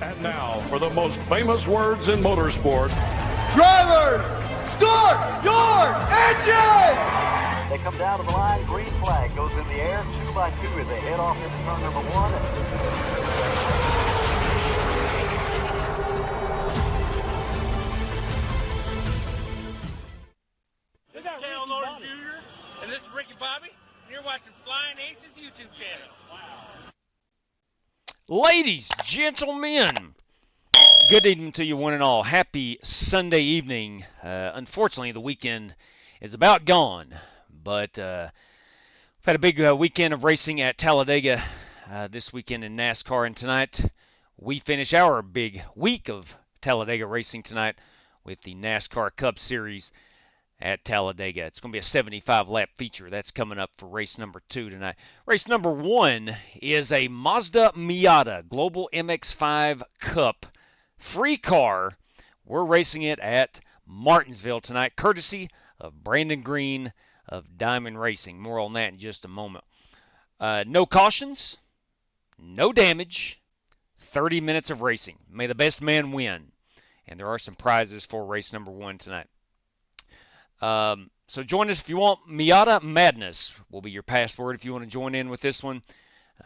And now, for the most famous words in motorsport. Drivers, start your engines! They come down to the line, green flag goes in the air, 2 by 2 as they head off into turn number 1. This is Cal Norton Jr. and this is Ricky Bobby, and you're watching Flying Aces YouTube channel. Ladies, gentlemen, good evening to you one and all. Happy Sunday evening. Unfortunately, the weekend is about gone, but we've had a big weekend of racing at Talladega this weekend in NASCAR, and tonight we finish our big week of Talladega racing tonight with the NASCAR Cup Series at Talladega. It's going to be a 75-lap feature. That's coming up for race number 2 tonight. Race number 1 is a Mazda Miata Global MX-5 Cup free car. We're racing it at Martinsville tonight, courtesy of Brandon Green of Diamond Racing. More on that in just a moment. No cautions, no damage, 30 minutes of racing. May the best man win. And there are some prizes for race number 1 tonight. So join us if you want. Miata Madness will be your password if you want to join in with this one.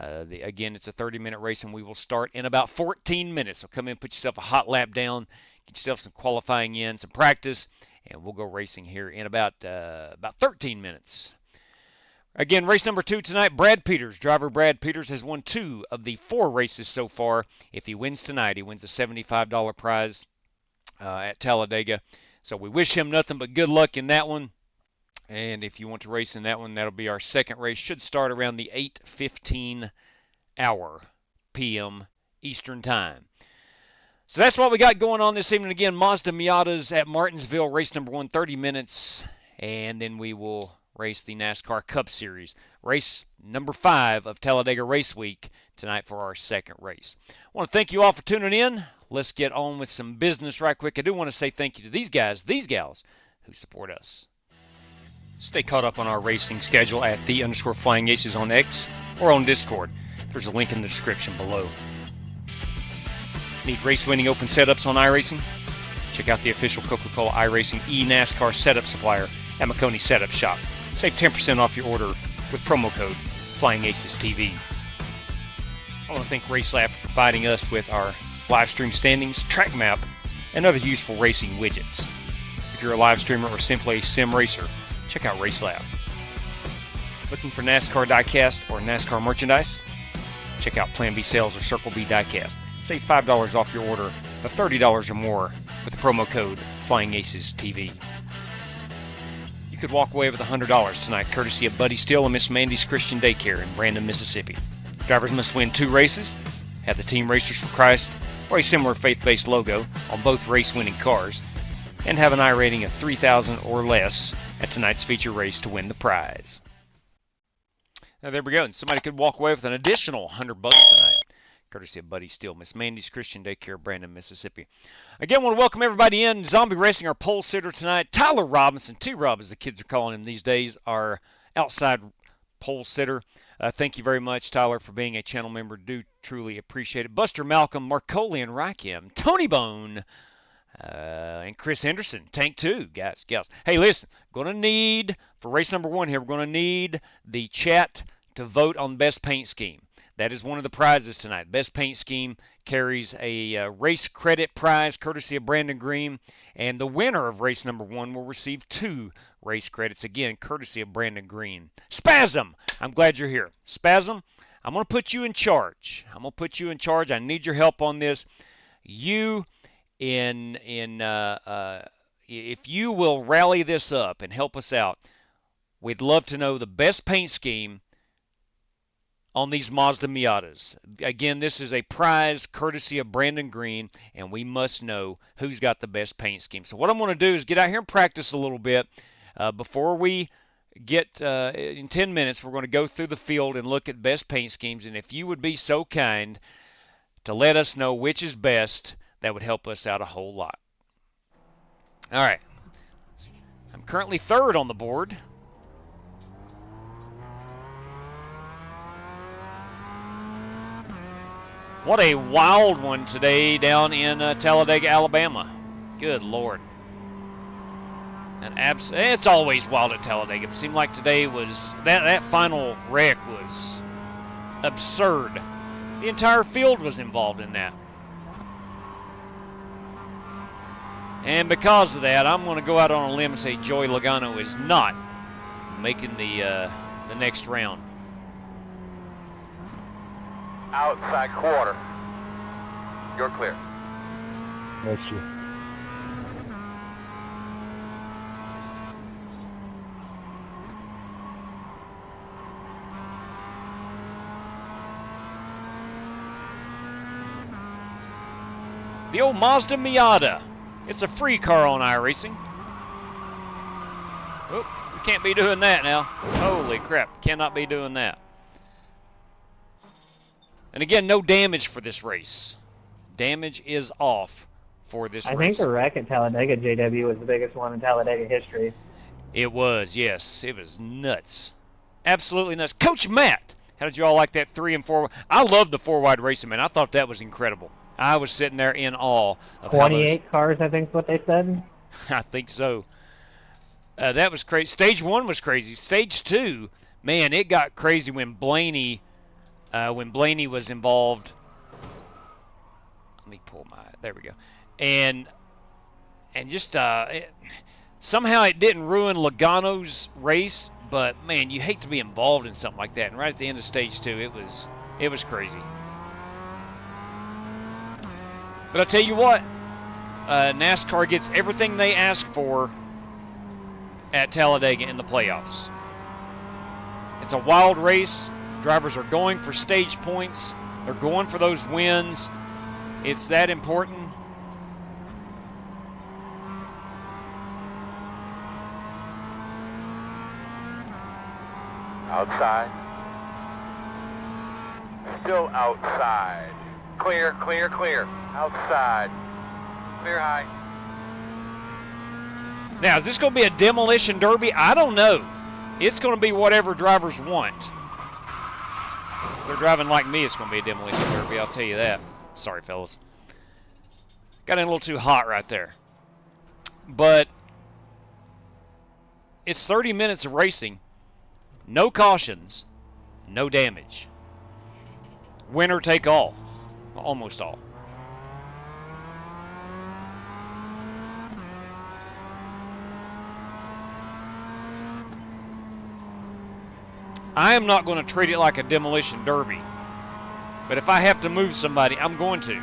Again, it's a 30-minute race, and we will start in about 14 minutes. So come in, put yourself a hot lap down, get yourself some qualifying in, some practice, and we'll go racing here in about 13 minutes. Again, race number 2 tonight, Brad Peters. Driver Brad Peters has won 2 of the 4 races so far. If he wins tonight, he wins a $75 prize at Talladega. So we wish him nothing but good luck in that one. And if you want to race in that one, that'll be our second race. Should start around the 8:15 p.m. Eastern Time. So that's what we got going on this evening. Again, Mazda Miatas at Martinsville, race number 1, 30 minutes. And then we will race the NASCAR Cup Series. Race number 5 of Talladega Race Week tonight for our second race. I want to thank you all for tuning in. Let's get on with some business right quick. I do want to say thank you to these guys, these gals, who support us. Stay caught up on our racing schedule at _FlyingAces on X or on Discord. There's a link in the description below. Need race-winning open setups on iRacing? Check out the official Coca-Cola iRacing eNASCAR setup supplier at McConey Setup Shop. Save 10% off your order with promo code FlyingAcesTV. I want to thank RaceLab for providing us with our live stream standings, track map, and other useful racing widgets. If you're a live streamer or simply a sim racer, check out RaceLab. Looking for NASCAR diecast or NASCAR merchandise? Check out Plan B Sales or Circle B Diecast. Save $5 off your order of $30 or more with the promo code FlyingAcesTV. You could walk away with $100 tonight, courtesy of Buddy Steele and Miss Mandy's Christian Daycare in Brandon, Mississippi. Drivers must win 2 races, have the Team Racers for Christ or a similar faith-based logo on both race-winning cars, and have an I rating of 3,000 or less at tonight's feature race to win the prize. Now there we go, and somebody could walk away with an additional $100 tonight, courtesy of Buddy Steele, Miss Mandy's Christian Daycare, Brandon, Mississippi. Again, I want to welcome everybody in. Zombie Racing, our pole sitter tonight. Tyler Robinson, T-Rob as the kids are calling him these days, our outside pole sitter. Thank you very much, Tyler, for being a channel member. Do truly appreciate it. Buster Malcolm, Marcoli and Rakim, Tony Bone, and Chris Henderson, Tank 2, guys, gals. Hey, listen, going to need, for race number 1 here, we're going to need the chat to vote on best paint scheme. That is one of the prizes tonight. Best paint scheme carries a race credit prize courtesy of Brandon Green, and the winner of race number 1 will receive 2 race credits, again, courtesy of Brandon Green. Spasm, I'm glad you're here. Spasm, I'm going to put you in charge. I need your help on this. If you will rally this up and help us out, we'd love to know the best paint scheme on these Mazda Miatas. Again, this is a prize courtesy of Brandon Green, and we must know who's got the best paint scheme. So what I'm going to do is get out here and practice a little bit. Before we get, in 10 minutes, we're going to go through the field and look at best paint schemes. And if you would be so kind to let us know which is best, that would help us out a whole lot. All right. I'm currently 3rd on the board. What a wild one today down in Talladega, Alabama. Good Lord. It's always wild at Talladega. It seemed like today was, that final wreck was absurd. The entire field was involved in that. And because of that, I'm going to go out on a limb and say Joey Logano is not making the next round. Outside quarter. You're clear. That's you. The old Mazda Miata. It's a free car on iRacing. Oh, we can't be doing that now. Holy crap, cannot be doing that. And again, no damage for this race. Damage is off for this race. I think the wreck at Talladega, JW, was the biggest one in Talladega history. It was, yes. It was nuts. Absolutely nuts. Coach Matt, how did you all like that 3 and 4? I love the 4-wide racing, man. I thought that was incredible. I was sitting there in awe of 28 cars, I think is what they said. I think so. That was crazy. Stage 1 was crazy. Stage 2, man, it got crazy when Blaney was involved. Let me pull my, there we go. And just somehow it didn't ruin Logano's race, but man, you hate to be involved in something like that. And right at the end of stage 2, it was crazy. But I'll tell you what, NASCAR gets everything they ask for at Talladega in the playoffs. It's a wild race. Drivers are going for stage points. They're going for those wins. It's that important. Outside. Still outside. Clear, clear, clear. Outside. Clear high. Now, is this going to be a demolition derby? I don't know. It's going to be whatever drivers want. If they're driving like me, it's going to be a demolition derby, I'll tell you that. Sorry, fellas. Got in a little too hot right there. But it's 30 minutes of racing. No cautions. No damage. Winner take all. Almost all. I am not going to treat it like a demolition derby. But if I have to move somebody, I'm going to.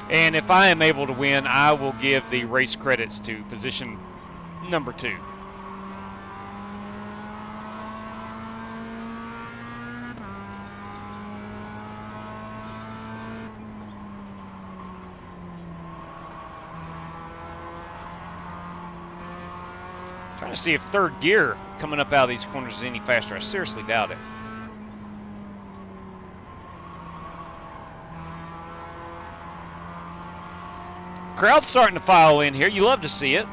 And if I am able to win, I will give the race credits to position number 2. Trying to see if third gear coming up out of these corners is any faster. I seriously doubt it. Crowd's starting to file in here. You love to see it.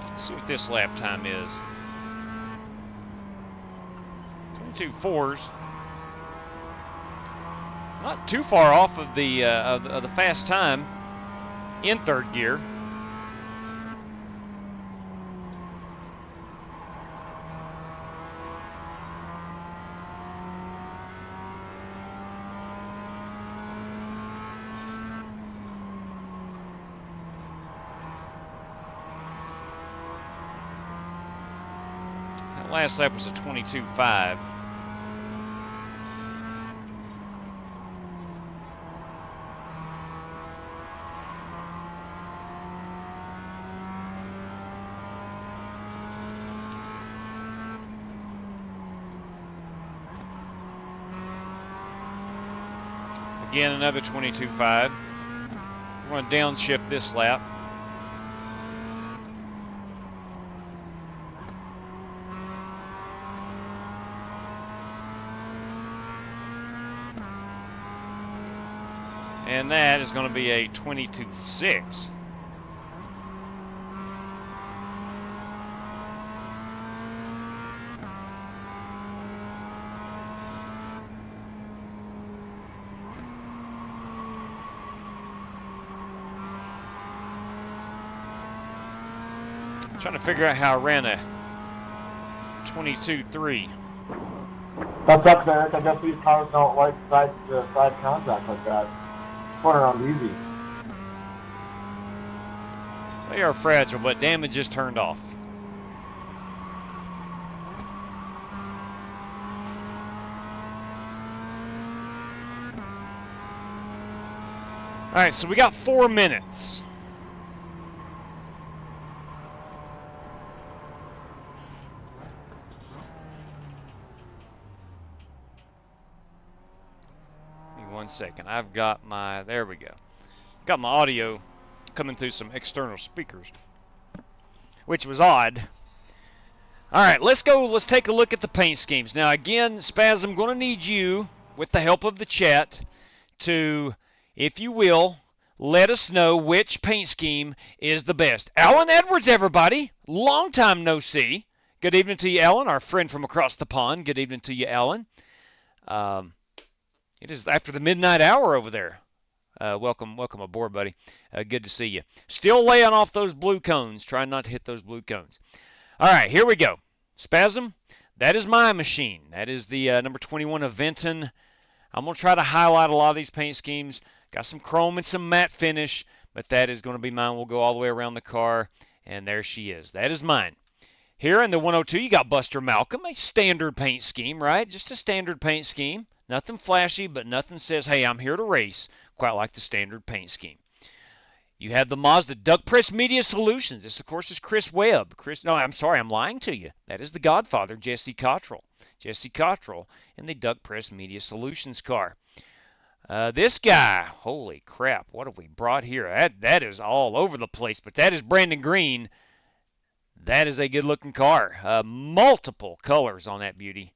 Let's see what this lap time is. 22.4s. Not too far off of the fast time in third gear. That last lap was a 22.5. Again, another 22.5. We're going to downshift this lap. And that is going to be a 22.6. Trying to figure out how I ran a 22.3. That's up there. I guess these cars don't like side contact like that. Going around easy. They are fragile, but damage is turned off. All right, so we got 4 minutes. Give me 1 second. I've got my, there we go. Got my audio coming through some external speakers, which was odd. All right, let's go. Let's take a look at the paint schemes. Now, again, Spaz, I'm going to need you, with the help of the chat, to, if you will, let us know which paint scheme is the best. Alan Edwards, everybody. Long time no see. Good evening to you, Alan, our friend from across the pond. Good evening to you, Alan. It is after the midnight hour over there. Welcome aboard, buddy. Good to see you. Still laying off those blue cones. Trying not to hit those blue cones. All right, here we go. Spasm, that is my machine. That is the number 21 Aventon. I'm going to try to highlight a lot of these paint schemes. Got some chrome and some matte finish, but that is going to be mine. We'll go all the way around the car, and there she is. That is mine. Here in the 102, you got Buster Malcolm, a standard paint scheme, right? Just a standard paint scheme. Nothing flashy, but nothing says, hey, I'm here to race, quite like the standard paint scheme. You have the Mazda Duck Press Media Solutions. This, of course, is Chris Webb. No, I'm sorry, I'm lying to you. That is the Godfather, Jesse Cottrell. Jesse Cottrell in the Duck Press Media Solutions car. This guy, holy crap, what have we brought here? That is all over the place, but that is Brandon Green. That is a good-looking car. Multiple colors on that beauty.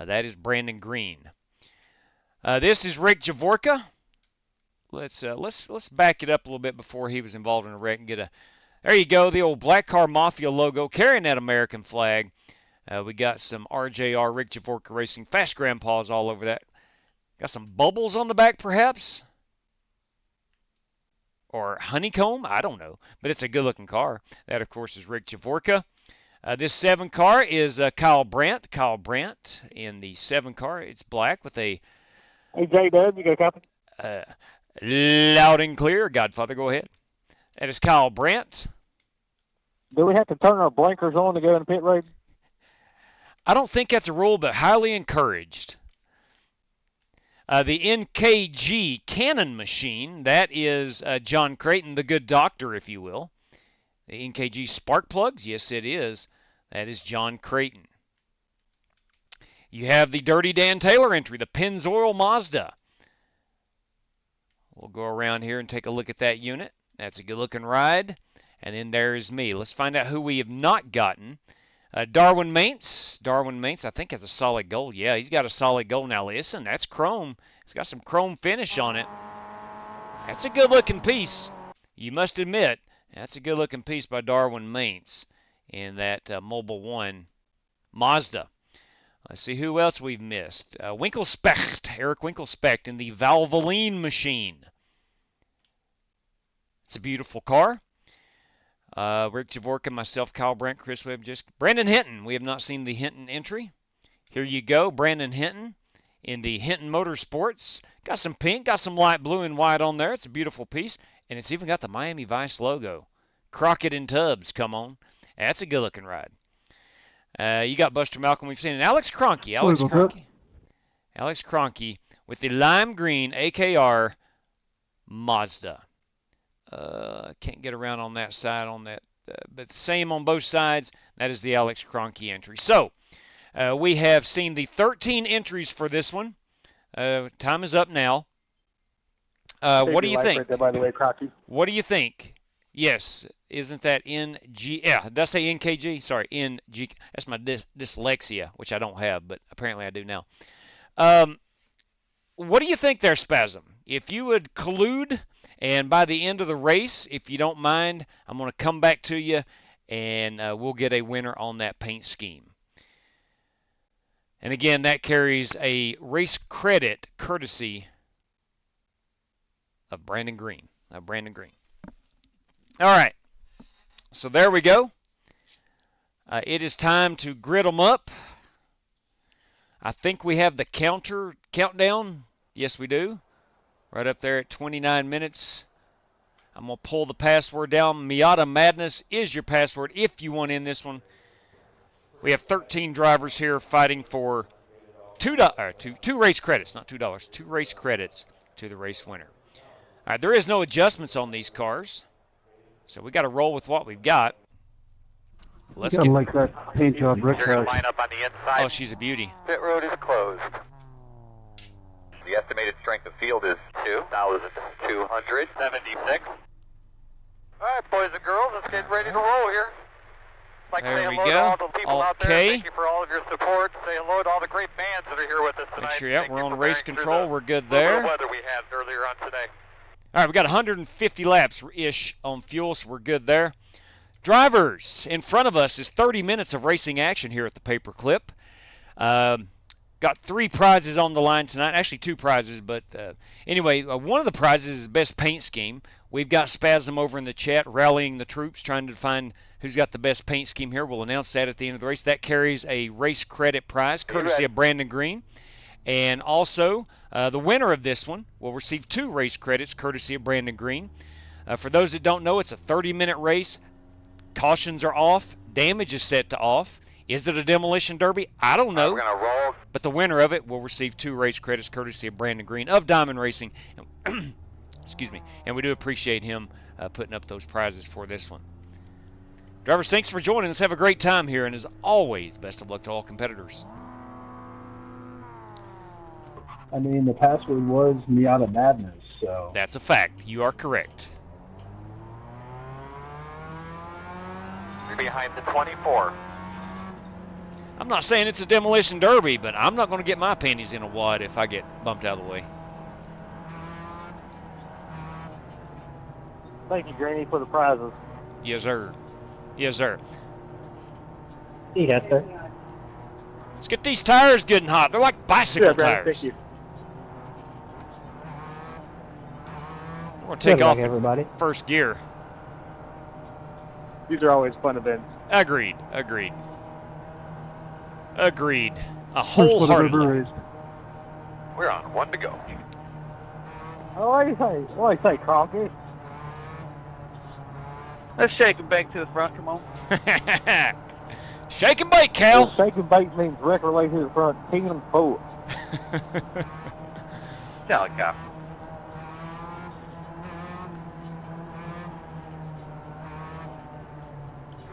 That is Brandon Green. This is Rick Javorka. Let's back it up a little bit before he was involved in a wreck and get a. There you go, the old Black Car Mafia logo carrying that American flag. We got some RJR Rick Javorka Racing Fast Grandpas all over that. Got some bubbles on the back, perhaps, or honeycomb. I don't know, but it's a good-looking car. That, of course, is Rick Javorka. This 7 car is Kyle Brandt. Kyle Brandt in the 7 car. It's black with a. Hey, J-Dub, you got a copy? Loud and clear. Godfather, go ahead. That is Kyle Brandt. Do we have to turn our blinkers on to go in the pit road? I don't think that's a rule, but highly encouraged. The NKG Cannon machine, that is John Creighton, the good doctor, if you will. The NKG spark plugs, yes, it is. That is John Creighton. You have the Dirty Dan Taylor entry, the Pennzoil Mazda. We'll go around here and take a look at that unit. That's a good-looking ride. And then there is me. Let's find out who we have not gotten. Darwin Maintz. Darwin Maintz, I think, has a solid gold. Yeah, he's got a solid gold. Now, listen, that's chrome. It's got some chrome finish on it. That's a good-looking piece. You must admit, that's a good-looking piece by Darwin Maintz in that Mobile 1 Mazda. Let's see who else we've missed. Winkelspecht, Eric Winkelspecht in the Valvoline machine. It's a beautiful car. Rick Javorka, myself, Kyle Brandt, Chris Webb, Brandon Hinton. We have not seen the Hinton entry. Here you go, Brandon Hinton in the Hinton Motorsports. Got some pink, got some light blue and white on there. It's a beautiful piece, and it's even got the Miami Vice logo. Crockett and Tubbs, come on. That's a good-looking ride. You got Buster Malcolm, we've seen, and Alex Kroenke. Alex Kroenke with the lime green AKR Mazda. Can't get around on that side, but same on both sides. That is the Alex Kroenke entry. So we have seen the 13 entries for this one. Time is up now. What do you think? Right there, by the way, Crocky. What do you think? Yes, isn't that NG? Yeah, did I say NKG? Sorry, NG. That's my dyslexia, which I don't have, but apparently I do now. What do you think there, Spasm? If you would collude, and by the end of the race, if you don't mind, I'm going to come back to you, and we'll get a winner on that paint scheme. And again, that carries a race credit courtesy of Brandon Green. All right, so there we go. It is time to grid them up. I think we have the countdown. Yes, we do. Right up there at 29 minutes. I'm going to pull the password down. Miata Madness is your password if you want in this one. We have 13 drivers here fighting for two race credits, not $2, 2 race credits to the race winner. All right, there is no adjustments on these cars, so we got to roll with what we've got. Let's get like that paint job Rick has. Line up on the inside. Oh, she's a beauty. Pit road is closed. The estimated strength of field is 2,276. All right, boys and girls, let's get ready to roll here. Like There we say hello to go. all the people out there. Okay. Thank you for all of your support. Say hello to all the great fans that are here with us tonight. Make sure, yeah, Thank we're you on for race bearing through control. the We're good little bit there. of weather we had earlier on today. All right, we got 150 laps-ish on fuel, so we're good there. Drivers, in front of us is 30 minutes of racing action here at the Paperclip. Got 3 prizes on the line tonight. Actually, 2 prizes, but anyway, one of the prizes is Best Paint Scheme. We've got Spasm over in the chat rallying the troops, trying to find who's got the best paint scheme here. We'll announce that at the end of the race. That carries a race credit prize, courtesy of Brandon Green. And also, the winner of this one will receive 2 race credits, courtesy of Brandon Green. For those that don't know, it's a 30-minute race. Cautions are off. Damage is set to off. Is it a demolition derby? I don't know. We're going to roll. But the winner of it will receive 2 race credits, courtesy of Brandon Green of Diamond Racing. Excuse me. And we do appreciate him putting up those prizes for this one. Drivers, thanks for joining us. Have a great time here. And as always, best of luck to all competitors. I mean, the password was Miata Madness, so... That's a fact. You are correct. You're behind the 24. I'm not saying it's a demolition derby, but I'm not going to get my panties in a wad if I get bumped out of the way. Thank you, Granny, for the prizes. Yes, sir. Yes, sir. Yes, sir. Let's get these tires good and hot. They're like bicycle tires. Thank you. We're going to take Good luck, off everybody. first gear. These are always fun events. Agreed. A wholehearted. We're on 1 to go. What do you say, Cronky? Let's shake and bake to the front, come on. Shake and bake, Cal. Shake and bake means direct relay to the front, king and forward. Helicopter.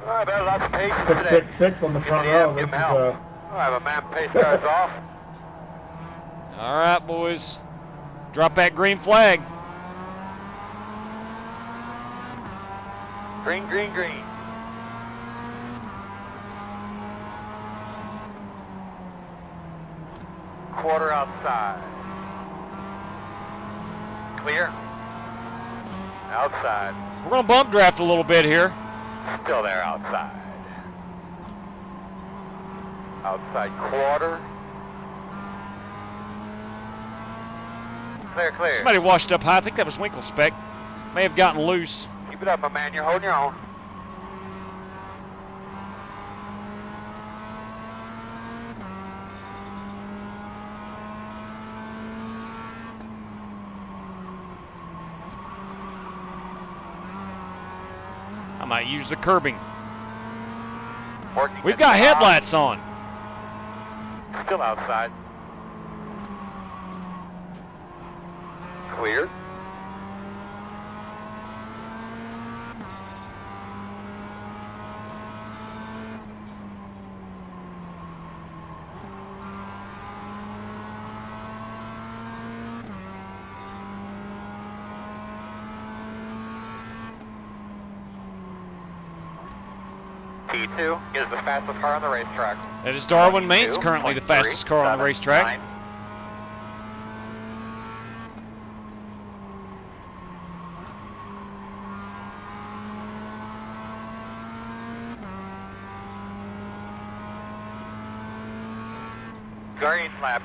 All right, man, lots of pace today. 6 on the front Yeah, row. give This him is, out. All right, my man, pace cars off. All right, boys. Drop that green flag. Green, green, green. Quarter outside. Clear. Outside. We're going to bump draft a little bit here. Still there outside. Outside quarter. Clear, clear. Somebody washed up high. I think that was Winkle Spec. May have gotten loose. Keep it up, my man. You're holding your own. I might use the curbing. Working We've at got the top. headlights on. Still outside. Clear. P2 is the fastest car on the racetrack. That is Darwin Mates, currently the fastest car on the racetrack.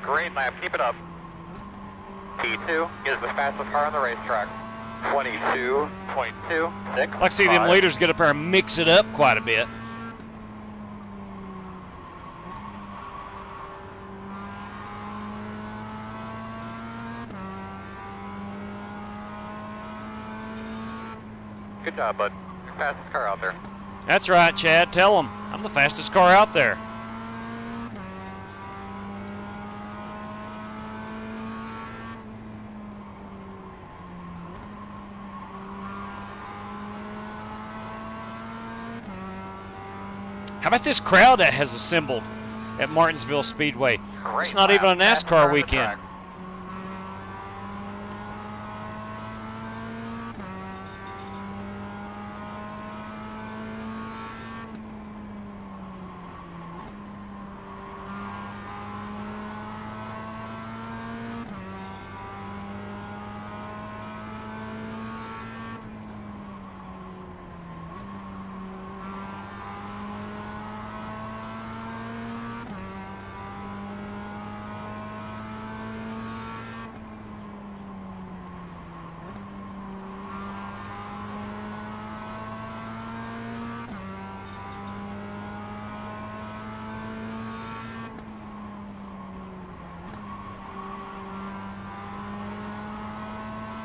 Green lap, keep it up. P2 is the fastest car on the racetrack. 22.26. Like I see them leaders get up there and mix it up quite a bit. Good job, bud. You're the fastest car out there. That's right, Chad. Tell them I'm the fastest car out there. How about this crowd that has assembled at Martinsville Speedway? It's not even a NASCAR weekend.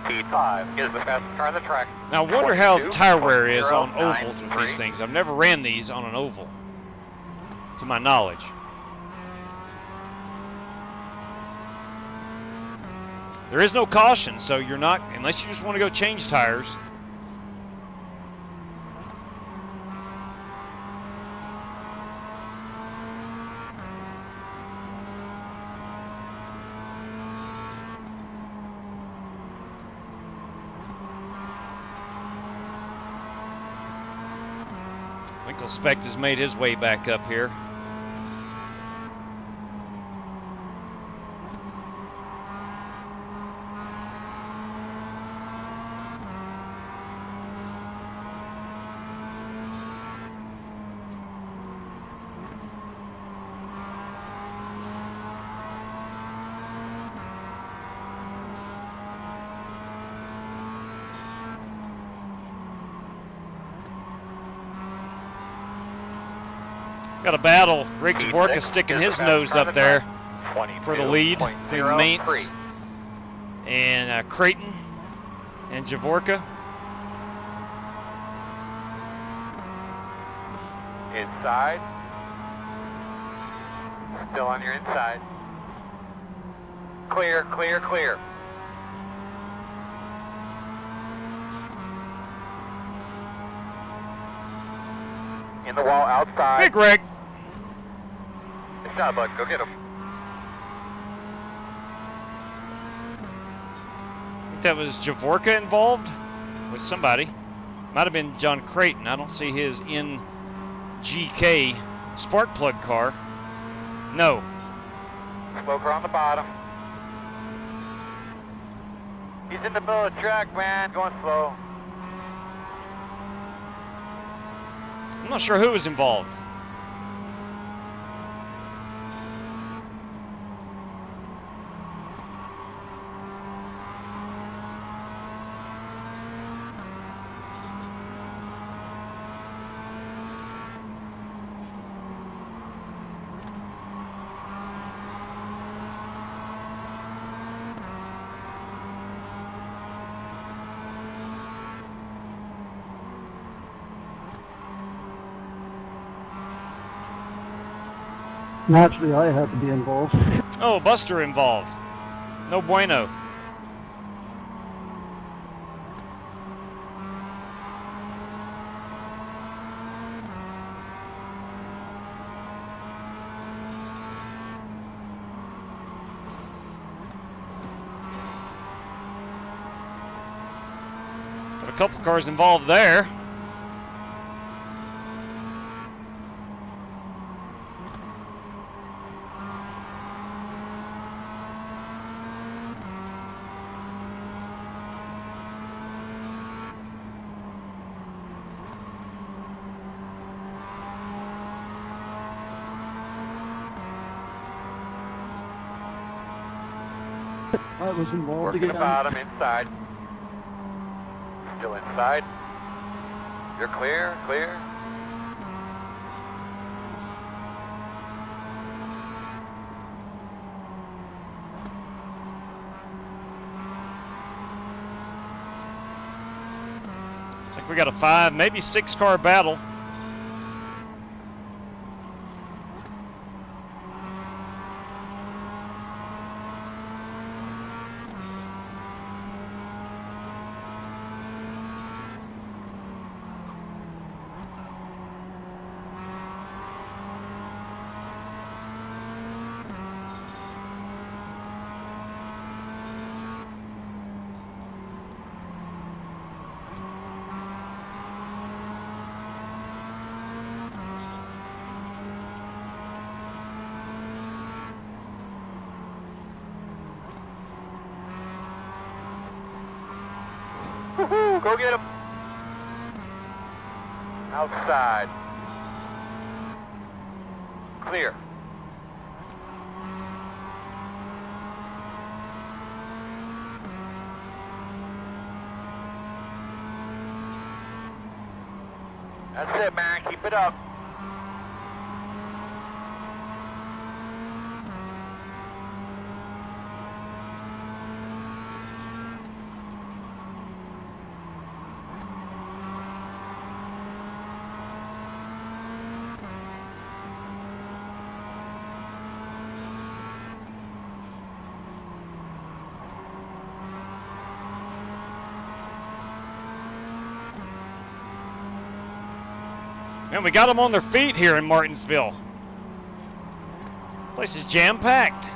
P5 is the fastest car on the track. Now I wonder how tire wear is on ovals with these things. I've never ran these on an oval, to my knowledge. There is no caution, so you're not, unless you just want to go change tires. Spect has made his way back up here. Got a battle. Rick Javorka sticking his nose up there for the lead through Mates and Creighton and Javorka. Inside. Still on your inside. Clear, clear, clear. In the wall outside. Big Rick. Good job, bud. Go get him. I think that was Javorka involved with somebody. Might have been John Creighton. I don't see his NGK spark plug car. No. Smoker on the bottom. He's in the middle of the track, man. Going slow. I'm not sure who was involved. Naturally, I had to be involved. Oh, Buster involved. No bueno. Got a couple cars involved there. I was involved Working the again. bottom, inside. Still inside. You're clear, clear. Looks like we got a 5, maybe 6 car battle. Woohoo! Go get him! Outside. Clear. That's it, man. Keep it up. Man, we got them on their feet here in Martinsville. Place is jam-packed.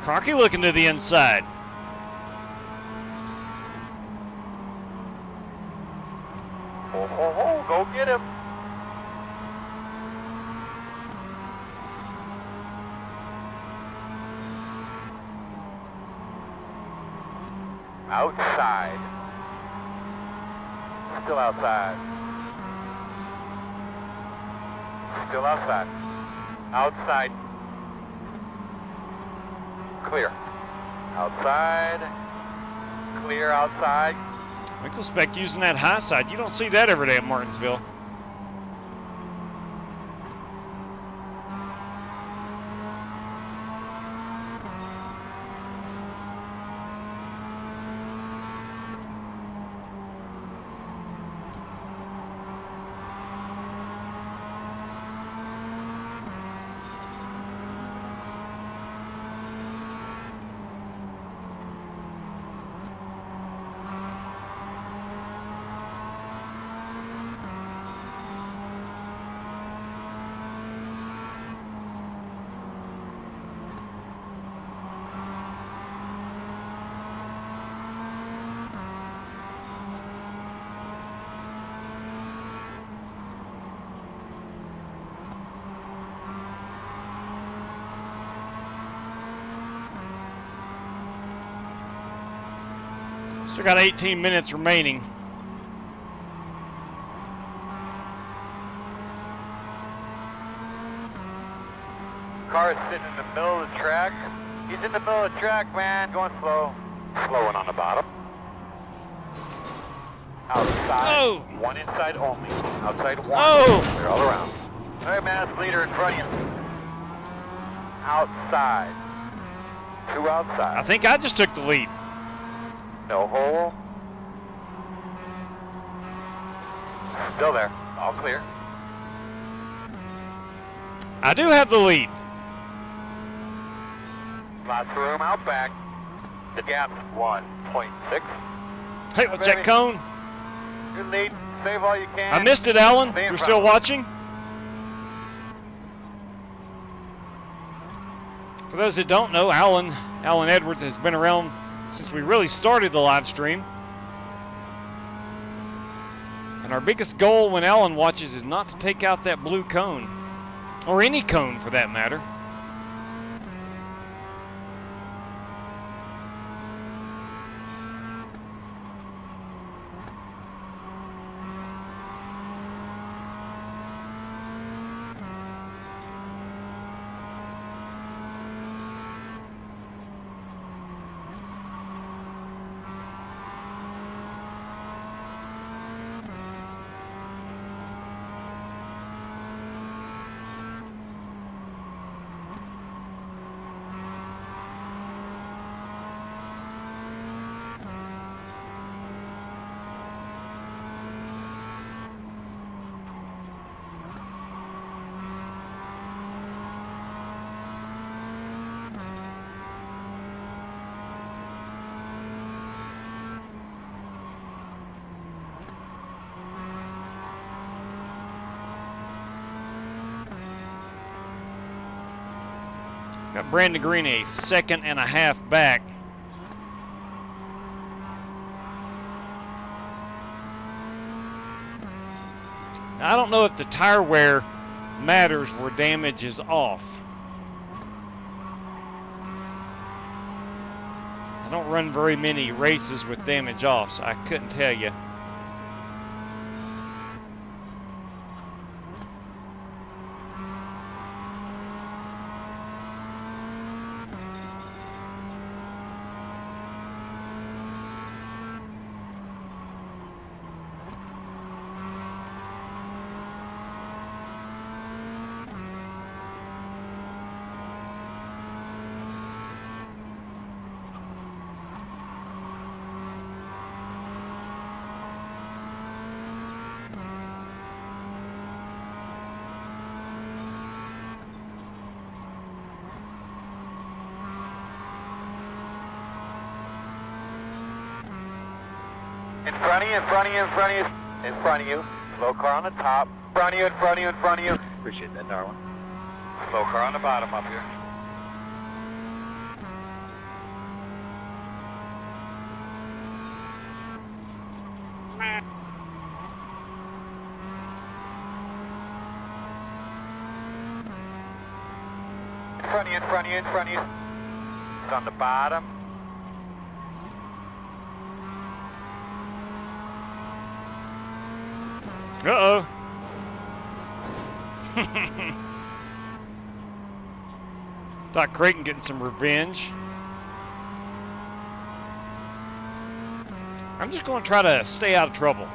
Crocky looking to the inside. Ho, ho, ho. Go get him. Outside. Still outside. Still outside. Outside. Clear. Outside. Clear outside. Winklespec using that high side. You don't see that every day at Martinsville. Still got 18 minutes remaining. Car is sitting in the middle of the track. He's in the middle of the track, man. Going slow. Slowing on the bottom. Outside. Oh. One inside only. Outside one. Oh. They're all around. All right, man. That's the leader in front of you. Outside. 2 outside. I think I just took the lead. No hole. Still there. All clear. I do have the lead. Lots of room out back. The gap's 1.6. Hey, what's that cone? Good lead. Save all you can. I missed it, Alan. Stay in You're front. still watching? For those that don't know, Alan Edwards has been around since we really started the live stream. And our biggest goal when Alan watches is not to take out that blue cone, or any cone for that matter. Got Brandon Green a 2.5 back. Now, I don't know if the tire wear matters where damage is off. I don't run very many races with damage off, so I couldn't tell you. In front of you, in front of you, in front of you, in front of you. Slow car on the top. In front of you, in front of you, in front of you. Appreciate that, Darwin. Slow car on the bottom up here. In front of you, in front of you, in front of you. It's on the bottom. Uh-oh. Thought Creighton getting some revenge. I'm just going to try to stay out of trouble.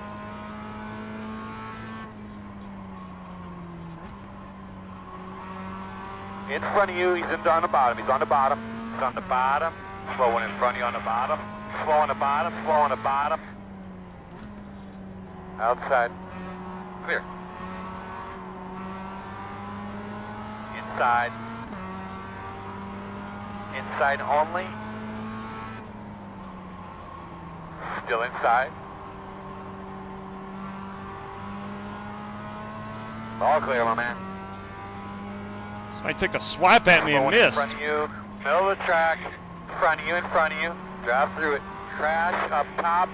In front of you, he's on the bottom. He's on the bottom. He's on the bottom. Slow one in front of you on the bottom. Slow on the bottom. Slow on the bottom. Outside. Clear. Inside. Inside only. Still inside. All clear, my man. Somebody took a swipe at me and In missed. front of you, middle of the track. In front of you, in front of you. Drive through it. Crash up top.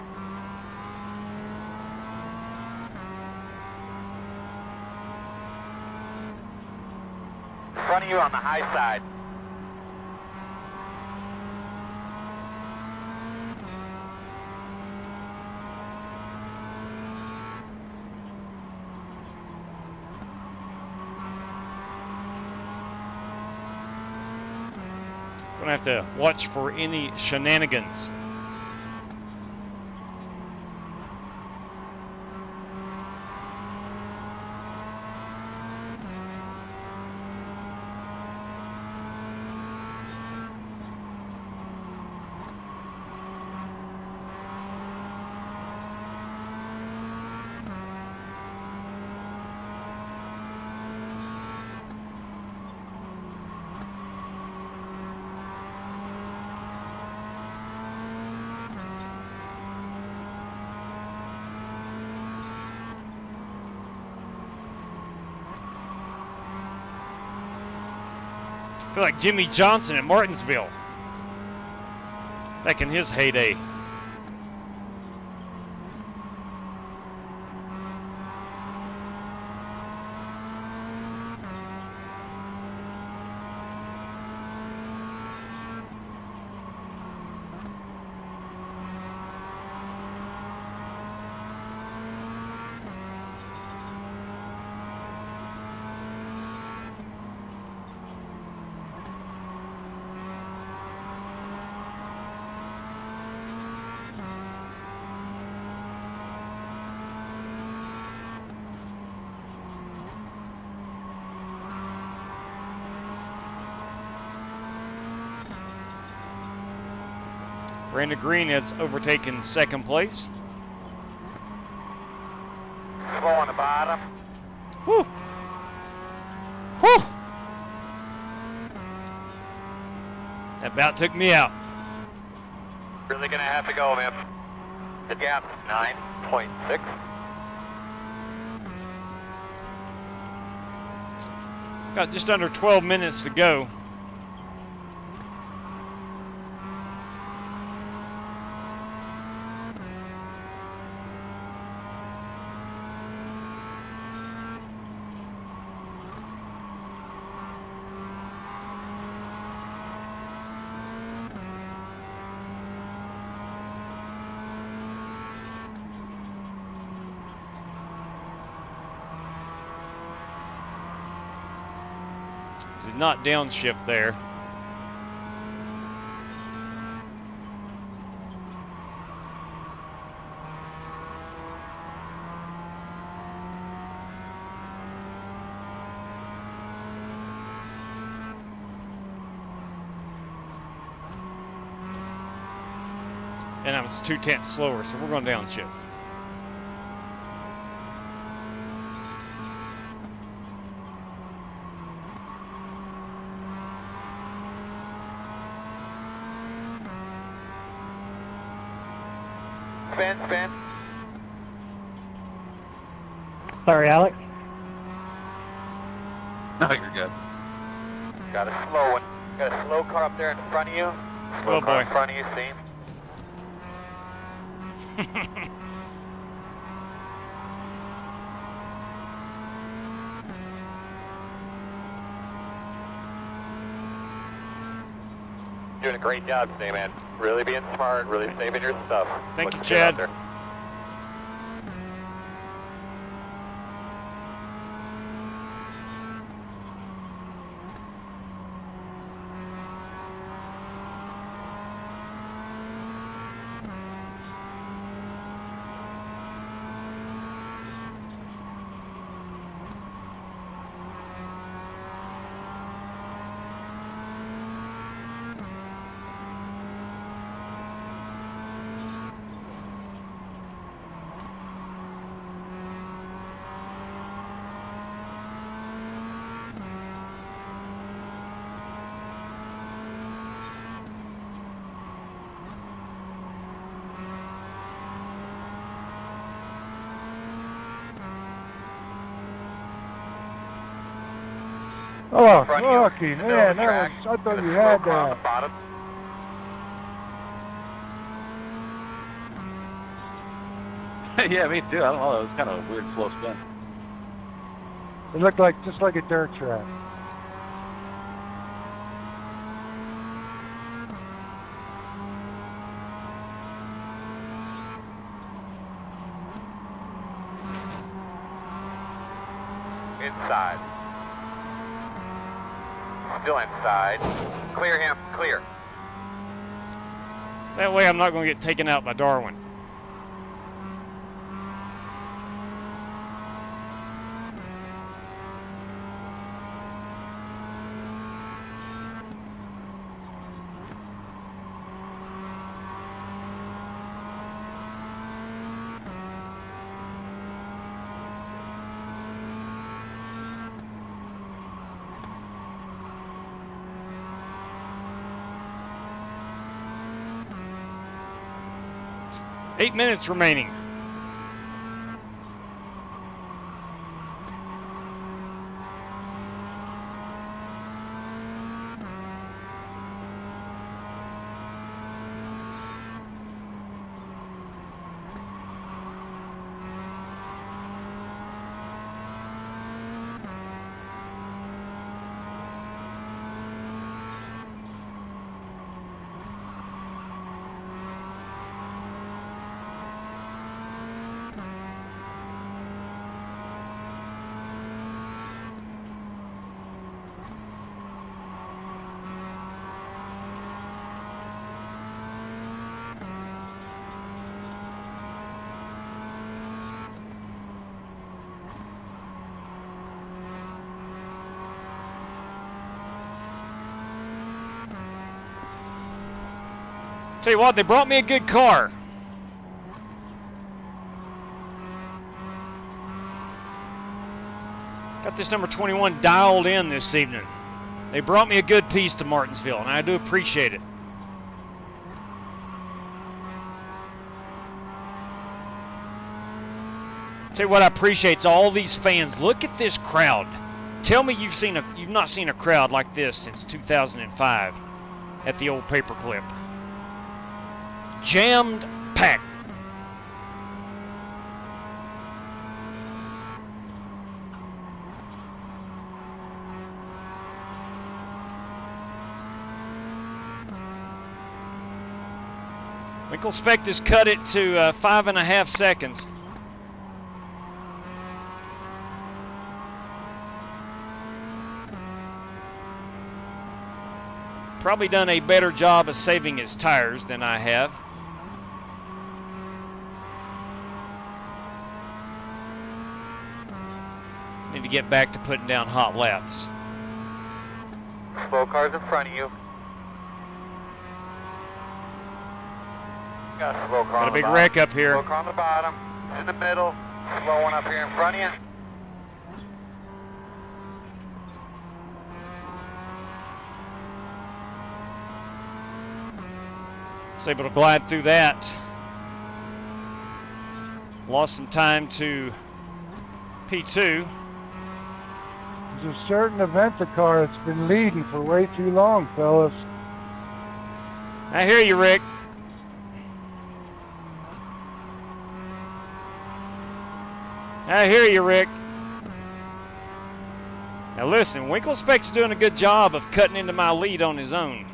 In front of you on the high side. Gonna have to watch for any shenanigans. I feel like Jimmy Johnson at Martinsville. Back in his heyday. Brandon Green has overtaken second place. Slow on the bottom. Whew. Whew. That about took me out. Really gonna have to go, man. The gap's 9.6. Got just under 12 minutes to go. Did not downshift there. And I was 2/10 slower, so we're going downshift. Spin. Sorry, Alex. No, you're good. Got a slow one. Got a slow car up there in front of you. Slow Oh, car boy. in front of you, see? Doing a great job today, man. Really being smart, really saving your stuff. Thank Looking you, good out Chad. there. Oh, Front of you, lucky, in the middle of man. the track. I thought Got a you slow had car on the that. bottom. Yeah, me too. I don't know. It was kind of a weird slow spin. It looked like just like a dirt track. Inside. Still inside. Clear him. Clear. That way I'm not going to get taken out by Darwin. Eight minutes remaining. Tell you what, they brought me a good car. Got this number 21 dialed in this evening. They brought me a good piece to Martinsville, and I do appreciate it. Tell you what I appreciate is all these fans. Look at this crowd. Tell me you've not seen a crowd like this since 2005 at the old Paperclip. Jammed packed. Winkle Spect has cut it to 5.5 seconds. Probably done a better job of saving his tires than I have. Need to get back to putting down hot laps. Slow cars in front of you. Got a slow car Got on a the big bottom. wreck up here. Slow car on the bottom. In the middle. Slow one up here in front of you. Was able to glide through that. Lost some time to P2. There's a certain eventer car that's been leading for way too long, fellas. I hear you, Rick. I hear you, Rick. Now listen, Winkle Spec's doing a good job of cutting into my lead on his own.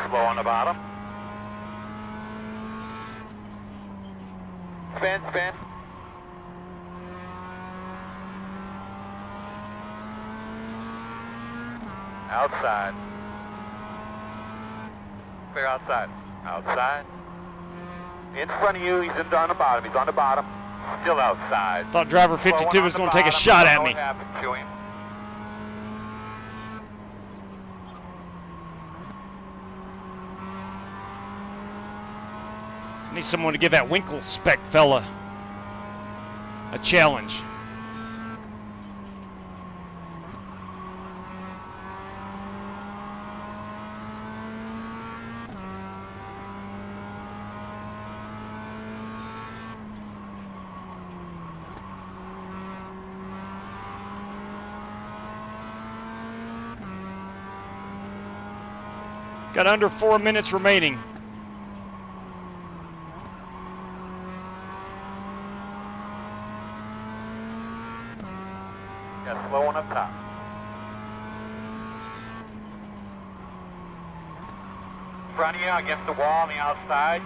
Slow on the bottom. Spin, spin. Outside. Clear outside. Outside. In front of you, he's on the bottom. He's on the bottom. Still outside. Thought driver 52 was going to take a shot at me. What happened to him? Need someone to give that Winkle Spec fella a challenge. Got under 4 minutes remaining. Got slow one up top. In front of you, against the wall on the outside.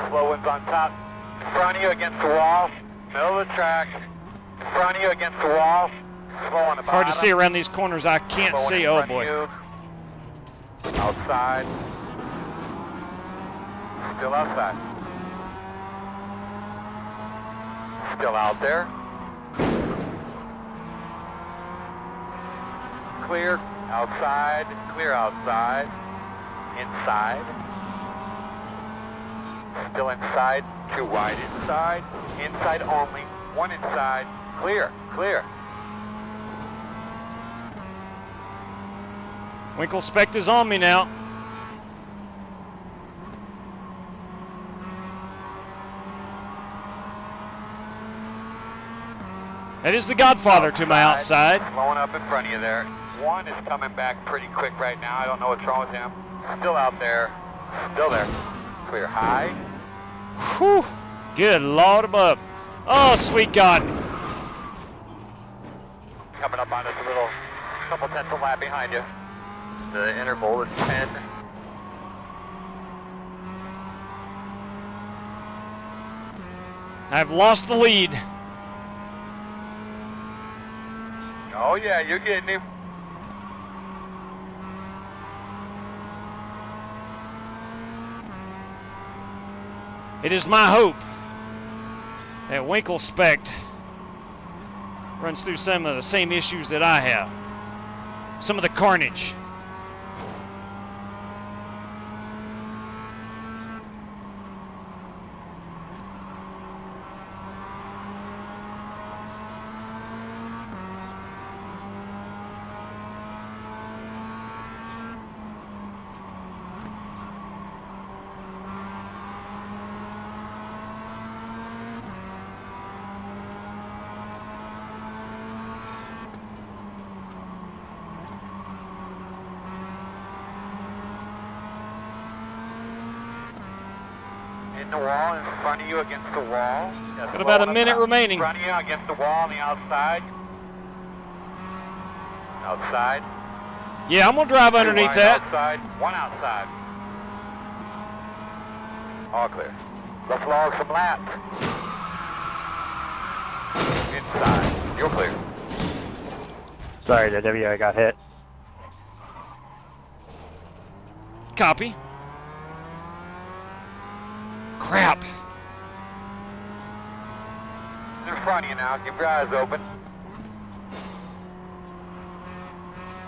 Slow one's on top. In front of you, against the wall. Middle of the track. In front of you, against the wall. Slow on the bottom. Hard to see around these corners. I can't Slow one see. in Oh front of boy. you. Outside. Still outside. Still out there. Clear outside. Clear outside. Inside. Still inside. Too wide inside. Inside only. One inside. Clear. Clear. Winkle Spect is on me now. That is the Godfather to my outside. Slowing up in front of you there. One is coming back pretty quick right now. I don't know what's wrong with him. Still out there. Still there. Clear high. Whew. Good Lord above. Oh, sweet God. Coming up on us a little, couple tenths of lap behind you. The interval is 10. I've lost the lead. Oh yeah, you're getting him. It is my hope that Winkle Specht runs through some of the same issues that I have. Some of the carnage. In the wall, in front of you against the wall. Yes, Got about a on minute top. remaining. In front of you against the wall on the outside. Outside. Yeah, I'm going to drive underneath One that. outside, one outside. All clear. Let's log some laps. Inside. You're clear. Sorry, JW, I got hit. Copy. Crap. In front of you now. Keep your eyes open.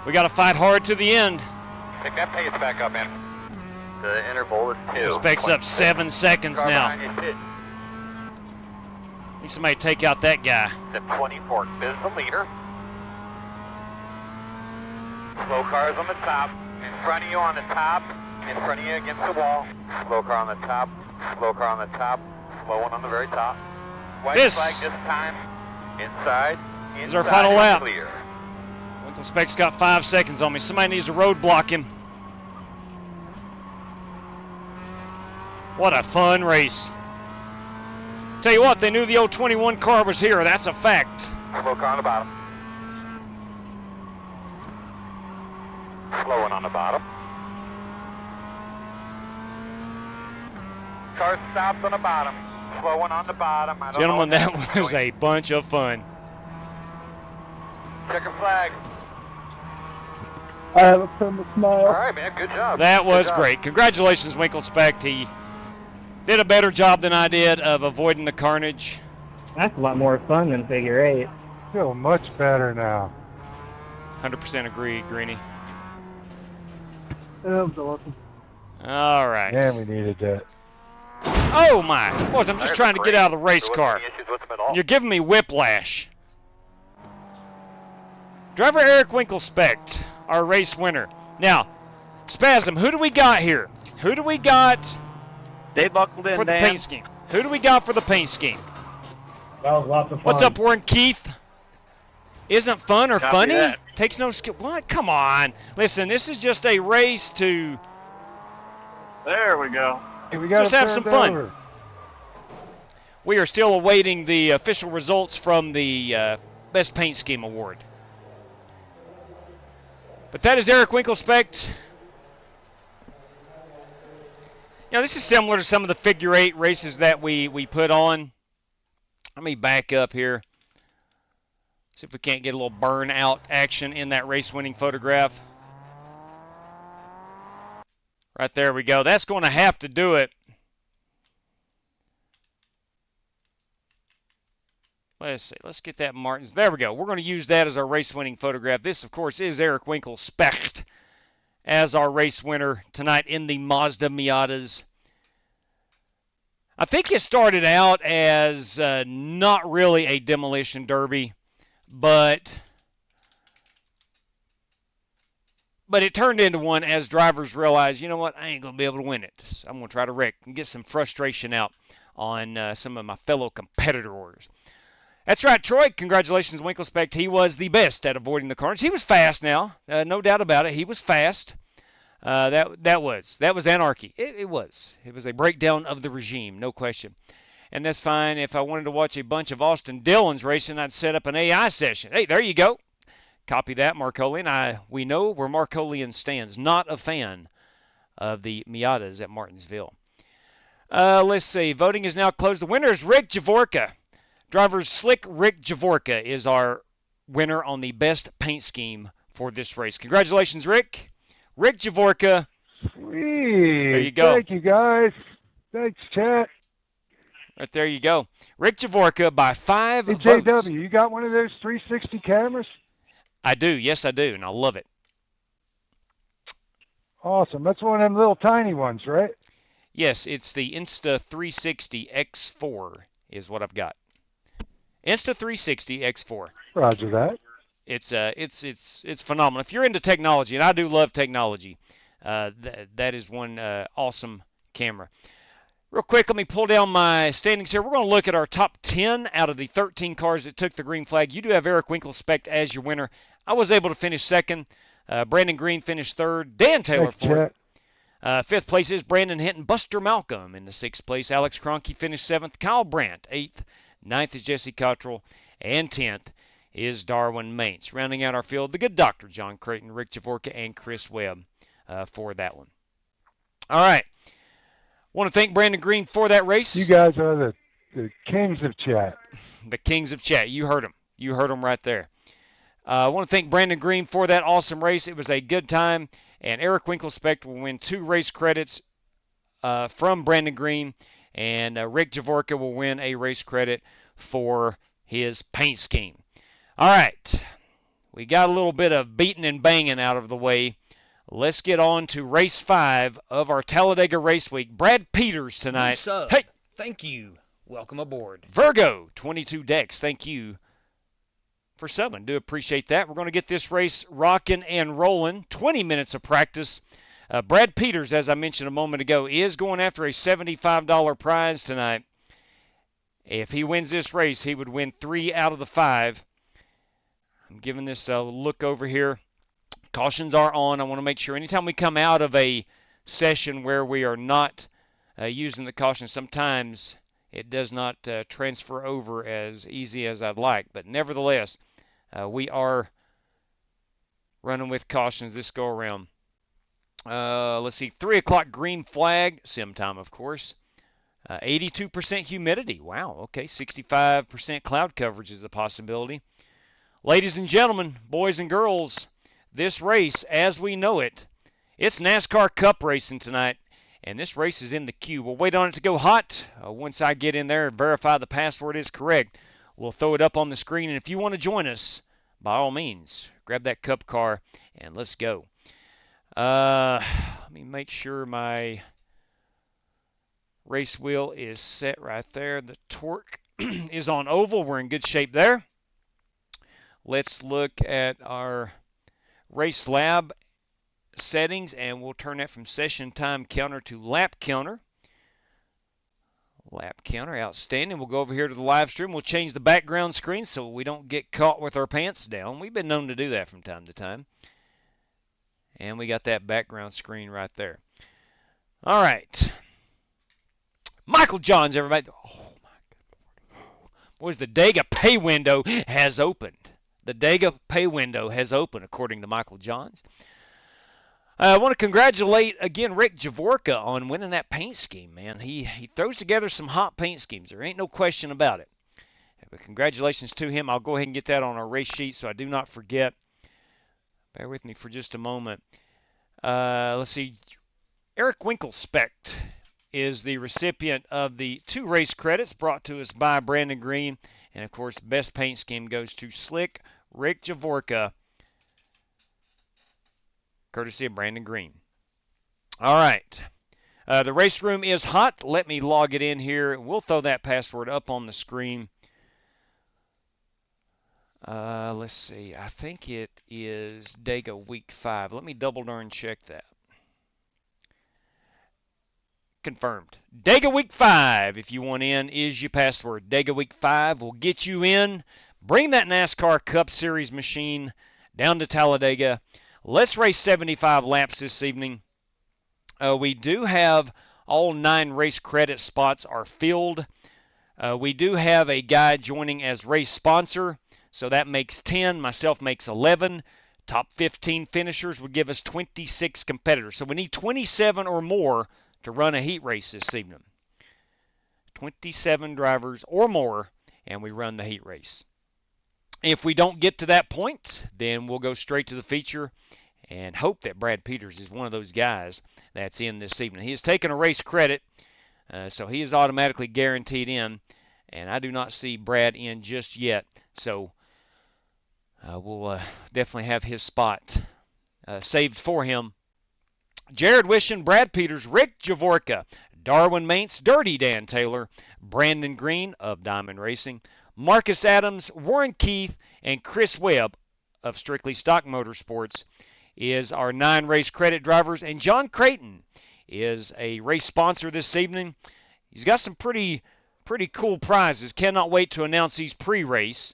We got to fight hard to the end. Pick that pace back up, man. The interval is 2. Specs up 7 seconds Car now. behind you, hit. Need somebody to take out that guy. The 24 is the leader. Slow cars on the top. In front of you on the top. In front of you against the wall. Slow car on the top. Slow car on the top. Slow one on the very top. White This flag this time. Inside. is our final lap. Clear. Winkle Specht's got 5 seconds on me. Somebody needs to roadblock him. What a fun race. Tell you what, they knew the old 21 car was here. That's a fact. Slow car on the bottom. Slow one on the bottom. Car stopped on the bottom. Slow one on the bottom. I don't Gentlemen, know that what was a bunch of fun. Checker flag. I have a permit smile. All right, man. Good job. That was Good job. great. Congratulations, Winkle Specht. He did a better job than I did of avoiding the carnage. That's a lot more fun than figure 8. Feel much better now. 100% agree, Greeny. That was awesome. All right. Yeah, we needed that. Oh, my. Boys, I'm just trying to get out of the race There car. wasn't any issues with them at all. You're giving me whiplash. Driver Eric Winkle Specht, our race winner. Now, Spasm, who do we got here? Who do we got They buckled in, for the Dan. paint scheme? Who do we got for the paint scheme? That was lots of fun. What's up, Warren Keith? Isn't fun or Copy funny? that. Takes no skill. What? Come on. Listen, this is just a race to There we go. Hey, we gotta Just have turn some fun. over. We are still awaiting the official results from the Best Paint Scheme Award. But that is Eric Winkle Specht. Now, this is similar to some of the figure 8 races that we put on. Let me back up here. See if we can't get a little burnout action in that race-winning photograph. Right there we go. That's going to have to do it. Let's see. Let's get that Martins. There we go. We're going to use that as our race-winning photograph. This, of course, is Eric Winkle Specht as our race winner tonight in the Mazda Miatas. I think it started out as not really a demolition derby, but it turned into one as drivers realized, you know what, I ain't going to be able to win it. So I'm going to try to wreck and get some frustration out on some of my fellow competitors. That's right, Troy. Congratulations, Winkle Specht. He was the best at avoiding the carnage. He was fast now, no doubt about it. He was fast. That was anarchy. It was a breakdown of the regime, no question. And that's fine. If I wanted to watch a bunch of Austin Dillon's racing, I'd set up an AI session. Hey, there you go. Copy that, Marcolian. We know where Marcolian stands. Not a fan of the Miatas at Martinsville. Let's see. Voting is now closed. The winner is Rick Javorka. Driver Slick Rick Javorka is our winner on the best paint scheme for this race. Congratulations, Rick. Rick Javorka. Sweet. There you go. Thank you, guys. Thanks, chat. Right there you go. Rick Javorka by 5 Hey, votes. JW, you got one of those 360 cameras? I do. Yes, I do, and I love it. Awesome. That's one of them little tiny ones, right? Yes, it's the Insta360 X4 is what I've got. Insta360 X4. Roger that. It's phenomenal. If you're into technology, and I do love technology, that is one awesome camera. Real quick, let me pull down my standings here. We're going to look at our top 10 out of the 13 cars that took the green flag. You do have Eric Winkelspect as your winner. I was able to finish second. Brandon Green finished third. Dan Taylor fourth. Fifth place is Brandon Hinton. Buster Malcolm in the sixth place. Alex Cronky finished seventh. Kyle Brandt eighth. Ninth is Jesse Cottrell. And 10th is Darwin Maintz. Rounding out our field, the good doctor, John Creighton, Rick Javorka, and Chris Webb for that one. All right. Want to thank Brandon Green for that race. You guys are the kings of chat. The kings of chat. You heard them. You heard them right there. I want to thank Brandon Green for that awesome race. It was a good time. And Eric Winkelspect will win 2 race credits from Brandon Green. And Rick Javorka will win a race credit for his paint scheme. All right. We got a little bit of beating and banging out of the way. Let's get on to race 5 of our Talladega Race Week. Brad Peters tonight. Sub. Hey. Thank you. Welcome aboard. Virgo, 22 Decks. Thank you for subbing. Do appreciate that. We're going to get this race rocking and rolling. 20 minutes of practice. Brad Peters, as I mentioned a moment ago, is going after a $75 prize tonight. If he wins this race, he would win 3 out of the 5. I'm giving this a look over here. Cautions are on. I want to make sure anytime we come out of a session where we are not using the caution, sometimes it does not transfer over as easy as I'd like. But nevertheless, we are running with cautions this go around. Let's see, 3 o'clock green flag, sim time of course. 82% humidity. Wow, okay, 65% cloud coverage is a possibility. Ladies and gentlemen, boys and girls, this race, as we know it, it's NASCAR Cup racing tonight, and this race is in the queue. We'll wait on it to go hot. Once I get in there and verify the password is correct, we'll throw it up on the screen. And if you want to join us, by all means, grab that Cup car and let's go. Let me make sure my race wheel is set right there. The torque is on oval. We're in good shape there. Let's look at our RaceLab settings, and we'll turn that from session time counter to lap counter. Lap counter, outstanding. We'll go over here to the live stream. We'll change the background screen so we don't get caught with our pants down. We've been known to do that from time to time. And we got that background screen right there. All right. Michael Johns, everybody. Oh, my God. Boys, the Dega pay window has opened. The Dega pay window has opened, according to Michael Johns. I want to congratulate, again, Rick Javorka on winning that paint scheme, man. He throws together some hot paint schemes. There ain't no question about it. But congratulations to him. I'll go ahead and get that on our race sheet so I do not forget. Bear with me for just a moment. Let's see. Eric Winkelspect is the recipient of the 2 race credits brought to us by Brandon Green. And, of course, best paint scheme goes to Slick Rick Javorka, courtesy of Brandon Green. All right. The race room is hot. Let me log it in here. We'll throw that password up on the screen. Let's see. I think it is Dega Week 5. Let me double darn check that. Confirmed. Dega Week 5, if you want in, is your password. Dega Week 5 will get you in. Bring that NASCAR Cup Series machine down to Talladega. Let's race 75 laps this evening. We do have all 9 race credit spots are filled. We do have a guy joining as race sponsor, so that makes 10. Myself makes 11. Top 15 finishers would give us 26 competitors. So we need 27 or more to run a heat race this evening. 27 drivers or more, and we run the heat race. If we don't get to that point, then we'll go straight to the feature and hope that Brad Peters is one of those guys that's in this evening. He has taken a race credit, so he is automatically guaranteed in, and I do not see Brad in just yet. So we'll definitely have his spot saved for him. Jared Wishon, Brad Peters, Rick Javorka, Darwin Maintz, Dirty Dan Taylor, Brandon Green of Diamond Racing, Marcus Adams, Warren Keith, and Chris Webb of Strictly Stock Motorsports is our 9 race credit drivers. And John Creighton is a race sponsor this evening. He's got some pretty cool prizes. Cannot wait to announce these pre-race.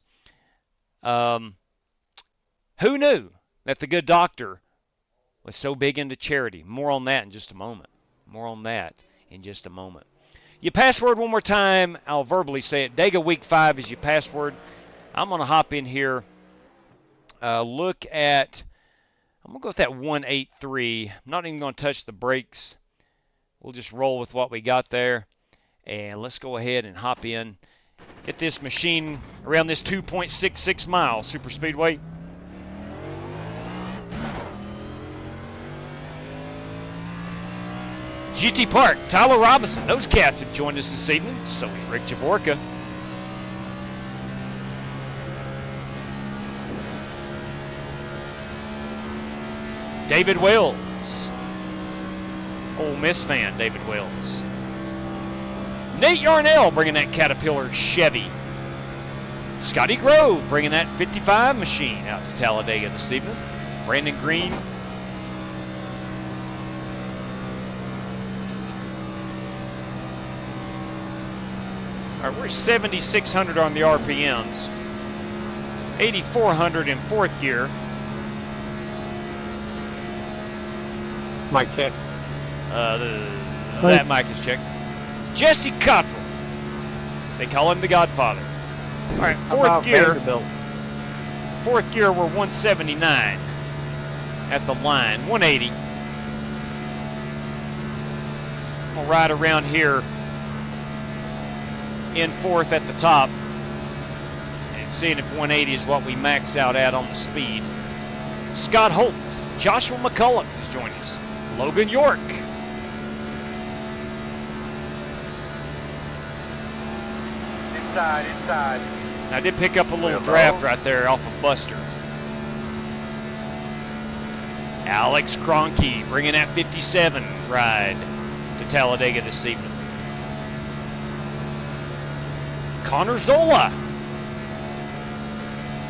Who knew that the good doctor was so big into charity? More on that in just a moment. Your password one more time. I'll verbally say it. Dega Week 5 is your password. I'm going to hop in here. I'm going to go with that 183. I'm not even going to touch the brakes. We'll just roll with what we got there. And let's go ahead and hop in. Get this machine around this 2.66 mile super speedway. GT Park, Tyler Robinson, those cats have joined us this evening. So is Rick Javorka. David Wells, Ole Miss fan, David Wells. Nate Yarnell bringing that Caterpillar Chevy. Scotty Grove bringing that 55 machine out to Talladega this evening. Brandon Green. All right, we're 7,600 on the RPMs. 8,400 in 4th gear. Mic check. That mic is checked. Jesse Cottrell. They call him the Godfather. All right, 4th gear. 4th gear, we're 179 at the line. 180. We'll ride around here in 4th at the top and seeing if 180 is what we max out at on the speed. Scott Holt, Joshua McCullough has joined us. Logan York. Inside. I did pick up a little draft right there off of Buster. Alex Cronky bringing that 57 ride to Talladega this evening. Connor Zola.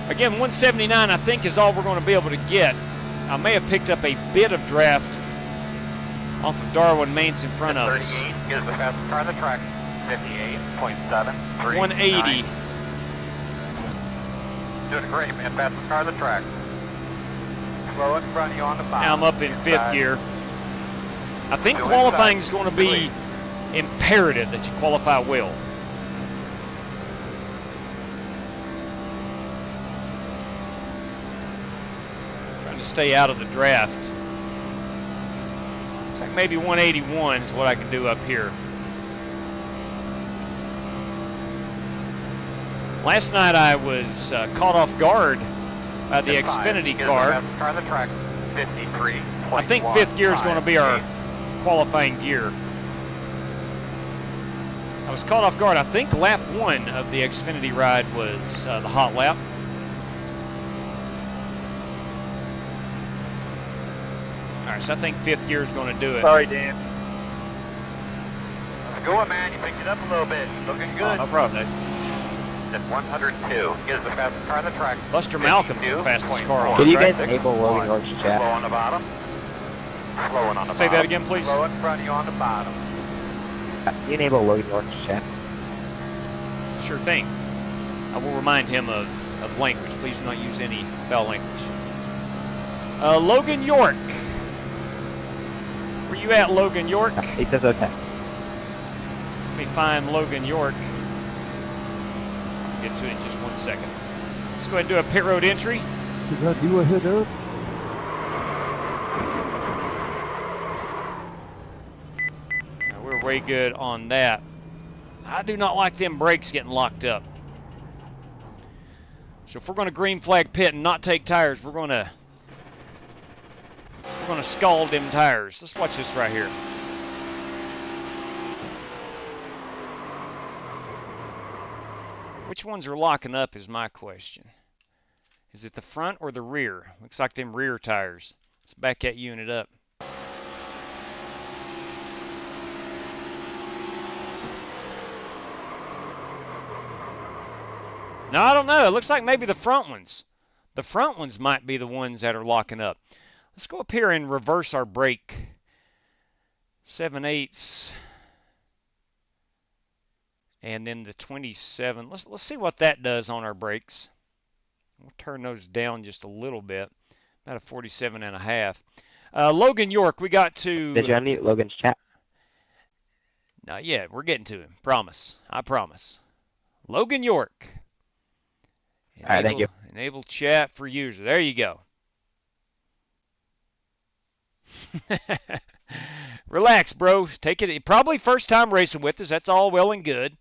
Again, 179 I think is all we're going to be able to get. I may have picked up a bit of draft off of Darwin Maintz in front of us. 38 is the fastest car on the track. 58.73. 180. Doing great, man. Fastest car on the track. Slow in front of you on the bottom. Now I'm up in 5th gear. I think qualifying is going to be imperative that you qualify well. Trying to stay out of the draft. Looks like maybe 181 is what I can do up here. Last night I was caught off guard by the Xfinity car. On the track, 53. I think 5th gear is going to be our qualifying gear. I was caught off guard. I think lap 1 of the Xfinity ride was the hot lap. All right, so I think 5th gear is going to do it. Sorry, Dan. How's it going, man? You picked it up a little bit. Looking good. No problem, Nick. At 102 is the fastest car on the track. Buster Malcolm's the fastest car on Can the you track. guys enable Logan York's Slow chat? on the bottom. Slowing on the Say bottom. that again, please. Slow in front of you on the bottom. Can you enable Logan York's chat? Sure thing. I will remind him of language. Please do not use any foul language. Logan York. Where you at, Logan York? He says okay. Let me find Logan York. Get to it in just 1 second. Let's go ahead and do a pit road entry. Did I do a hit up? Now, we're way good on that. I do not like them brakes getting locked up. So if we're going to green flag pit and not take tires, we're going to scald them tires. Let's watch this right here. Which ones are locking up is my question. Is it the front or the rear? Looks like them rear tires. Let's back that unit up. No, I don't know. It looks like maybe the front ones. The front ones might be the ones that are locking up. Let's go up here and reverse our brake. 7/8. And then the 27. Let's see what that does on our brakes. We'll turn those down just a little bit. About a 47.5. Logan York, we got to... Did you unmute Logan's chat? Not yet. We're getting to him. Promise. I promise. Logan York. All right, thank you. Enable chat for user. There you go. Relax, bro. Take it. Probably first time racing with us. That's all well and good.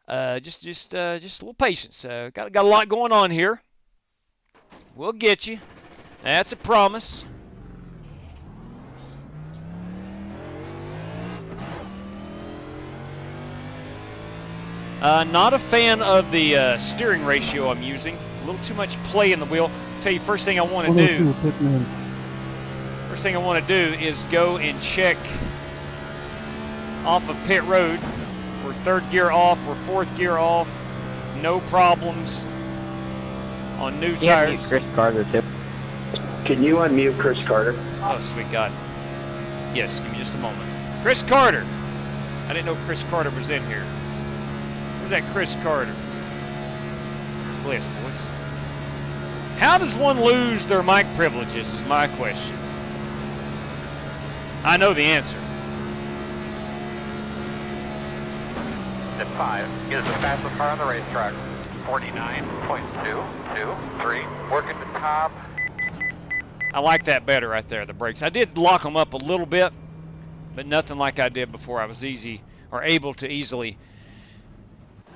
Just a little patience. Got a lot going on here. We'll get you. That's a promise. Not a fan of the steering ratio I'm using. A little too much play in the wheel. Tell you, first thing I want to do. First thing I want to do is go and check off of pit road. We're third gear off. We're fourth gear off. No problems on new tires. Chris Carter too. Can you unmute Chris Carter? Oh, sweet God. Yes, give me just a moment. Chris Carter. I didn't know Chris Carter was in here. Where's that Chris Carter? Bless, boys. How does one lose their mic privileges is my question. I know the answer. At 5 is the fastest car on the racetrack. 49.223. Working the top. I like that better right there, the brakes. I did lock them up a little bit, but nothing like I did before. I was able to easily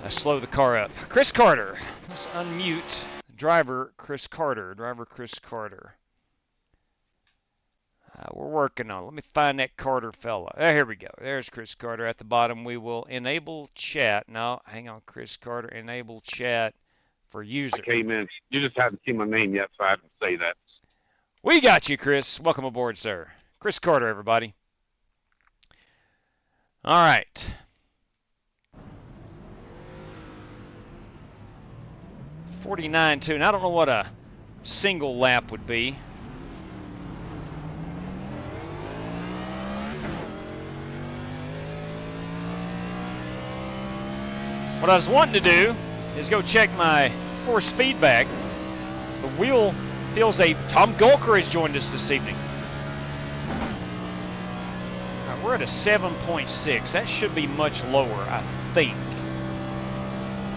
slow the car up. Chris Carter. Let's unmute driver Chris Carter. Driver Chris Carter. We're working on it. Let me find that Carter fella. Here we go. There's Chris Carter at the bottom. We will enable chat. No, hang on, Chris Carter. Enable chat for user. I came in. You just haven't seen my name yet, so I haven't say that. We got you, Chris. Welcome aboard, sir. Chris Carter, everybody. All right. .49.2. And I don't know what a single lap would be. What I was wanting to do is go check my force feedback. The wheel feels Tom Gulker has joined us this evening. All right, we're at a 7.6. That should be much lower, I think.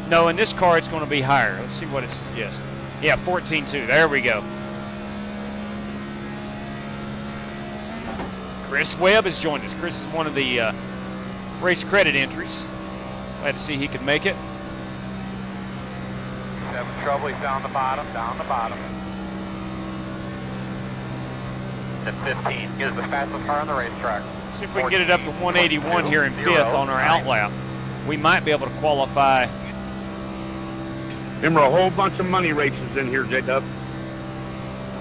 No, in this car it's going to be higher. Let's see what it suggests. Yeah, 14.2. There we go. Chris Webb has joined us. Chris is one of the race credit entries. Glad to see he could make it. 7 trouble, he's down the bottom, At 15 is the fastest car on the racetrack. See if we can get it up to 181 here in 5th on our outlap. We might be able to qualify. Remember, a whole bunch of money races in here, J-Dub.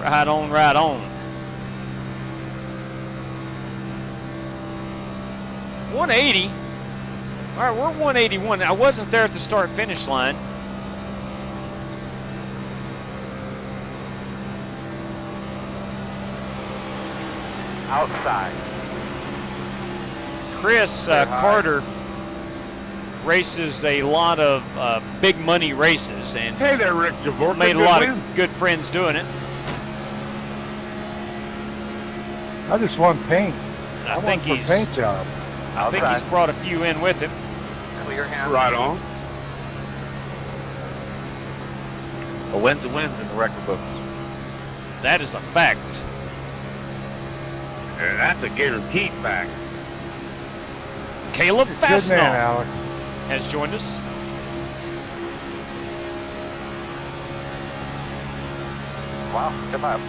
Right on, right on. 180. All right, we're 181. I wasn't there at the start-finish line. Outside. Chris Carter races a lot of big money races, and Hey there, Rick Javorka. made a lot of good friends doing it. I just want paint. I think want he's a paint job. I think he's brought a few in with him. Clear hand. Right on. A win's a win in the record books. That is a fact. And that's a guaranteed fact. Caleb Good man, Fastenal Alex. has joined us. Wow, good lap.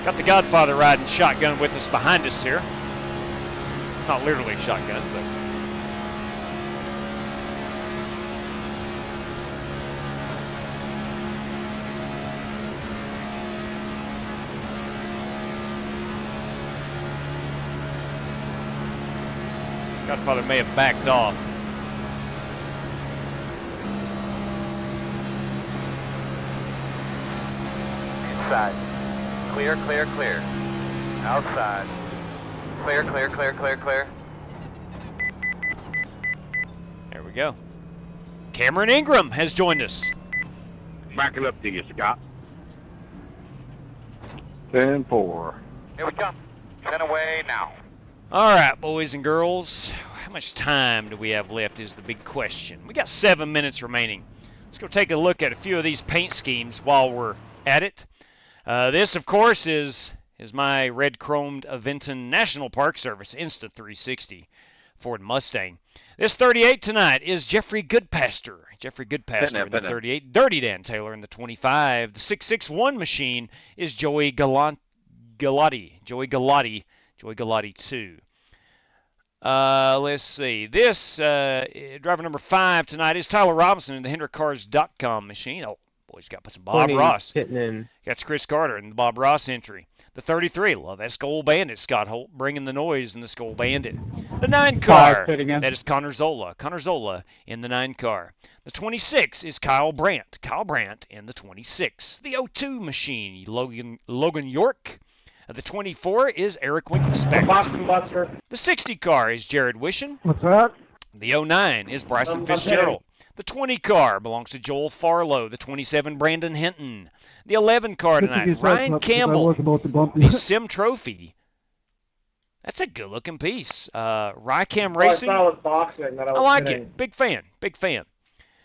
Got the Godfather riding shotgun with us behind us here. Not literally shotgun, but. Godfather may have backed off. Inside. Clear, clear, clear. Outside. Clear, clear, clear, clear, clear. There we go. Cameron Ingram has joined us. Back it up to you, Scott. 10-4. Here we come. 10 away now. All right, boys and girls. How much time do we have left is the big question. We got 7 minutes remaining. Let's go take a look at a few of these paint schemes while we're at it. This, of course, is my red chromed Aventon National Park Service Insta360 Ford Mustang. This 38 tonight is Jeffrey Goodpaster. Jeffrey Goodpaster in the 38. Dirty Dan Taylor in the 25. The 661 machine is Joey Galati. Joey Galati 2. Let's see. This driver number 5 tonight is Tyler Robinson in the HendrickCars.com machine. Oh, boy, he's got some Bob Ross. That's Chris Carter in the Bob Ross entry. The 33, love that Skull Bandit. Scott Holt bringing the noise in the Skull Bandit. The 9 car, that is Connor Zola. Connor Zola in the 9 car. The 26 is Kyle Brandt. Kyle Brandt in the 26. The 02 machine, Logan York. The 24 is Eric Winkelspector. The 60 car is Jared Wishin. What's that? The 09 is Bryson Fitzgerald. The 20 car belongs to Joel Farlow. The 27, Brandon Hinton. The 11 car tonight, Ryan Campbell. The Sim Trophy. That's a good-looking piece. Rycam Racing. I like it. Big fan. Big fan.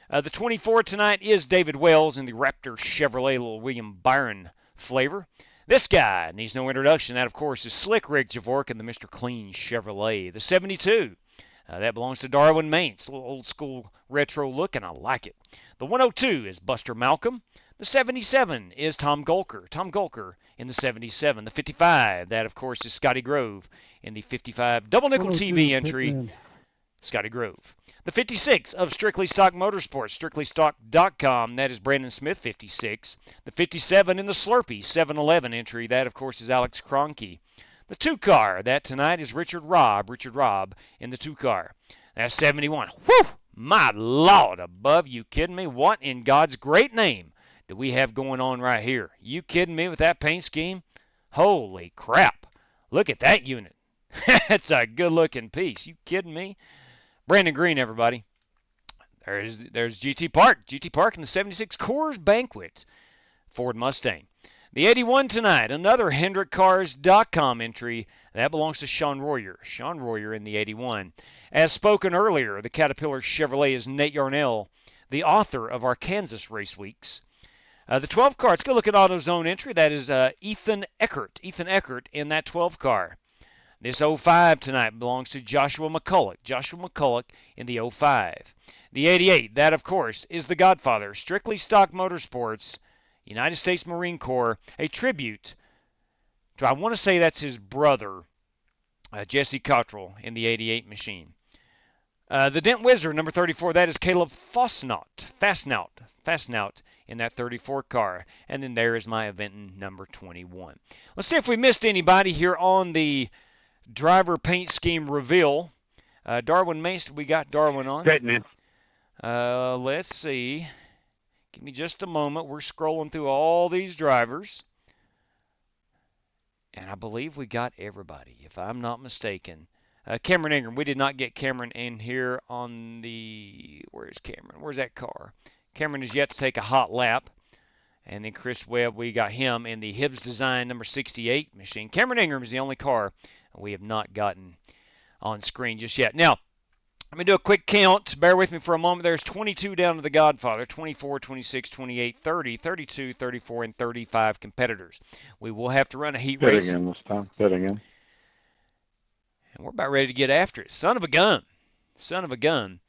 The 24 tonight is David Wells in the Raptor Chevrolet little William Byron flavor. This guy needs no introduction. That, of course, is Slick Rick Javork in the Mr. Clean Chevrolet. The 72. That belongs to Darwin Maintz. A little old-school retro look, and I like it. The 102 is Buster Malcolm. The 77 is Tom Golker. Tom Golker in the 77. The 55, that, of course, is Scotty Grove in the 55. Double Nickel TV entry, Scotty Grove. The 56 of Strictly Stock Motorsports, strictlystock.com, that is Brandon Smith, 56. The 57 in the Slurpee, 711 entry, that, of course, is Alex Cronky. The 2 car, that tonight is Richard Robb in the 2 car. That's 71. Whew! My Lord above, you kidding me? What in God's great name do we have going on right here? You kidding me with that paint scheme? Holy crap. Look at that unit. That's a good-looking piece. You kidding me? Brandon Green, everybody. There's GT Park. GT Park in the 76 Coors Banquet Ford Mustang. The 81 tonight, another HendrickCars.com entry. That belongs to Sean Royer. Sean Royer in the 81. As spoken earlier, the Caterpillar Chevrolet is Nate Yarnell, the author of our Kansas Race Weeks. The 12 car, let's go look at AutoZone entry. That is Ethan Eckert. Ethan Eckert in that 12 car. This 05 tonight belongs to Joshua McCulloch. Joshua McCulloch in the 05. The 88, that of course is the Godfather. Strictly Stock Motorsports, United States Marine Corps. A tribute to, I want to say that's his brother, Jesse Cottrell in the 88 machine. The Dent Wizard, number 34, that is Caleb Fastnaut in that 34 car. And then there is my Aventon number 21. Let's see if we missed anybody here on the driver paint scheme reveal. Darwin Mace, we got Darwin on. Let's see. Give me just a moment. We're scrolling through all these drivers. And I believe we got everybody, if I'm not mistaken. Cameron Ingram, we did not get Cameron in here on the... Where's Cameron? Where's that car? Cameron is yet to take a hot lap. And then Chris Webb, we got him in the Hibbs Design number 68 machine. Cameron Ingram is the only car we have not gotten on screen just yet. Now, let me do a quick count. Bear with me for a moment. There's 22 down to the Godfather, 24, 26, 28, 30, 32, 34, and 35 competitors. We will have to run a heat race. Again this time. Hit again. And we're about ready to get after it. Son of a gun. Son of a gun.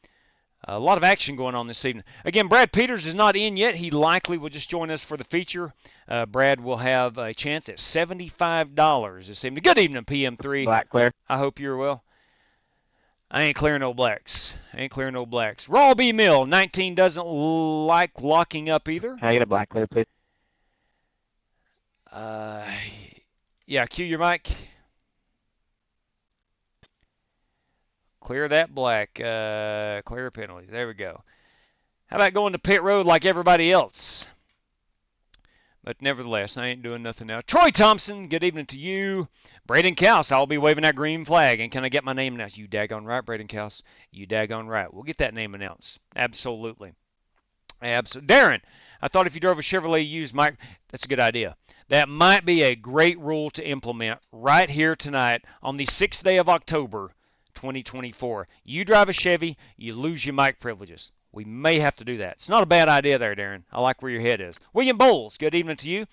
A lot of action going on this evening. Again, Brad Peters is not in yet. He likely will just join us for the feature. Brad will have a chance at $75 this evening. Good evening, PM3. Black clear. I hope you're well. I ain't clearing no blacks. Raw B Mill, 19 doesn't like locking up either. Can I get a black clear, please? Yeah, cue your mic. Clear that black. Clear penalties. There we go. How about going to pit road like everybody else? But nevertheless, I ain't doing nothing now. Troy Thompson, good evening to you. Braden Kous, I'll be waving that green flag. And can I get my name announced? You daggone right, Braden Kous. You daggone right. We'll get that name announced. Absolutely. Darren, I thought if you drove a Chevrolet used mic, that's a good idea. That might be a great rule to implement right here tonight on the 6th day of October, 2024. You drive a Chevy, you lose your mic privileges. We may have to do that. It's not a bad idea there, Darren. I like where your head is. William Bowles, good evening to you.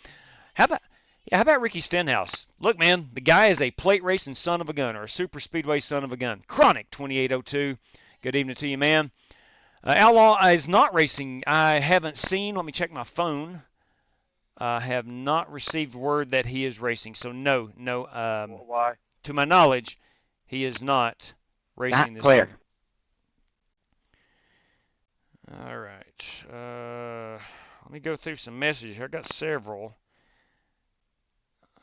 How about Ricky Stenhouse? Look, man, the guy is a plate racing son of a gun, or a super speedway son of a gun. Chronic 2802, good evening to you, man. Outlaw is not racing. I haven't seen. Let me check my phone. I have not received word that he is racing. So no. Why? To my knowledge, he is not racing this clear. year. All right. Let me go through some messages. I got several.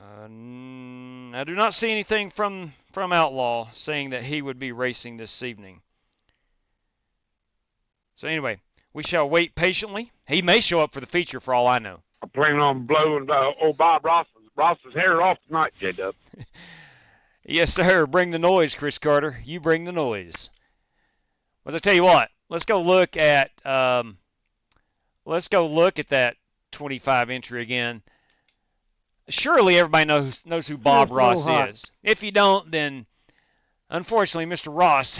I do not see anything from Outlaw saying that he would be racing this evening. So anyway, we shall wait patiently. He may show up for the feature for all I know. I'm planning on blowing old Bob Ross's hair off tonight, J-Dub. Yes, sir. Bring the noise, Chris Carter. You bring the noise. Well, I tell you what. Let's go look at that 25 entry again. Surely everybody knows who Bob Ross is. If you don't, then unfortunately Mr. Ross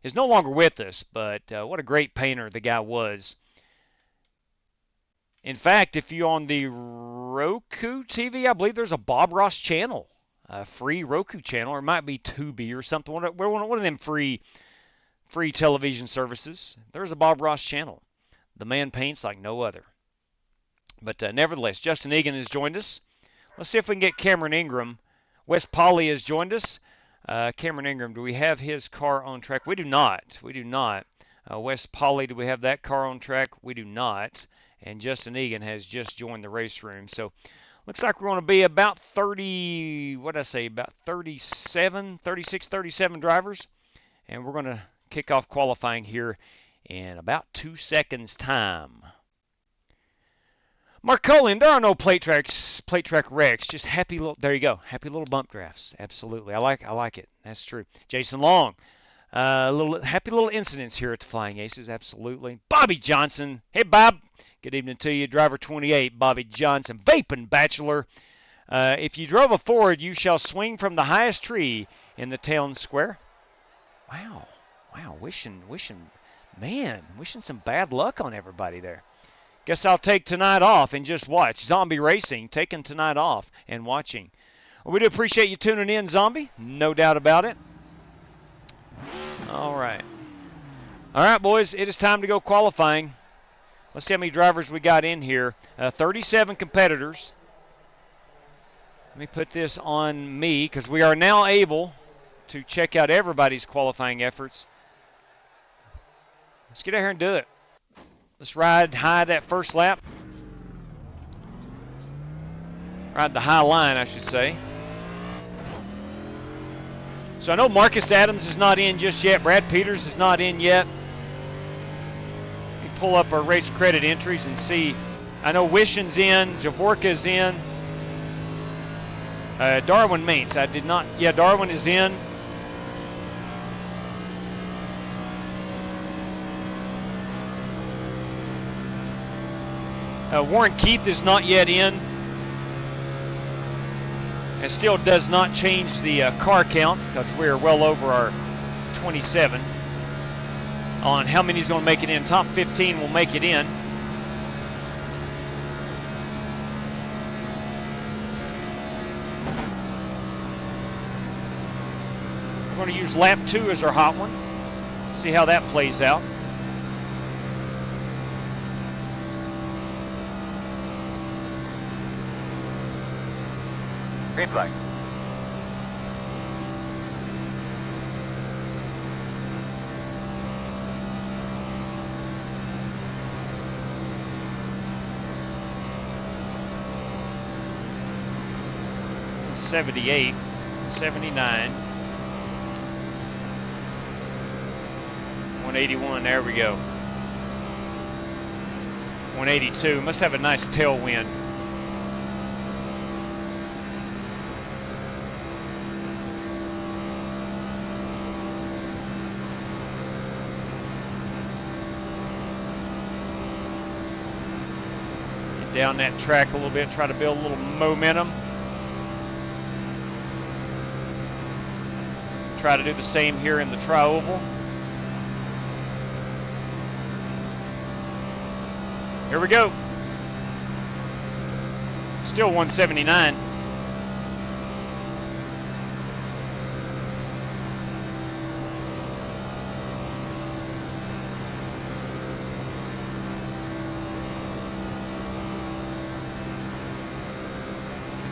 is no longer with us. But what a great painter the guy was. In fact, if you're on the Roku TV, I believe there's a Bob Ross channel, a free Roku channel, or it might be Tubi or something. One of them free television services. There's a Bob Ross channel. The man paints like no other. But nevertheless, Justin Egan has joined us. Let's see if we can get Cameron Ingram. Wes Polly has joined us. Cameron Ingram, do we have his car on track? We do not. Wes Polly, do we have that car on track? We do not. And Justin Egan has just joined the race room. So looks like we're going to be about 36, 37 drivers. And we're going to kick off qualifying here in about 2 seconds time. Mark Cullen, there are no plate track wrecks, just happy little bump drafts. Absolutely. I like it. That's true. Jason Long, happy little incidents here at the Flying Aces. Absolutely. Bobby Johnson. Hey, Bob. Good evening to you. Driver 28, Bobby Johnson. Vaping Bachelor. If you drove a Ford, you shall swing from the highest tree in the town square. Wow. Wishing some bad luck on everybody there. Guess I'll take tonight off and just watch. Zombie Racing, taking tonight off and watching. Well, we do appreciate you tuning in, Zombie. No doubt about it. All right, boys, it is time to go qualifying. Let's see how many drivers we got in here. 37 competitors. Let me put this on me because we are now able to check out everybody's qualifying efforts. Let's get out here and do it. Let's ride high that first lap. Ride the high line, I should say. So I know Marcus Adams is not in just yet. Brad Peters is not in yet. Let me pull up our race credit entries and see. I know Wishin's in. Javorka's in. Darwin Mates. Darwin is in. Warren Keith is not yet in. It still does not change the car count because we're well over our 27 on how many is going to make it in. Top 15 will make it in. We're going to use lap 2 as our hot one. See how that plays out. Green flag. .78, 79, 181. There we go. 182. Must have a nice tailwind. Get down that track a little bit. Try to build a little momentum. Try to do the same here in the tri-oval. Here we go. Still 179.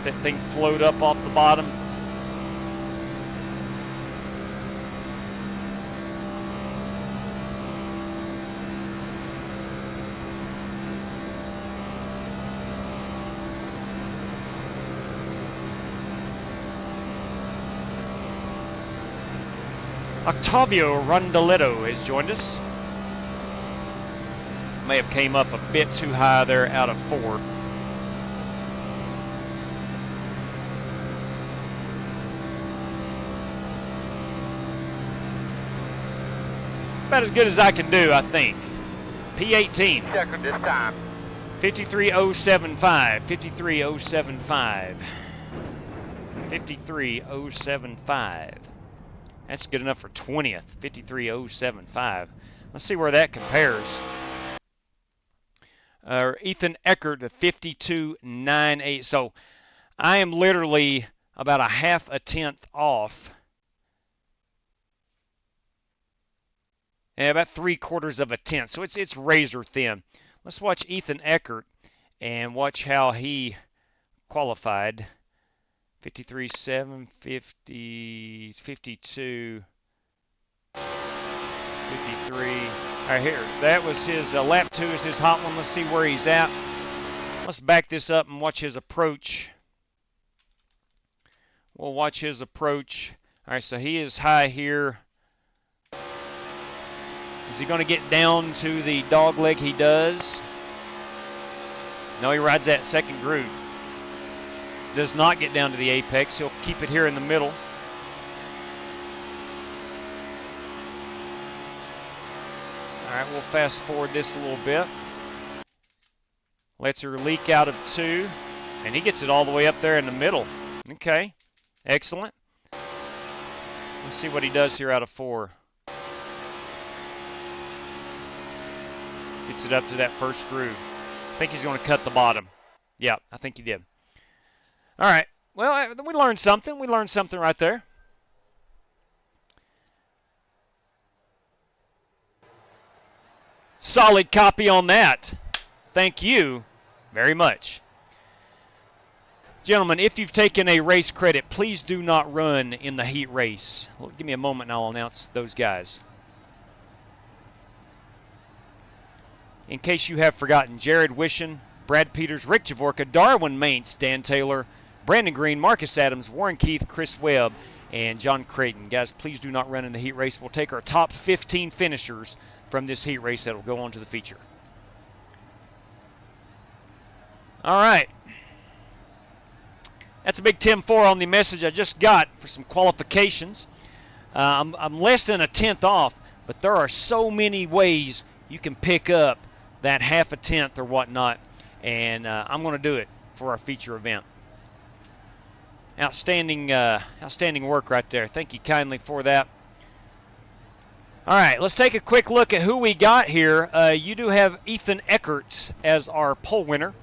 That thing float up off the bottom. Octavio Rondaletto has joined us. May have came up a bit too high there out of 4. About as good as I can do, I think. P18. Checker this time. 53075. 53075. 53075. That's good enough for 20th, 53075. Let's see where that compares. Ethan Eckert, the 5298. So I am literally about a half a tenth off. And about 3/4 of a tenth. So it's razor thin. Let's watch Ethan Eckert and watch how he qualified. 53.7, 50, 52, 53. All right, here. That was his lap 2 is his hot one. Let's see where he's at. Let's back this up and watch his approach. We'll watch his approach. All right, so he is high here. Is he going to get down to the dog leg? He does. No, he rides that second groove. Does not get down to the apex. He'll keep it here in the middle. All right, we'll fast forward this a little bit. Lets her leak out of 2, and he gets it all the way up there in the middle. Okay, excellent. Let's see what he does here out of 4. Gets it up to that first groove. I think he's going to cut the bottom. Yeah, I think he did. All right. Well, we learned something. We learned something right there. Solid copy on that. Thank you very much. Gentlemen, if you've taken a race credit, please do not run in the heat race. Well, give me a moment and I'll announce those guys. In case you have forgotten, Jared Wishon, Brad Peters, Rick Javorka, Darwin Maintz, Dan Taylor, Brandon Green, Marcus Adams, Warren Keith, Chris Webb, and John Creighton. Guys, please do not run in the heat race. We'll take our top 15 finishers from this heat race that will go on to the feature. All right. That's a big 10-4 on the message I just got for some qualifications. I'm less than a tenth off, but there are so many ways you can pick up that half a tenth or whatnot, and I'm going to do it for our feature event. Outstanding work right there. Thank you kindly for that. All right, let's take a quick look at who we got here. You do have Ethan Eckert as our pole winner.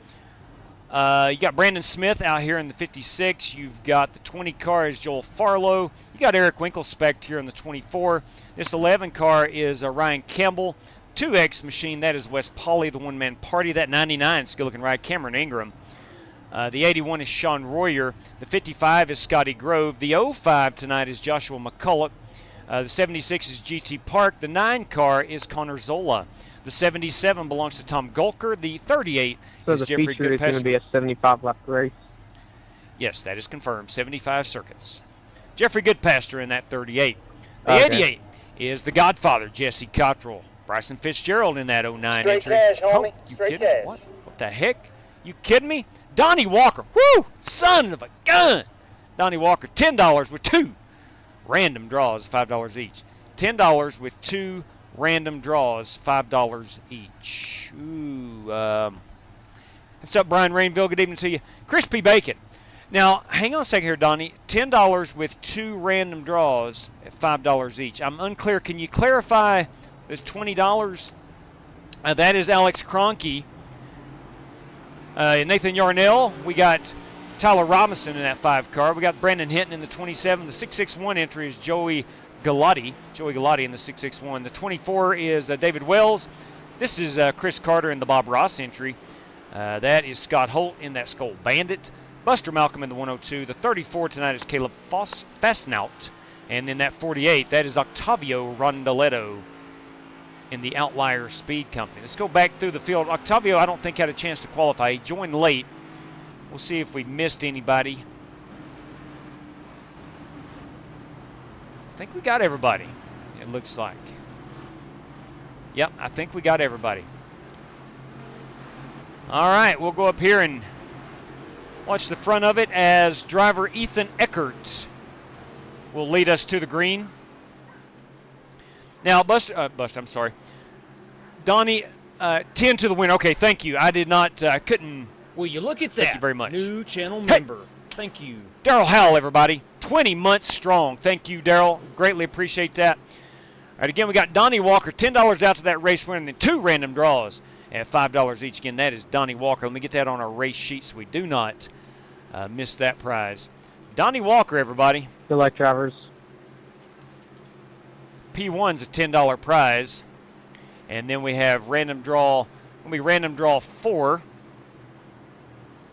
You got Brandon Smith out here in the 56. You've got the 20 car is Joel Farlow. You got Eric Winkelspect here in the 24. This 11 car is Ryan Campbell. 2X machine, that is Wes Pauley, the one-man party. That 99 is good-looking ride, Cameron Ingram. The 81 is Sean Royer. The 55 is Scotty Grove. The 05 tonight is Joshua McCulloch. The 76 is GT Park. The 9 car is Connor Zola. The 77 belongs to Tom Gulker. The 38 So is the Jeffrey feature is Goodpasture. going to be a 75 lap race. Yes, that is confirmed. 75 circuits. Jeffrey Goodpasture in that 38. The Okay. 88 is the Godfather, Jesse Cottrell. Bryson Fitzgerald in that 09 Straight entry. cash, homie. You Straight kidding? cash. What the heck? You kidding me? Donnie Walker. Woo! Son of a gun. Donnie Walker, $10 with 2 random draws, $5 each. $10 with 2 random draws, $5 each. Ooh. What's up, Brian Rainville? Good evening to you. Crispy Bacon. Now, hang on a second here, Donnie. $10 with 2 random draws at $5 each. I'm unclear. Can you clarify this $20? That is Alex Cronky. Nathan Yarnell. We got Tyler Robinson in that 5 car. We got Brandon Hinton in the 27. The 661 entry is Joey Galati. Joey Galati in the 661. The 24 is David Wells. This is Chris Carter in the Bob Ross entry. That is Scott Holt in that Skull Bandit. Buster Malcolm in the 102. The 34 tonight is Caleb Fastnaut. And then that 48, that is Octavio Rondaletto in the Outlier Speed Company. Let's go back through the field. Octavio, I don't think, had a chance to qualify. He joined late. We'll see if we missed anybody. I think we got everybody, it looks like. Yep, I think we got everybody. All right, we'll go up here and watch the front of it as driver Ethan Eckert will lead us to the green. Now, I'm sorry. Donnie, 10 to the winner. Okay, thank you. I did not, couldn't. Will you look at that? Thank you very much. New channel member. Thank you. Daryl Howell, everybody. 20 months strong. Thank you, Daryl. Greatly appreciate that. All right, again, we got Donnie Walker, $10 out to that race winner, and then 2 random draws at $5 each. Again, that is Donnie Walker. Let me get that on our race sheet so we do not miss that prize. Donnie Walker, everybody. Good luck, drivers. P1's a $10 prize. And then we have random draw. When we random draw 4,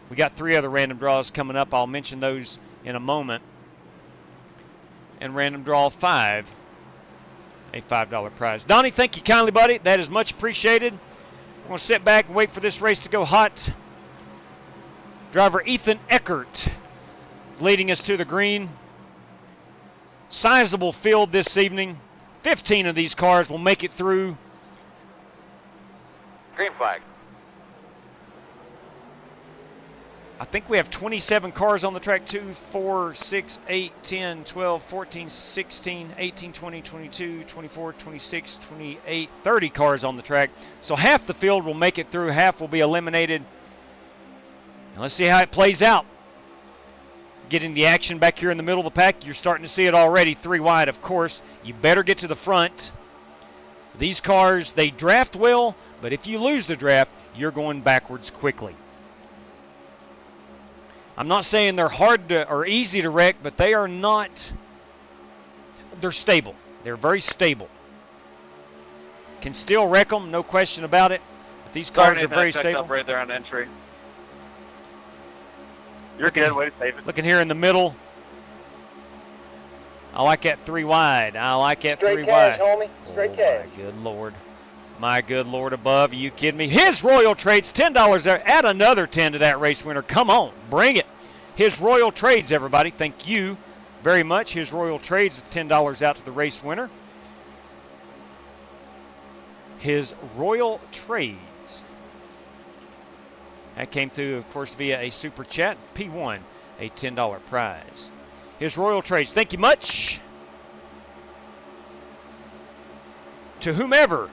we got 3 other random draws coming up. I'll mention those in a moment. And random draw 5, a $5 prize. Donnie, thank you kindly, buddy. That is much appreciated. We're going to sit back and wait for this race to go hot. Driver Ethan Eckert leading us to the green. Sizable field this evening. 15 of these cars will make it through. Green flag. I think we have 27 cars on the track. 2, 4, 6, 8, 10, 12, 14, 16, 18, 20, 22, 24, 26, 28, 30 cars on the track. So half the field will make it through. Half will be eliminated. Now let's see how it plays out. Getting the action back here in the middle of the pack. You're starting to see it already. 3 wide, of course. You better get to the front. These cars, they draft well, but if you lose the draft, you're going backwards quickly. I'm not saying they're hard to, or easy to wreck, but they are not. They're stable. They're very stable. Can still wreck them, no question about it. But these cars are very stable. Up right there on entry. You're good. Way to save it. Looking here in the middle. I like that 3 wide. I like that Straight 3 cash, wide. homie. Straight cash. My good Lord. My good Lord above. Are you kidding me? His Royal Trades, $10 there. Add another 10 to that race winner. Come on. Bring it. His Royal Trades, everybody. Thank you very much. His Royal Trades with $10 out to the race winner. His Royal Trades. That came through, of course, via a super chat. P1, a $10 prize. His Royal Trades. Thank you much. To whomever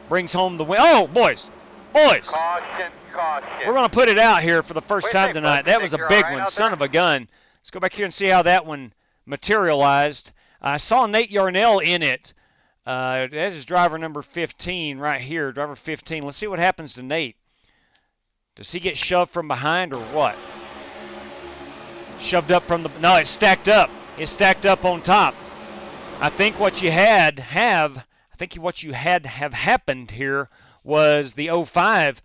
brings home the win. Oh, boys. Caution, caution. We're going to put it out here for the first time tonight. That was a big one. Son there? of a gun. Let's go back here and see how that one materialized. I saw Nate Yarnell in it. That is driver number 15 right here. Driver 15. Let's see what happens to Nate. Does he get shoved from behind or what? Shoved up from the... No, it's stacked up. It's stacked up on top. I think what you had have happened here was the 05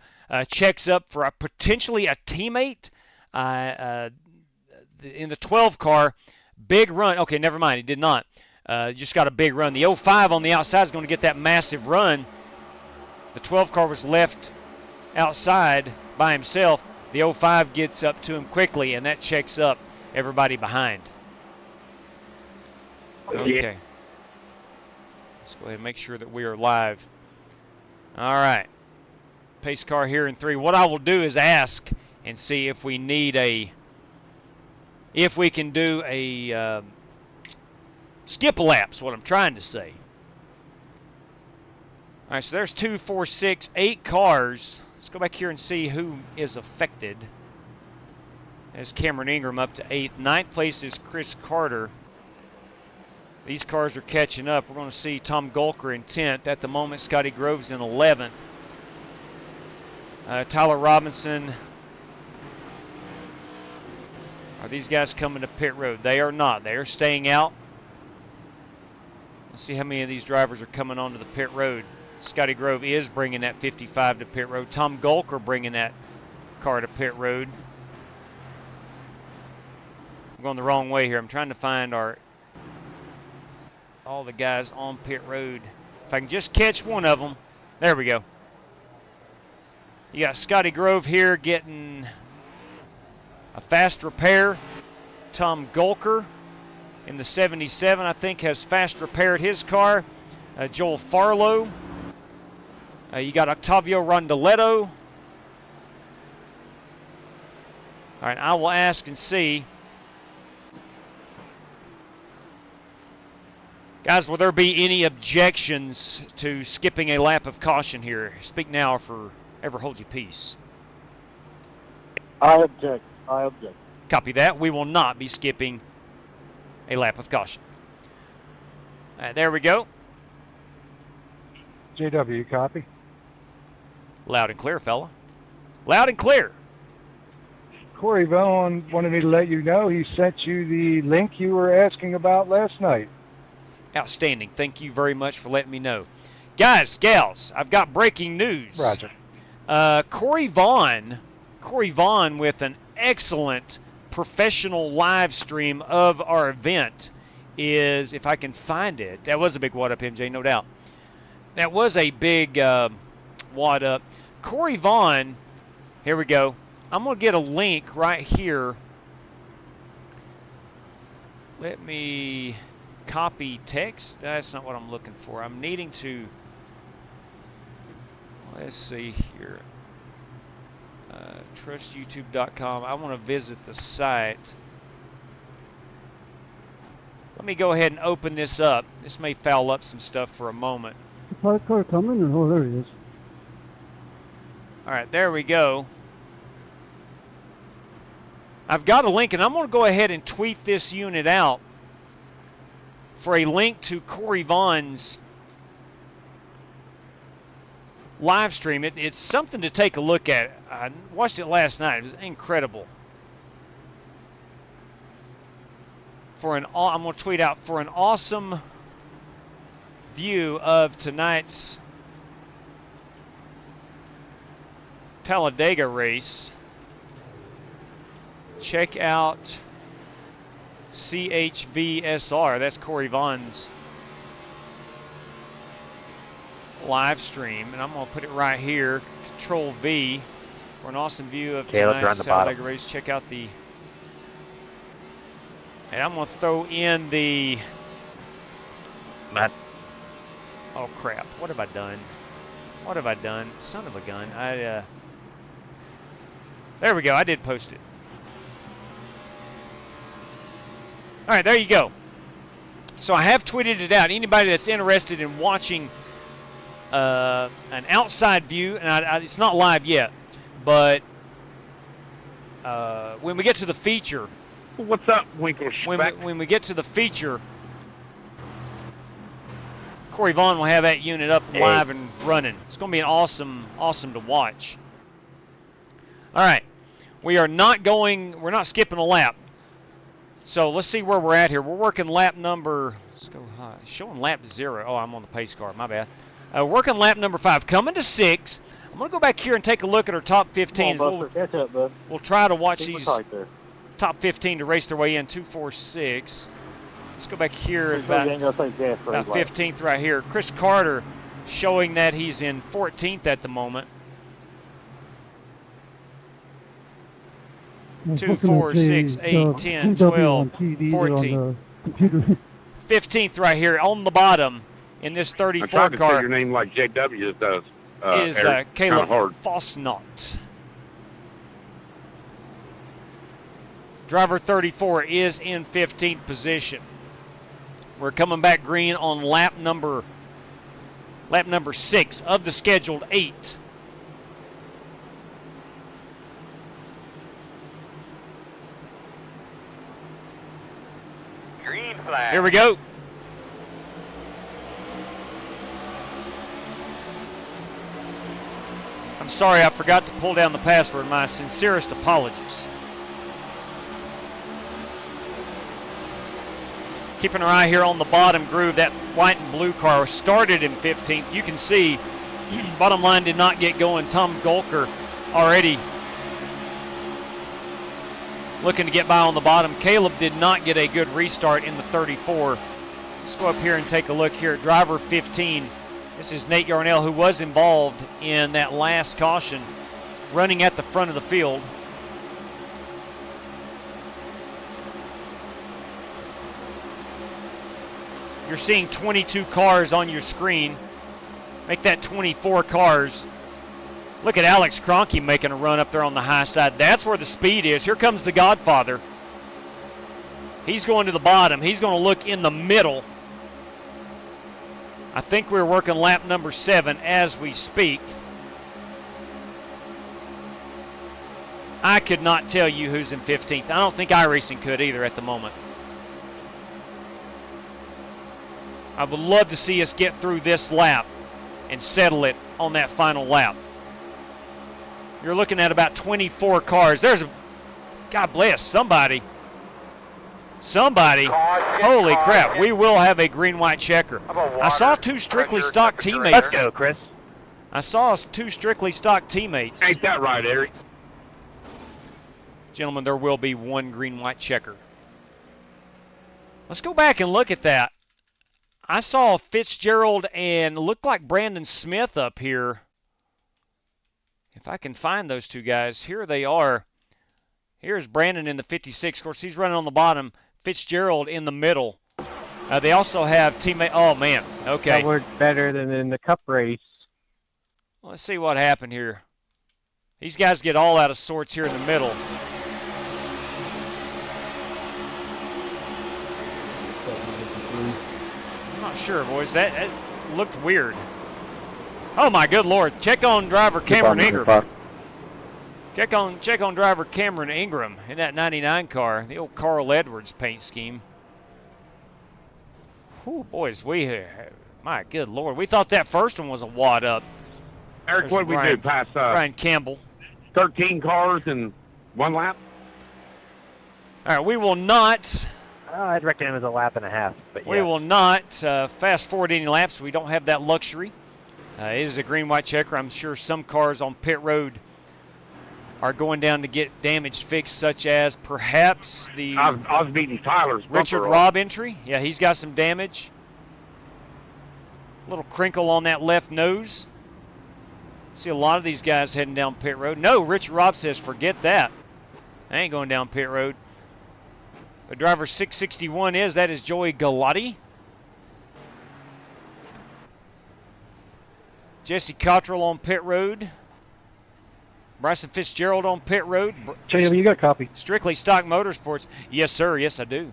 checks up for potentially a teammate in the 12 car. Big run. Okay, never mind. He did not. Just got a big run. The 05 on the outside is going to get that massive run. The 12 car was left outside by himself. The 05 gets up to him quickly, and that checks up everybody behind. Okay. Let's go ahead and make sure that we are live. All right. Pace car here in 3. What I will do is ask and see if we need if we can do a skip a lap is what I'm trying to say. All right, so there's 2, 4, 6, 8 cars. Let's go back here and see who is affected. There's Cameron Ingram up to 8th. 9th place is Chris Carter. These cars are catching up. We're going to see Tom Golker in 10th. At the moment, Scotty Groves in 11th. Tyler Robinson. Are these guys coming to pit road? They are not. They are staying out. Let's see how many of these drivers are coming onto the pit road. Scotty Grove is bringing that 55 to pit road. Tom Golker bringing that car to pit road. I'm going the wrong way here. I'm trying to find all the guys on pit road. If I can just catch one of them. There we go. You got Scotty Grove here getting a fast repair. Tom Golker in the 77, I think, has fast repaired his car. Joel Farlow. You got Octavio Rondoletto. All right, I will ask and see. Guys, will there be any objections to skipping a lap of caution here? Speak now or forever hold your peace. I object. I object. Copy that. We will not be skipping a lap of caution. There we go. JW, copy. Loud and clear, fella. Loud and clear. Corey Vaughn wanted me to let you know he sent you the link you were asking about last night. Outstanding. Thank you very much for letting me know. Guys, gals, I've got breaking news. Roger. Corey Vaughn with an excellent professional live stream of our event is, if I can find it, that was a big wad up, MJ, no doubt. That was a big wad up. Corey Vaughn, here we go. I'm going to get a link right here. Let me copy text. That's not what I'm looking for. I'm needing to, let's see here. TrustYouTube.com. I want to visit the site. Let me go ahead and open this up. This may foul up some stuff for a moment. The parked car coming, or oh, there he is. All right, there we go. I've got a link, and I'm going to go ahead and tweet this unit out for a link to Corey Vaughn's live stream. It's something to take a look at. I watched it last night. It was incredible. I'm going to tweet out for an awesome view of tonight's Talladega race. Check out CHVSR. That's Corey Vaughn's live stream, and I'm going to put it right here. Control V for an awesome view of tonight's Talladega race. Check out the. And I'm going to throw in the. Matt. Oh crap! What have I done? What have I done? Son of a gun! There we go. I did post it. All right, there you go. So I have tweeted it out. Anybody that's interested in watching an outside view, and it's not live yet, but when we get to the feature. What's up, Winkle Speck? When we get to the feature, Corey Vaughn will have that unit up live and running. It's going to be awesome to watch. All right. We're not skipping a lap. So let's see where we're at here. We're working lap number, let's go high. Showing lap 0. Oh, I'm on the pace car. My bad. Working lap number 5. Coming to 6. I'm going to go back here and take a look at our top 15. Catch up, bud. We'll try to watch these Right there. top 15 to race their way in. 2, 4, 6. Let's go back here at about 15th right here. Chris Carter showing that he's in 14th at the moment. 2, 4, 6, 8, 10, 12, 14. 15th right here on the bottom in this 34 I tried to car. say your name like JW does. Is Eric. Caleb Fosnot. Driver 34 is in 15th position. We're coming back green on lap number 6 of the scheduled 8. Green flag. Here we go. I'm sorry, I forgot to pull down the password. My sincerest apologies. Keeping our eye here on the bottom groove, that white and blue car started in 15th. You can see, bottom line did not get going. Tom Golker already looking to get by on the bottom. Caleb did not get a good restart in the 34. Let's go up here and take a look here at driver 15. This is Nate Yarnell, who was involved in that last caution, running at the front of the field. You're seeing 22 cars on your screen. Make that 24 cars. Look at Alex Kroenke making a run up there on the high side. That's where the speed is. Here comes the Godfather. He's going to the bottom. He's going to look in the middle. I think we're working lap number 7 as we speak. I could not tell you who's in 15th. I don't think iRacing could either at the moment. I would love to see us get through this lap and settle it on that final lap. You're looking at about 24 cars. There's a, God bless, somebody. Holy crap, we will have a green-white checker. I saw 2 strictly stock teammates. Let's go, Chris. I saw 2 strictly stock teammates. Ain't that right, Eric? Gentlemen, there will be 1 green-white checker. Let's go back and look at that. I saw Fitzgerald and looked like Brandon Smith up here. If I can find those 2 guys, here they are. Here's Brandon in the 56. Of course, he's running on the bottom. Fitzgerald in the middle. They also have teammate. Oh, man. Okay. That worked better than in the Cup race. Well, let's see what happened here. These guys get all out of sorts here in the middle. I'm not sure, boys. That looked weird. Oh, my good Lord. Check on driver Cameron Ingram. Check on driver Cameron Ingram in that 99 car, the old Carl Edwards paint scheme. Whew, boys, my good Lord, we thought that first one was a wad up. Eric, what did we do? Pass Brian Campbell. 13 cars in 1 lap? All right, we will not. I'd reckon it was a lap and a half. But we will not fast forward any laps. We don't have that luxury. It is a green-white checker. I'm sure some cars on pit road are going down to get damage fixed, such as perhaps the I was beating Tyler's Richard Robb entry. Yeah, he's got some damage. Little crinkle on that left nose. See a lot of these guys heading down pit road. No, Richard Robb says, forget that. I ain't going down pit road. But driver 661 that is Joey Galati. Jesse Cottrell on pit road. Bryson Fitzgerald on pit road. JW, you got a copy. Strictly Stock Motorsports. Yes, sir. Yes, I do.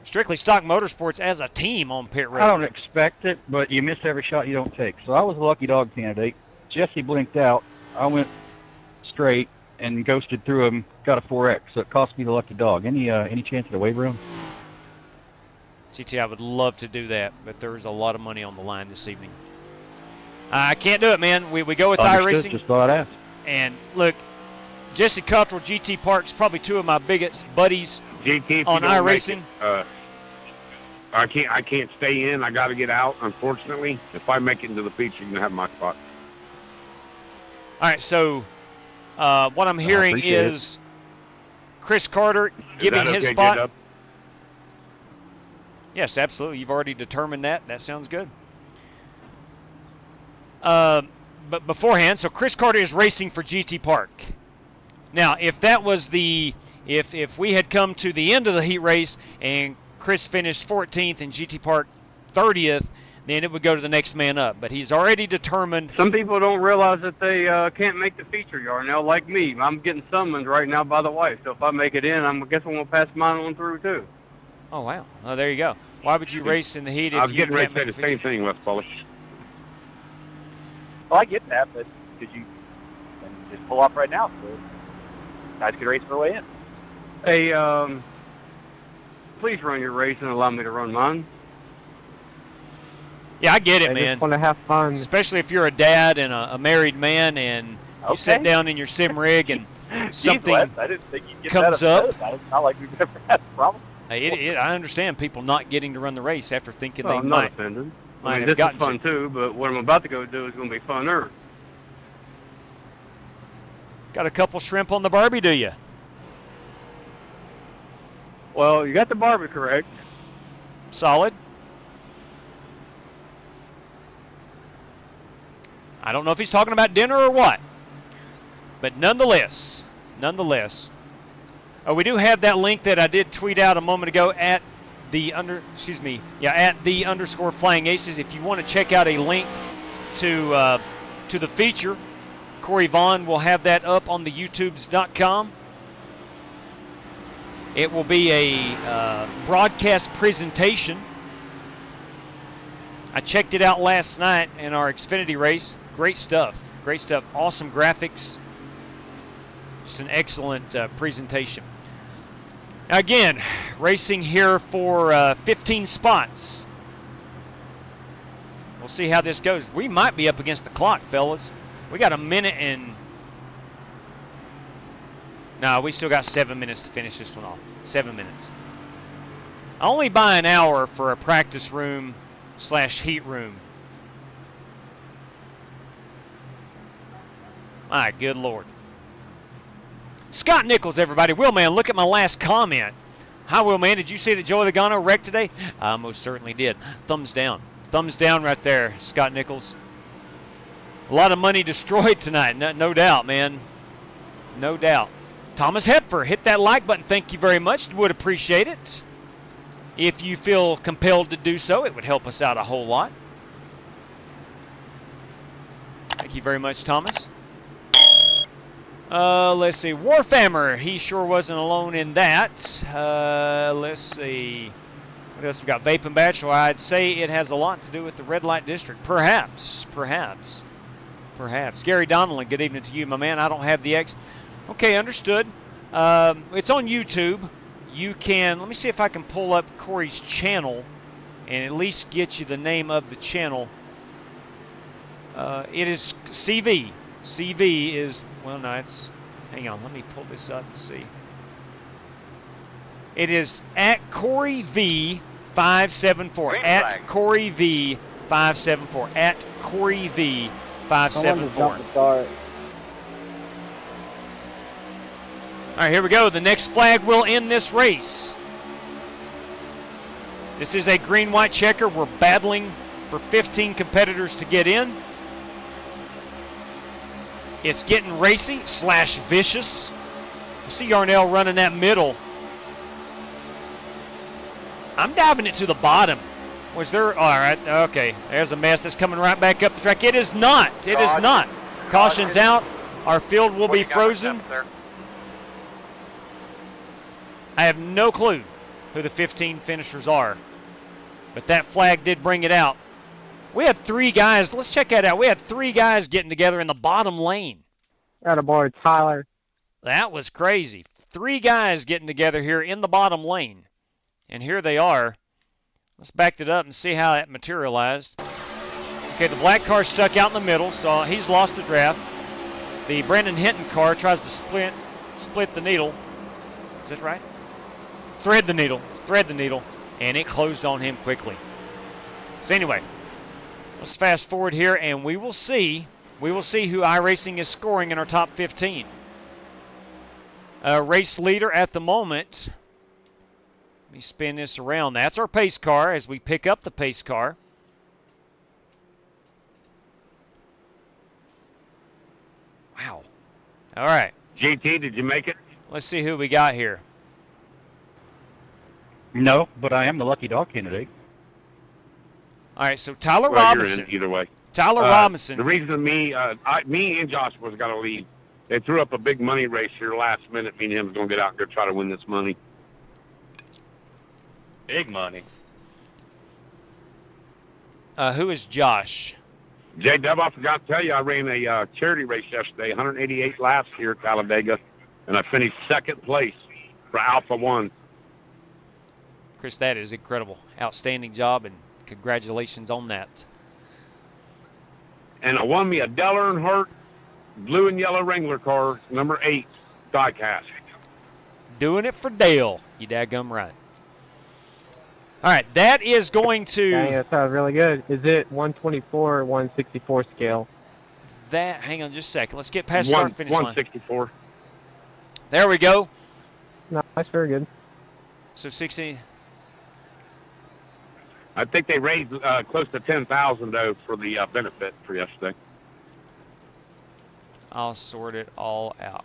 Strictly Stock Motorsports as a team on pit road. I don't expect it, but you miss every shot you don't take. So I was a lucky dog candidate. Jesse blinked out. I went straight and ghosted through him. Got a 4X, so it cost me the lucky dog. Any chance at a waiver room? GT, I would love to do that, but there's a lot of money on the line this evening. I can't do it, man. We go with Understood, iRacing. just thought I'd ask. And look, Jesse Cottrell, GT Parks, probably two of my biggest buddies GT, on iRacing. I can't stay in. I got to get out, unfortunately. If I make it into the feature, you can have my spot. All right, so what I'm hearing is Chris Carter giving his spot. J-Dub? Yes, absolutely. You've already determined that. That sounds good. But beforehand, so Chris Carter is racing for GT Park. Now, if that was if we had come to the end of the heat race and Chris finished 14th and GT Park 30th, then it would go to the next man up. But he's already determined. Some people don't realize that they can't make the feature, Yarnell, like me. I'm getting summoned right now by the wife, so if I make it in, I guess I'm going to pass mine on through, too. Oh, wow. Oh, there you go. Why would you race in the heat if I was you getting ready can't to say make the same thing, West Polish. Well, I get that, but could you just pull off right now so guys could race their way in? Hey, please run your race and allow me to run mine. Yeah, I get it, I man. just want to have fun. Especially if you're a dad and a married man and you sit down in your sim rig and something Jeez, Wes, I didn't think you'd get comes that up. upset. It's not like we've ever had a problem. I understand people not getting to run the race after thinking they I'm might. not offended. might I mean, have this is gotten fun, too, but what I'm about to go do is going to be funner. Got a couple shrimp on the Barbie, do you? Well, you got the Barbie correct. Solid. I don't know if he's talking about dinner or what, but nonetheless, we do have that link that I did tweet out a moment ago at the _ Flying Aces. If you want to check out a link to the feature, Corey Vaughn will have that up on the YouTubes.com. It will be a broadcast presentation. I checked it out last night in our Xfinity race. Great stuff. Great stuff. Awesome graphics. Just an excellent presentation. Again, racing here for 15 spots. We'll see how this goes. We might be up against the clock, fellas. We got a minute and... No, we still got 7 minutes to finish this one off. 7 minutes. I only buy an hour for a practice room / heat room. My good Lord. Scott Nichols, everybody. Willman, look at my last comment. Hi, Willman. Did you see that Joey Logano wrecked today? I most certainly did. Thumbs down. Thumbs down right there, Scott Nichols. A lot of money destroyed tonight. No doubt, man. No doubt. Thomas Hepfer, hit that like button. Thank you very much. Would appreciate it. If you feel compelled to do so, it would help us out a whole lot. Thank you very much, Thomas. Let's see. Warfhammer, he sure wasn't alone in that. Let's see. What else we got? Vape and Bachelor. I'd say it has a lot to do with the red light district. Perhaps. Gary Donnelly, good evening to you, my man. I don't have the X. Okay, understood. It's on YouTube. You can, let me see if I can pull up Corey's channel and at least get you the name of the channel. It is CV. CV is, well, no, it's, hang on, let me pull this up and see. It is at Corey V574. At Corey V574. At Corey V574. All right, here we go. The next flag will end this race. This is a green-white checker. We're battling for 15 competitors to get in. It's getting racy / vicious. You see Yarnell running that middle. I'm diving it to the bottom. Was there? All right, okay. There's a mess that's coming right back up the track. It is not. It is not. Caution's out. Our field will be frozen. I have no clue who the 15 finishers are, but that flag did bring it out. We had 3 guys. Let's check that out. We had 3 guys getting together in the bottom lane. Attaboy, Tyler. That was crazy. 3 guys getting together here in the bottom lane. And here they are. Let's back it up and see how that materialized. Okay, the black car stuck out in the middle, so he's lost the draft. The Brandon Hinton car tries to split the needle. Is that right? Thread the needle. Thread the needle. And it closed on him quickly. So anyway, let's fast forward here, and we will see who iRacing is scoring in our top 15. Race leader at the moment. Let me spin this around. That's our pace car as we pick up the pace car. Wow. All right. JT, did you make it? Let's see who we got here. No, but I am the lucky dog candidate. All right, so Tyler Well, Robinson. you're in either way. Tyler Robinson. The reason me and Josh was got to leave, they threw up a big money race here last minute. Me and him was going to get out there and try to win this money. Big money. Who is Josh? J-Dub, I forgot to tell you, I ran a charity race yesterday, 188 laps here at Talladega, and I finished second place for Alpha 1. Chris, that is incredible. Outstanding job, and congratulations on that. And I won me a Dell Earnhardt blue and yellow Wrangler car, number 8, diecast. Doing it for Dale. You daggum right. All right, that is going to... Yeah, that sounds really good. Is it 124 or 164 scale? That, hang on just a second. Let's get past start finish line. 164. There we go. Nice, very good. So 60... I think they raised close to $10,000 though for the benefit for yesterday. I'll sort it all out.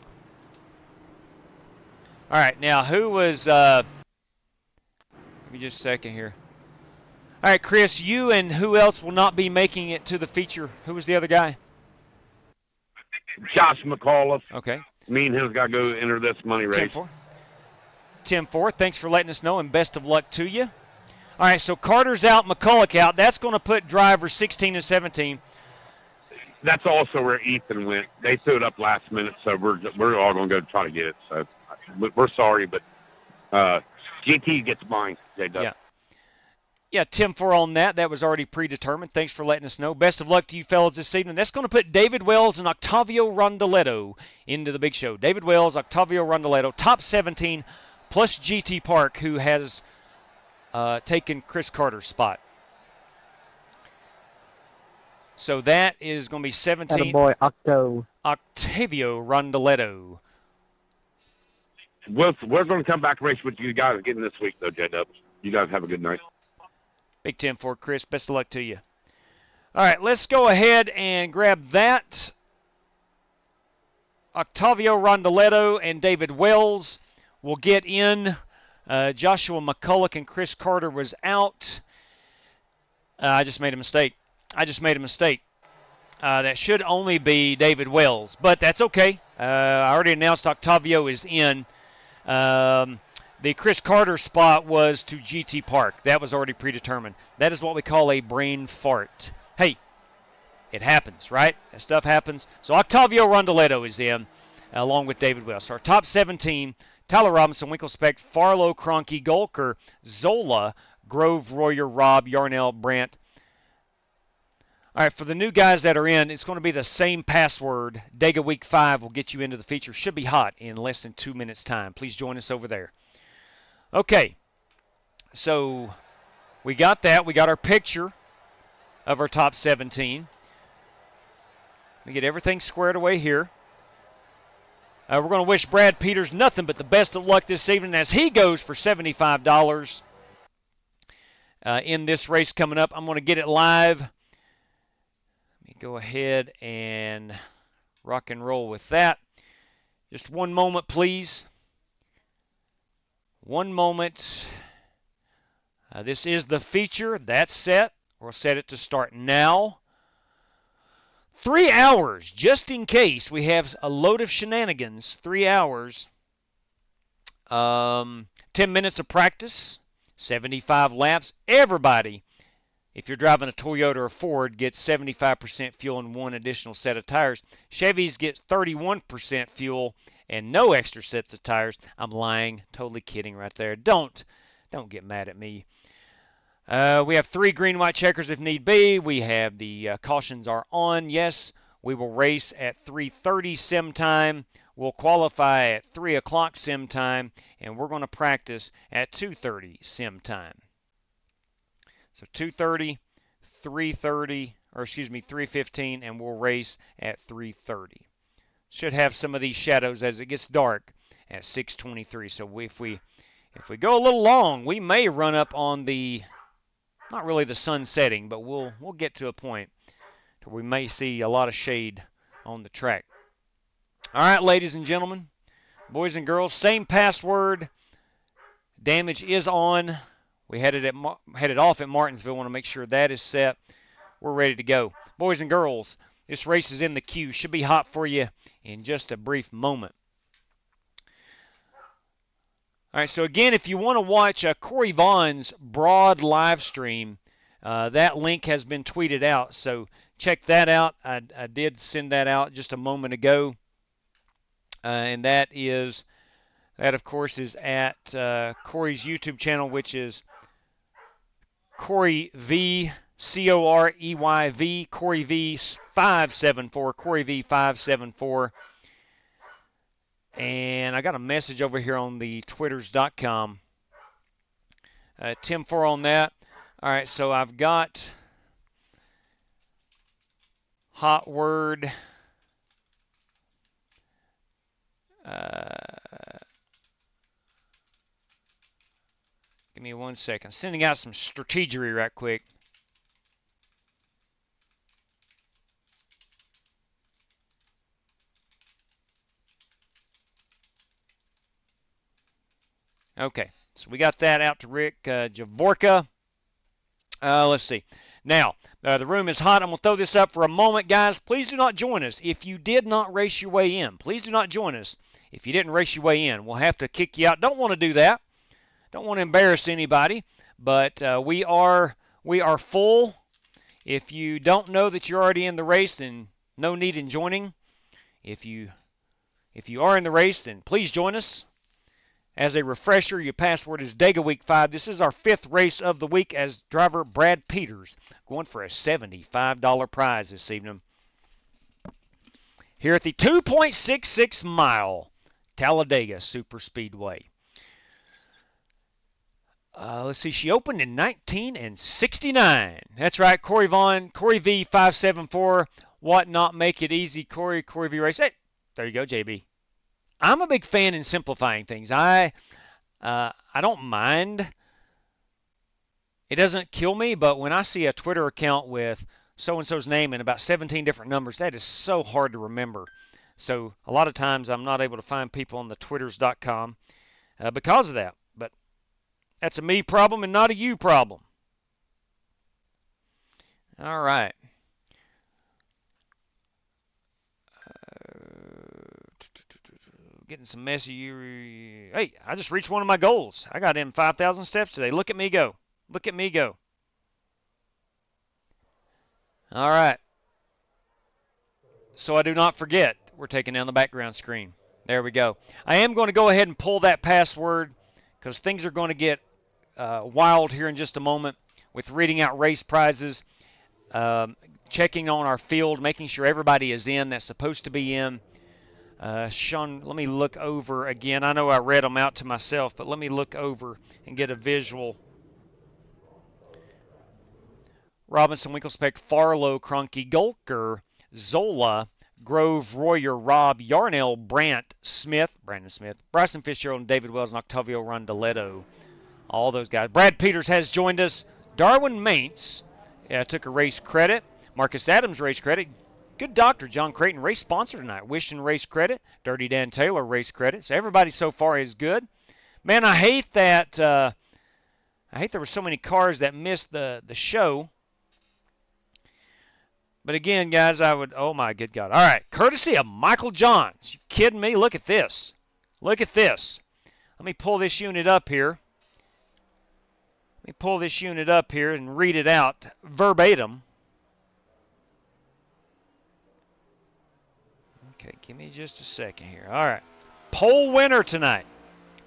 All right, now who was... Let me just a second here. All right, Chris, you and who else will not be making it to the feature? Who was the other guy? Josh McAuliffe. Okay. Me and him's got to go enter this money race. 10-4. Thanks for letting us know, and best of luck to you. All right, so Carter's out, McCulloch out. That's going to put drivers 16 and 17. That's also where Ethan went. They threw it up last minute, so we're all going to go try to get it. So we're sorry, but GT gets mine. Yeah. Yeah, 10-4 on that. That was already predetermined. Thanks for letting us know. Best of luck to you fellas this evening. That's going to put David Wells and Octavio Rondoletto into the big show. David Wells, Octavio Rondoletto, top 17, plus GT Park, who has taken Chris Carter's spot. So that is going to be 17. Attaboy, Octavio Rondoletto. We're going to come back and race with you guys again this week, though, J-Dubs. You guys have a good night. Big 10-4, Chris. Best of luck to you. All right, let's go ahead and grab that. Octavio Rondoletto and David Wells will get in. Joshua McCulloch and Chris Carter was out. I just made a mistake. That should only be David Wells, but that's okay. I already announced Octavio is in. The Chris Carter spot was to GT Park. That was already predetermined. That is what we call a brain fart. Hey, it happens, right? That stuff happens. So Octavio Rondoletto is in, along with David Wells. So our top 17, Tyler Robinson, Winklespect, Farlow, Cronky, Golker, Zola, Grove, Royer, Robb, Yarnell, Brandt. All right, for the new guys that are in, it's going to be the same password. Dega Week 5 will get you into the feature. Should be hot in less than 2 minutes' time. Please join us over there. Okay, so we got that. We got our picture of our top 17. We get everything squared away here. We're going to wish Brad Peters nothing but the best of luck this evening as he goes for $75 in this race coming up. I'm going to get it live. Let me go ahead and rock and roll with that. Just one moment, please. One moment. This is the feature. That's set. We'll set it to start now. 3 hours, just in case we have a load of shenanigans. 3 hours. 10 minutes of practice. 75 laps. Everybody, if you're driving a Toyota or Ford, gets 75% fuel and one additional set of tires. Chevys get 31% fuel and no extra sets of tires. I'm lying. Totally kidding right there. Don't get mad at me. We have 3 green, white checkers if need be. We have the cautions are on. Yes, We will race at 3:30 sim time. We'll qualify at 3 o'clock sim time, and we're going to practice at 2:30 sim time. So 2:30, 3:30, or excuse me, 3:15, and we'll race at 3:30. Should have some of these shadows as it gets dark at 6:23. So if we go a little long, we may run up on the, not really the sun setting, but we'll get to a point where we may see a lot of shade on the track. All right, ladies and gentlemen, boys and girls, same password. Damage is on. We headed off at Martinsville. Want to make sure that is set. We're ready to go. Boys and girls, this race is in the queue. Should be hot for you in just a brief moment. All right, so again, if you want to watch Corey Vaughn's broad live stream, that link has been tweeted out. So check that out. I did send that out just a moment ago. And that, of course, is at Corey's YouTube channel, which is Corey V, Coreyv, Corey V 574, Corey V 574. And I got a message over here on the twitters.com. Tim 4 on that. All right, so I've got hot word. Give me 1 second. Sending out some strategery right quick. Okay, so we got that out to Rick Javorka. Let's see. Now, the room is hot. I'm going to throw this up for a moment, guys. Please do not join us if you did not race your way in. Please do not join us if you didn't race your way in. We'll have to kick you out. Don't want to do that. Don't want to embarrass anybody, but we are full. If you don't know that you're already in the race, then no need in joining. If you are in the race, then please join us. As a refresher, your password is Dega Week 5. This is our 5th race of the week as driver Brad Peters going for a $75 prize this evening. Here at the 2.66 mile Talladega Super Speedway. Let's see, she opened in 1969. That's right, Corey Vaughn, Corey V 574. What not make it easy, Corey V race. Hey, there you go, JB. I'm a big fan in simplifying things. I don't mind. It doesn't kill me, but when I see a Twitter account with so-and-so's name and about 17 different numbers, that is so hard to remember. So a lot of times I'm not able to find people on the twitters.com because of that. But that's a me problem and not a you problem. All right. Getting some messy. Hey, I just reached one of my goals. I got in 5,000 steps today. Look at me go. Look at me go. All right. So I do not forget, we're taking down the background screen. There we go. I am going to go ahead and pull that password because things are going to get wild here in just a moment with reading out race prizes, checking on our field, making sure everybody is in that's supposed to be in. Sean, let me look over again. I know I read them out to myself, but let me look over and get a visual. Robinson, Winklespec, Farlow, Cronky, Golker, Zola, Grove, Royer, Robb, Yarnell, Brandon Smith, Bryson Fitzgerald, and David Wells, and Octavio Rondaletto. All those guys. Brad Peters has joined us. Darwin Maintz took a race credit. Marcus Adams race credit. Good Doctor John Creighton race sponsor tonight. Wishing race credit. Dirty Dan Taylor race credit. So everybody so far is good. Man, I hate that. I hate there were so many cars that missed the show. But again, guys, oh my good God. All right, courtesy of Michael Johns. You kidding me? Look at this. Look at this. Let me pull this unit up here. Let me pull this unit up here and read it out verbatim. Okay, give me just a second here. All right. Pole winner tonight,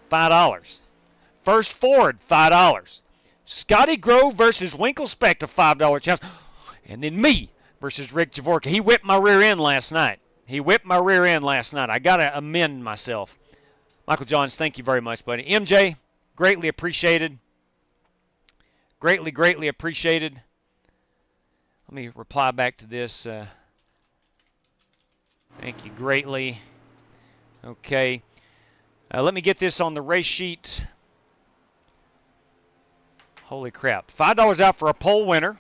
$5. First Ford, $5. Scotty Grove versus Winklespect, a $5 challenge. And then me, versus Rick Javorka. He whipped my rear end last night. I got to amend myself. Michael Johns, thank you very much, buddy. MJ, greatly appreciated. Greatly appreciated. Let me reply back to this. Thank you greatly. Okay. Let me get this on the race sheet. Holy crap. $5 out for a pole winner.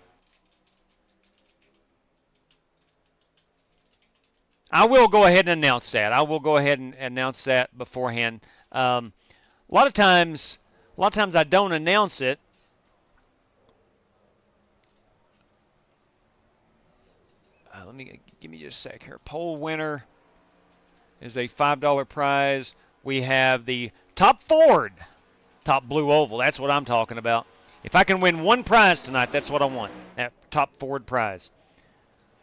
I will go ahead and announce that. Beforehand. A lot of times I don't announce it. Give me just a sec here. Pole winner is a $5 prize. We have the top Ford, top blue oval. That's what I'm talking about. If I can win one prize tonight, that's what I want. That top Ford prize.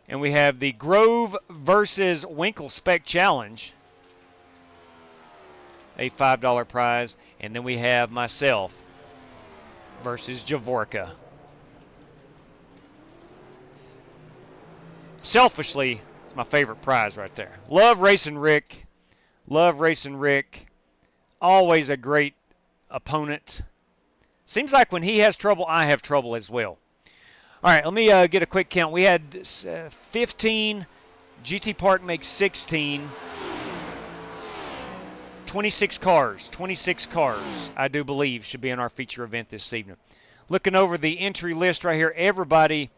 And we have the Grove versus Winkle Spec Challenge, a $5 prize. And then we have myself versus Javorka. Selfishly, it's my favorite prize right there. Love racing Rick. Always a great opponent. Seems like when he has trouble, I have trouble as well. All right, let me get a quick count. We had 15. GT Park makes 16. 26 cars, I do believe, should be in our feature event this evening. Looking over the entry list right here, everybody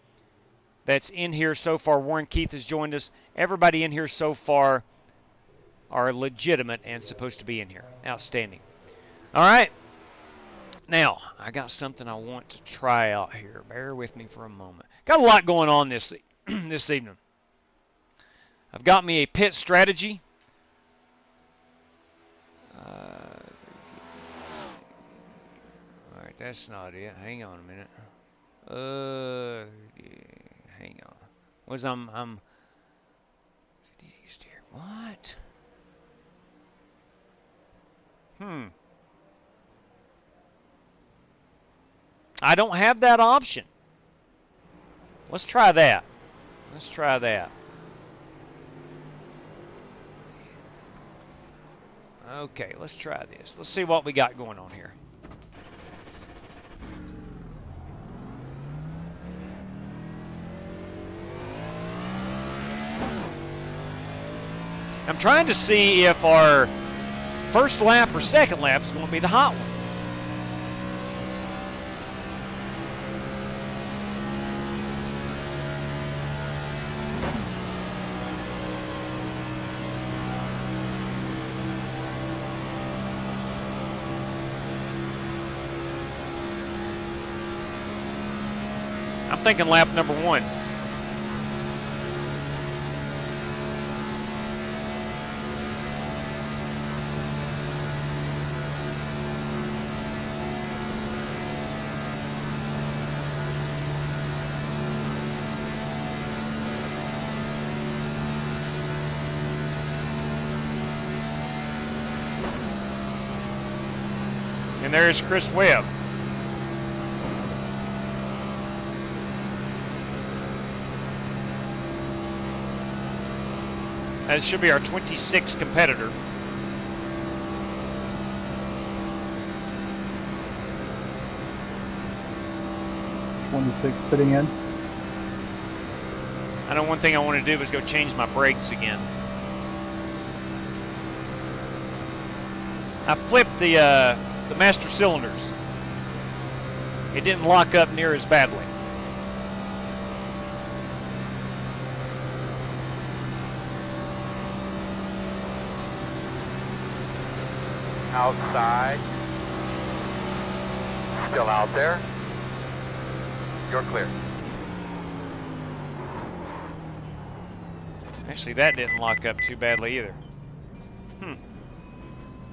that's in here so far. Warren Keith has joined us. Everybody in here so far are legitimate and supposed to be in here. Outstanding. All right. Now, I got something I want to try out here. Bear with me for a moment. Got a lot going on this evening. I've got me a pit strategy. All right, that's not it. Hang on a minute. Hang on. I'm what? I don't have that option. Let's try that. Okay, let's try this. Let's see what we got going on here. I'm trying to see if our first lap or second lap is going to be the hot one. I'm thinking lap number 1. And there's Chris Webb. That should be our 26th competitor. Putting in. I know one thing I want to do is go change my brakes again. I flipped the master cylinders. It didn't lock up near as badly. Outside. Still out there. You're clear. Actually, that didn't lock up too badly either.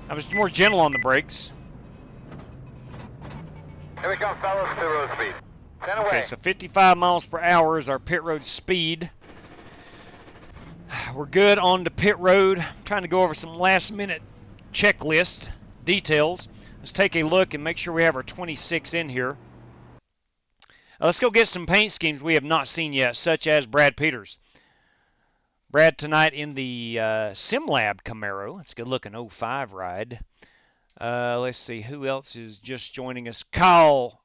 I was more gentle on the brakes. Here we come, fellas, pit road speed. 10 away. Okay, so 55 miles per hour is our pit road speed. We're good on the pit road. I'm trying to go over some last minute checklist details. Let's take a look and make sure we have our 26 in here. Let's go get some paint schemes we have not seen yet, such as Brad Peters. Brad tonight in the SimLab Camaro. It's a good-looking 05 ride. Let's see, who else is just joining us? Kyle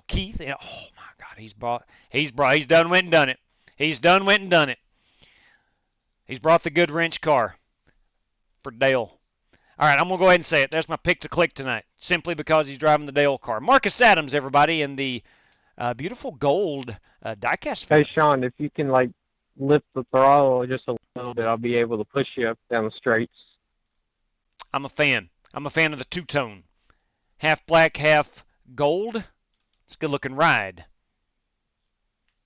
Keith. Oh, my God, he's done went and done it. He's done went and done it. He's brought the good wrench car for Dale. All right, I'm going to go ahead and say it. There's my pick to click tonight, simply because he's driving the Dale car. Marcus Adams, everybody, in the beautiful gold diecast. Hey, Sean, if you can, like, lift the throttle just a little bit, I'll be able to push you up down the straights. I'm a fan. I'm a fan of the two-tone. Half black, half gold. It's a good-looking ride.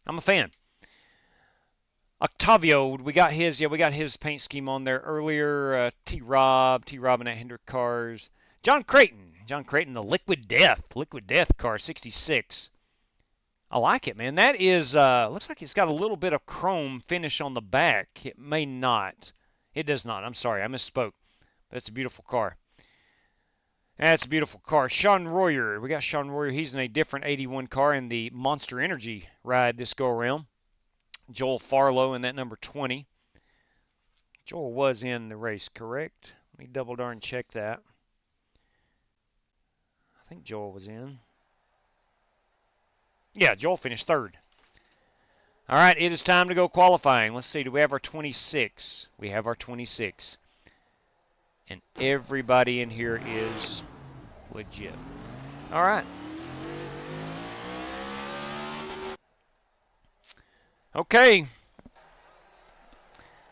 I'm a fan. Octavio, we got his paint scheme on there earlier. T-Rob and that Hendrick Cars. John Creighton, the Liquid Death car, 66. I like it, man. That is, looks like it's got a little bit of chrome finish on the back. It may not. It does not. I'm sorry, I misspoke. But it's a beautiful car. That's a beautiful car. Sean Royer, we got Sean Royer. He's in a different 81 car in the Monster Energy ride this go-around. Joel Farlow in that number 20. Joel was in the race, correct? Let me double darn check that. I think Joel was in. Yeah, Joel finished third. All right, it is time to go qualifying. Let's see, do we have our 26? We have our 26. And everybody in here is legit. All right. Okay.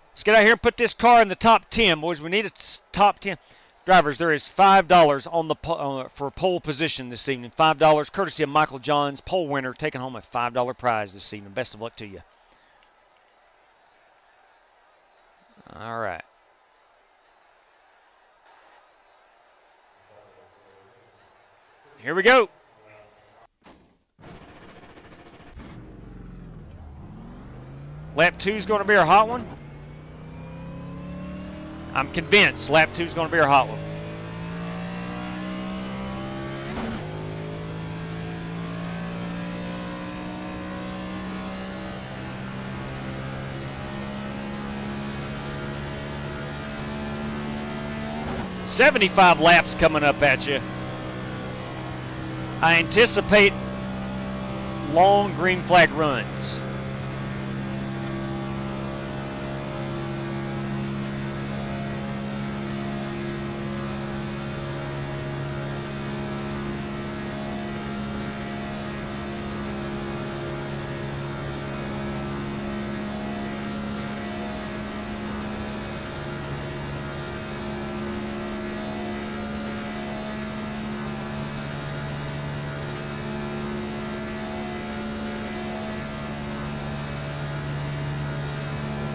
Let's get out here and put this car in the top 10, boys. We need a top 10. Drivers, there is $5 on the for pole position this evening. $5 courtesy of Michael Johns, pole winner, taking home a $5 prize this evening. Best of luck to you. All right. Here we go. Lap 2 is going to be our hot one. I'm convinced lap 2 is going to be our hot one. $75 laps coming up at you. I anticipate long green flag runs.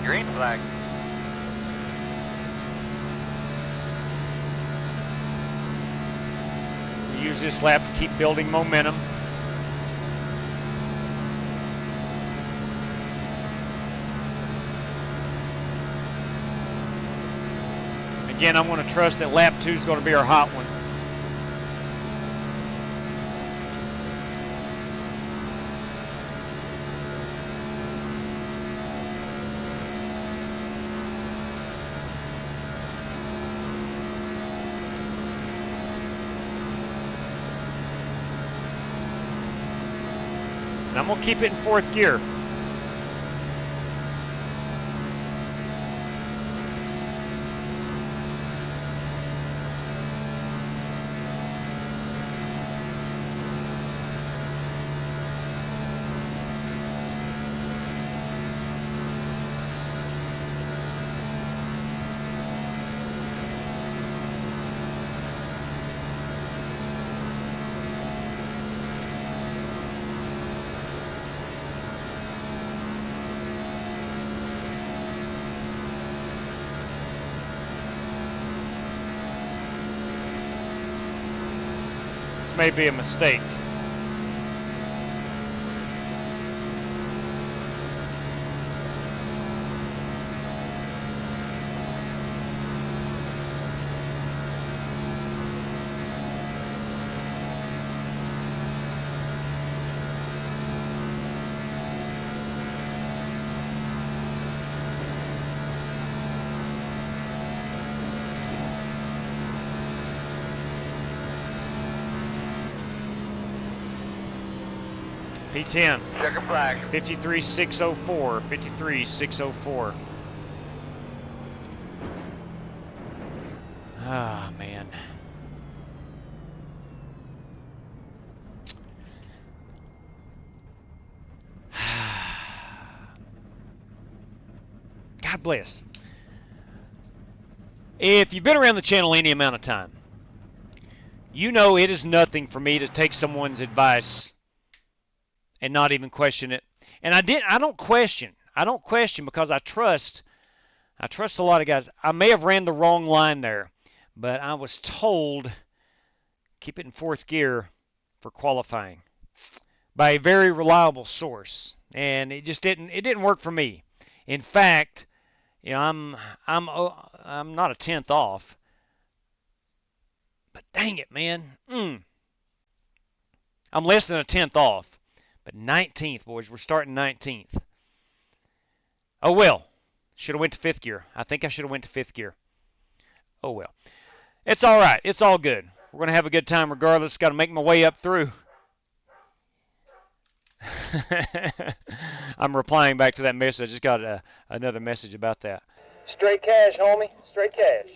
Green flag. We use this lap to keep building momentum. Again, I'm going to trust that lap 2 is going to be our hot one. And I'm going to keep it in 4th gear. This may be a mistake. P10. Checker flag. 53604. 53604. Ah, man. God bless. If you've been around the channel any amount of time, you know it is nothing for me to take someone's advice and not even question it. And I don't question. I don't question because I trust a lot of guys. I may have ran the wrong line there, but I was told keep it in 4th gear for qualifying by a very reliable source, and it just didn't work for me. In fact, you know, I'm not a 10th off, but dang it, man, I'm less than a 10th off, but 19th, boys. We're starting 19th. Oh well, should have went to 5th gear. I think I should have went to 5th gear. Oh well, it's all right. It's all good. We're gonna have a good time regardless. Got to make my way up through. I'm replying back to that message. I just got another message about that. Straight cash, homie. Straight cash.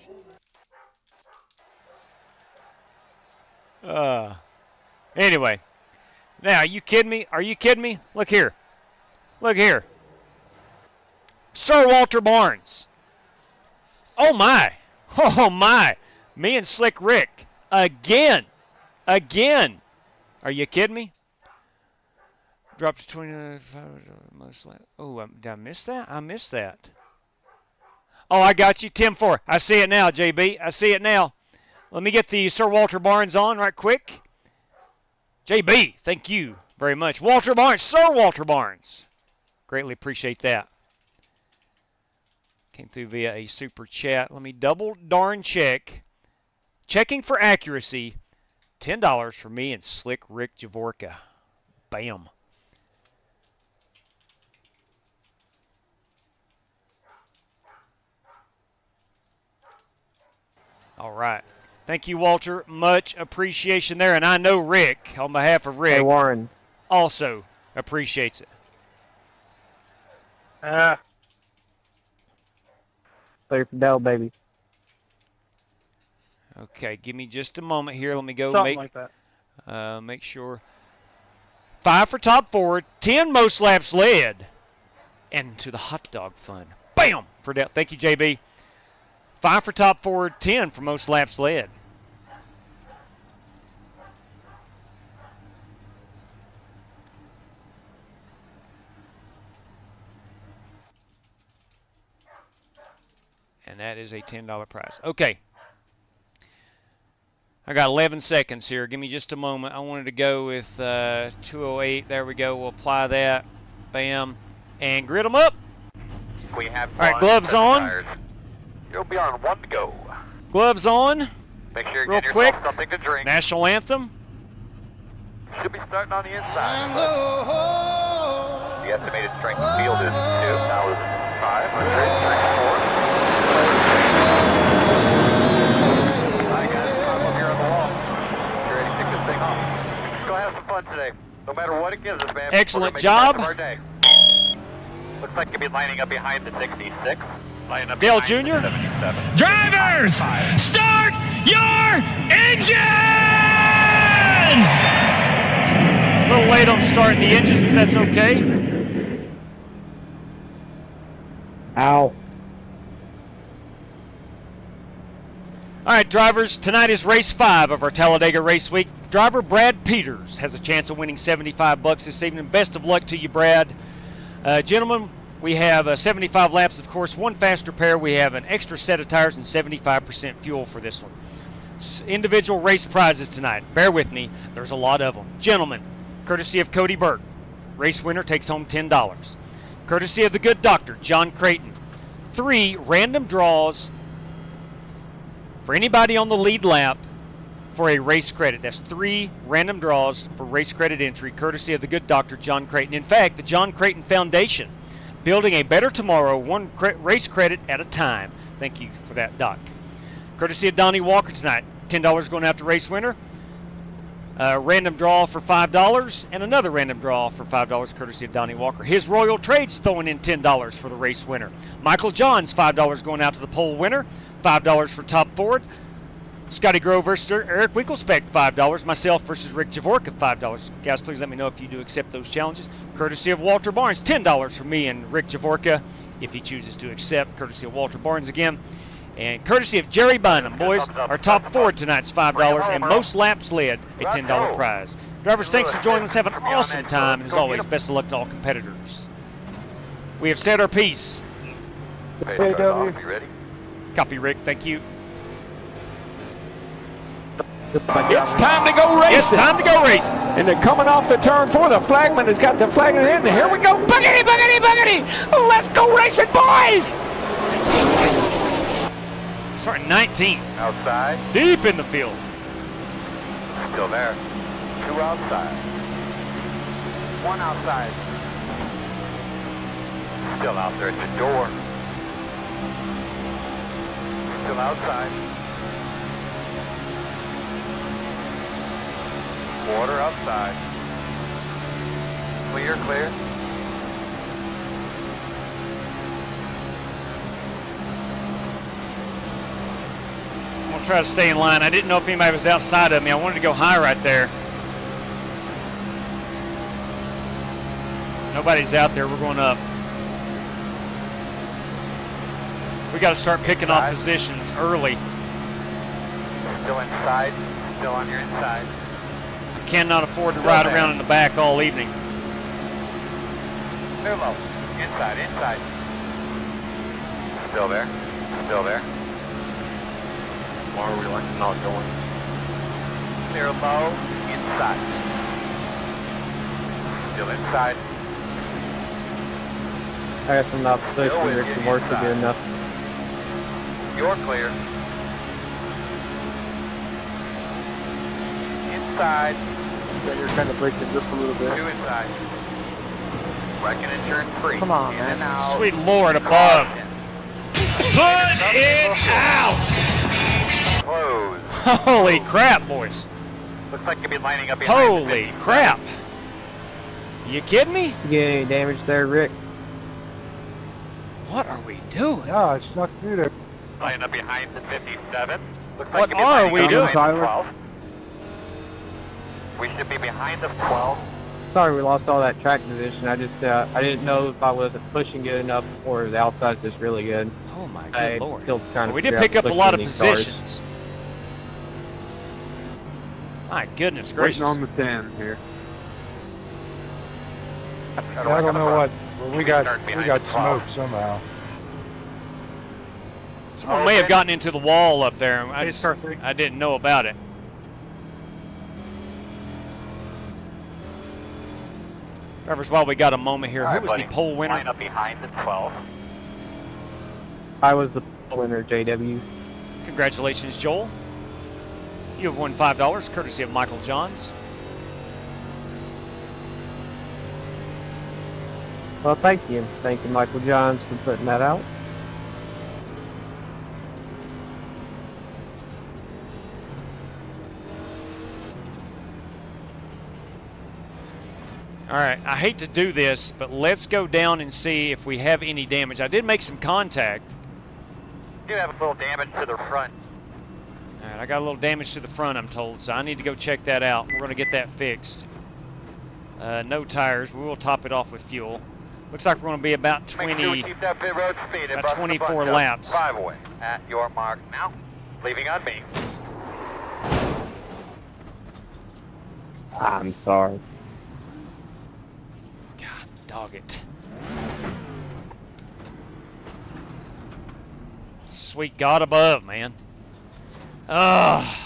Anyway. Now, are you kidding me? Are you kidding me? Look here. Look here. Sir Walter Barnes. Oh, my. Oh, my. Me and Slick Rick. Again. Again. Are you kidding me? Dropped to 25. Oh, did I miss that? I missed that. Oh, I got you. 10-4. I see it now, JB. I see it now. Let me get the Sir Walter Barnes on right quick. JB, thank you very much. Walter Barnes, Sir Walter Barnes. Greatly appreciate that. Came through via a super chat. Let me double darn check. Checking for accuracy. $10 for me and Slick Rick Javorka. Bam. All right. Thank you, Walter. Much appreciation there. And I know Rick, on behalf of Rick, Hey, Warren. also appreciates it. Play for Dell, baby. Okay, give me just a moment here. Let me go Something like that. make sure. 5 for top forward, 10 most laps led, and to the hot dog fun. Bam! For Dell. Thank you, JB. 5 for top forward, 10 for most laps led. And that is a $10 prize. Okay. I got 11 seconds here. Give me just a moment. I wanted to go with 208. There we go. We'll apply that. Bam. And grid them up. We have all right, gloves on. Tires. You'll be on 1 to go. Gloves on. Make sure you real get quick. yourself something to drink. National anthem. Should be starting on the inside. The estimated strength of field is 2,534. I got it. I'm up here on the wall. You ready to kick this thing off? Let's go have some fun today. No matter what it gives us, man. Excellent job. Our day. Looks like you'll be lining up behind the 66. Lining up Dale behind Jr. the 77. Drivers, start your engines! A little late on starting the engines, but that's okay. Ow. All right, drivers, tonight is race 5 of our Talladega Race Week. Driver Brad Peters has a chance of winning $75 this evening. Best of luck to you, Brad. Gentlemen, we have 75 laps, of course, 1 faster pair. We have an extra set of tires and 75% fuel for this one. Individual race prizes tonight. Bear with me. There's a lot of them. Gentlemen, courtesy of Cody Burke, race winner takes home $10. Courtesy of the good doctor, John Creighton, 3 random draws for anybody on the lead lap for a race credit. That's 3 random draws for race credit entry, courtesy of the good doctor, John Creighton. In fact, the John Creighton Foundation, building a better tomorrow, 1 race credit at a time. Thank you for that, Doc. Courtesy of Donnie Walker tonight, $10 going out to race winner. Random draw for $5 and another random draw for $5 courtesy of Donnie Walker. His Royal Trade's throwing in $10 for the race winner. Michael John's $5 going out to the pole winner. $5 for top forward. Scotty Grove versus Eric Winkelspect, $5. Myself versus Rick Javorka, $5. Guys, please let me know if you do accept those challenges. Courtesy of Walter Barnes, $10 for me and Rick Javorka, if he chooses to accept. Courtesy of Walter Barnes again. And courtesy of Jerry Bynum, boys, our top forward tonight's $5 and most laps led, a $10 prize. Drivers, thanks for joining us. Have an awesome time. And as always, best of luck to all competitors. We have said our piece. JW. You ready? Copy, Rick. Thank you. It's time to go racing. It's time to go racing. And they're coming off the turn 4. The flagman has got the flag in hand. And here we go. Boogity, boogity, boogity. Let's go racing, boys. Starting 19th. Outside. Deep in the field. Still there. 2 outside. 1 outside. Still out there at the door. Still outside. 1/4 outside. Clear, clear. I'm going to try to stay in line. I didn't know if anybody was outside of me. I wanted to go high right there. Nobody's out there. We're going up. We got to start picking off positions early. Still inside. Still on your inside. I cannot afford to ride around in the back all evening. Clear low. Inside, inside. Still there. Still there. Why are we not going? Clear low. Inside. Still inside. I got some opposition here to work to good enough. You're clear. Inside. Yeah, you're kind of breaking just a little bit. 2 inside. Braking and turn 3. Come on, in man. and out. Sweet Lord above. Put it out! Close. Holy crap, boys. Looks like you'll be lining up behind the Holy 50. crap. You kidding me? You get any damage there, Rick? What are we doing? Yeah, I snuck through there. Lining up behind the 57. Looks What like you'll be are lining we up doing? behind the 12. We should be behind the 12. Sorry we lost all that track position. I just I didn't know if I wasn't pushing good enough or the outside's just really good. Oh my good I'm Lord. still trying to We did figure out pick up a pushing lot of these cars. positions. My goodness Waiting gracious. on the 10 here. I don't know what. Well, we got smoked somehow. Someone may have gotten into the wall up there. Hey, car 3. I didn't know about it. Drivers, while we got a moment here, All who right, was buddy. the pole winner? Line up behind the 12. I was the winner, JW. Congratulations, Joel. You have won $5, courtesy of Michael Johns. Well, thank you. Thank you, Michael Johns, for putting that out. All right, I hate to do this, but let's go down and see if we have any damage. I did make some contact. You have a little damage to the front. All right, I got a little damage to the front, I'm told, so I need to go check that out. We're going to get that fixed. No tires. We will top it off with fuel. Looks like we're going to be about Make sure we keep that pit road speed. about 24 laps. 5 away. At your mark now. Leaving on me. I'm sorry. God, dog it. Sweet God above, man. Ugh.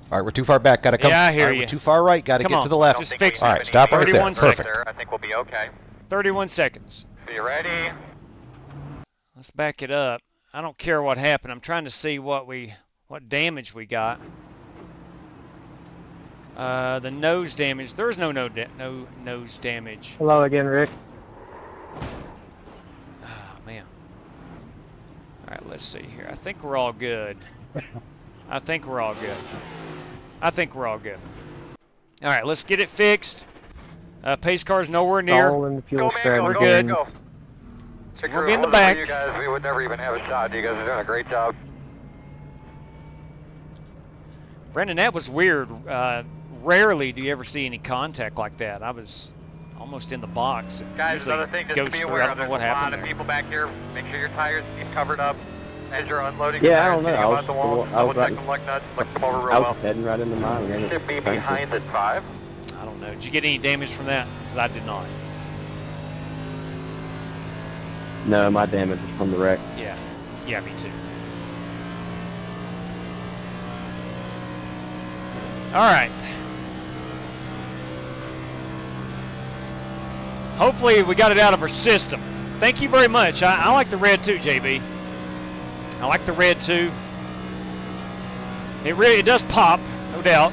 All right, we're too far back. Got to come. Yeah, I hear all right, you. We're too far right. Got to Come get on, to the left. just fix all it. right, stop right there. 31 seconds. Perfect. I think we'll be okay. 31 seconds. Be ready. Let's back it up. I don't care what happened. I'm trying to see what damage we got. The nose damage. There's no nose damage. Hello again, Rick. Oh man. All right, let's see here. I think we're all good. I think we're all good. I think we're all good. All right, let's get it fixed. Pace car's nowhere near. All in the fuel Go, strategy. man, We're good. Go. So we'll be in the back. You guys, we would never even have a shot. You guys are doing a great job. Brendan, that was weird. Rarely do you ever see any contact like that. I was almost in the box. Guys, Usually another thing just goes to be through. aware I of, don't know there's what a lot happened of there. people back here. Make sure your tires get covered up as you're unloading. Yeah, I tires, don't know. getting I them was- out the wall, I was double check right- them like nuts, look them over real I well. was heading right into mine. Should be behind at 5. I don't know. Did you get any damage from that? Because I did not. No, my damage is from the wreck. Yeah. Yeah, me too. All right. Hopefully we got it out of our system. Thank you very much. I like the red too, JB. I like the red too. It does pop, no doubt.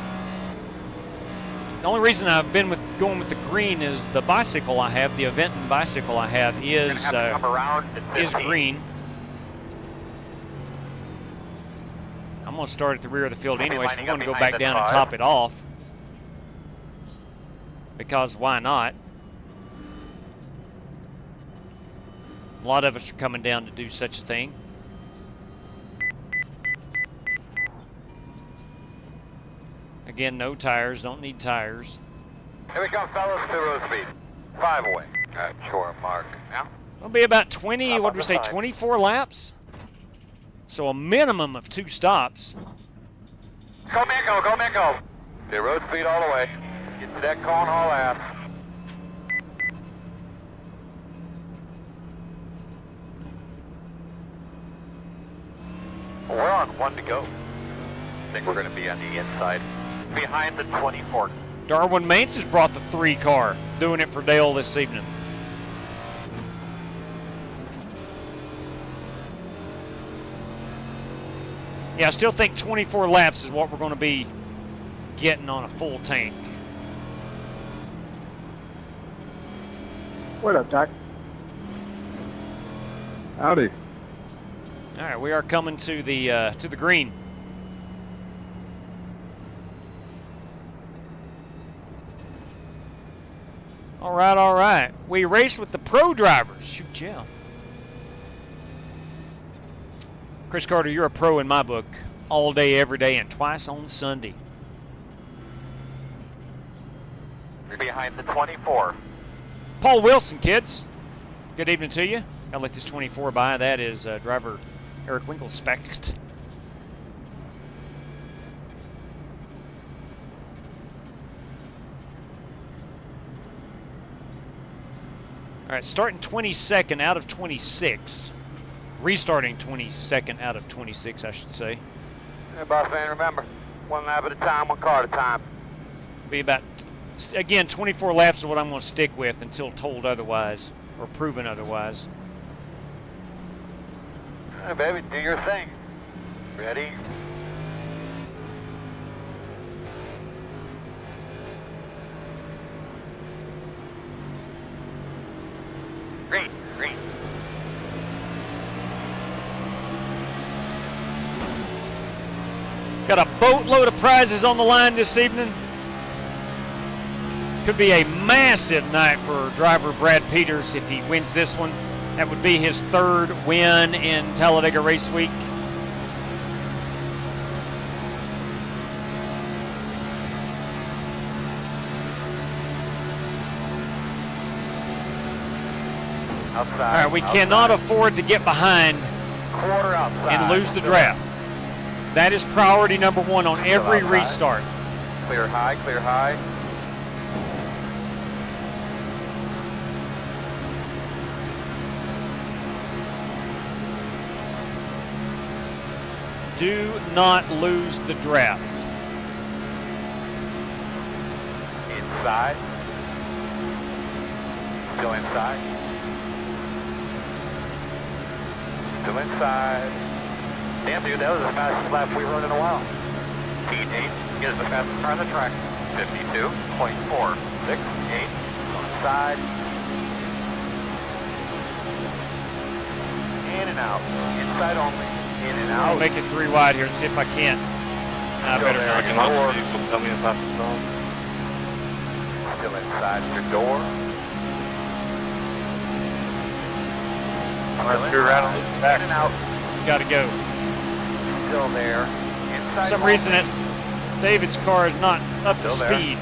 The only reason I've been going with the green is the bicycle I have, the Aventon bicycle I have is green. I'm going to start at the rear of the field anyway, so we're going to go back down and top it off. Because why not? A lot of us are coming down to do such a thing. Again, no tires, don't need tires. Here we go, fellas, 2 road speed. 5 away. At shore mark. Now. It'll be about 20, what did we say, 24 laps? So a minimum of 2 stops. Go, man, go, go, man, go. The road speed all the way. Get to that cone, haul ass. We're on 1 to go. I think we're going to be on the inside. Behind the 24. Darwin Mance has brought the 3 car, doing it for Dale this evening. Yeah, I still think 24 laps is what we're going to be getting on a full tank. What up, Doc? Howdy. All right, we are coming to the green. All right, all right. We race with the pro drivers. Shoot, yeah. Chris Carter, you're a pro in my book. All day, every day, and twice on Sunday. You're behind the 24. Paul Wilson, kids. Good evening to you. I'll let this 24 by. That is driver Eric Winkelspecht. All right, starting 22nd out of 26. Restarting 22nd out of 26, I should say. Hey, boss man, remember, 1 lap at a time, 1 car at a time. Be about, again, 24 laps is what I'm going to stick with until told otherwise or proven otherwise. Hey, baby, do your thing. Ready? Green, green. Got a boatload of prizes on the line this evening. Could be a massive night for driver Brad Peters if he wins this one. That would be his 3rd win in Talladega Race Week. Outside. All right, we cannot afford to get behind Quarter outside. and lose the draft. That is priority number 1 on every restart. Clear high, clear high. Do not lose the draft. Inside. Still inside. Still inside. Damn, dude, that was the fastest lap we've run in a while. T8 is the fastest car on the track. 52.468. Inside. In and out. Inside only. In and I'll out. make it 3 wide here and see if I can't I better not. Tell me if I can stall. Still inside your door. Unless you're rattling back. In and out. Gotta go. Still there. Inside. For some reason, that's David's car is not up to Still there. speed.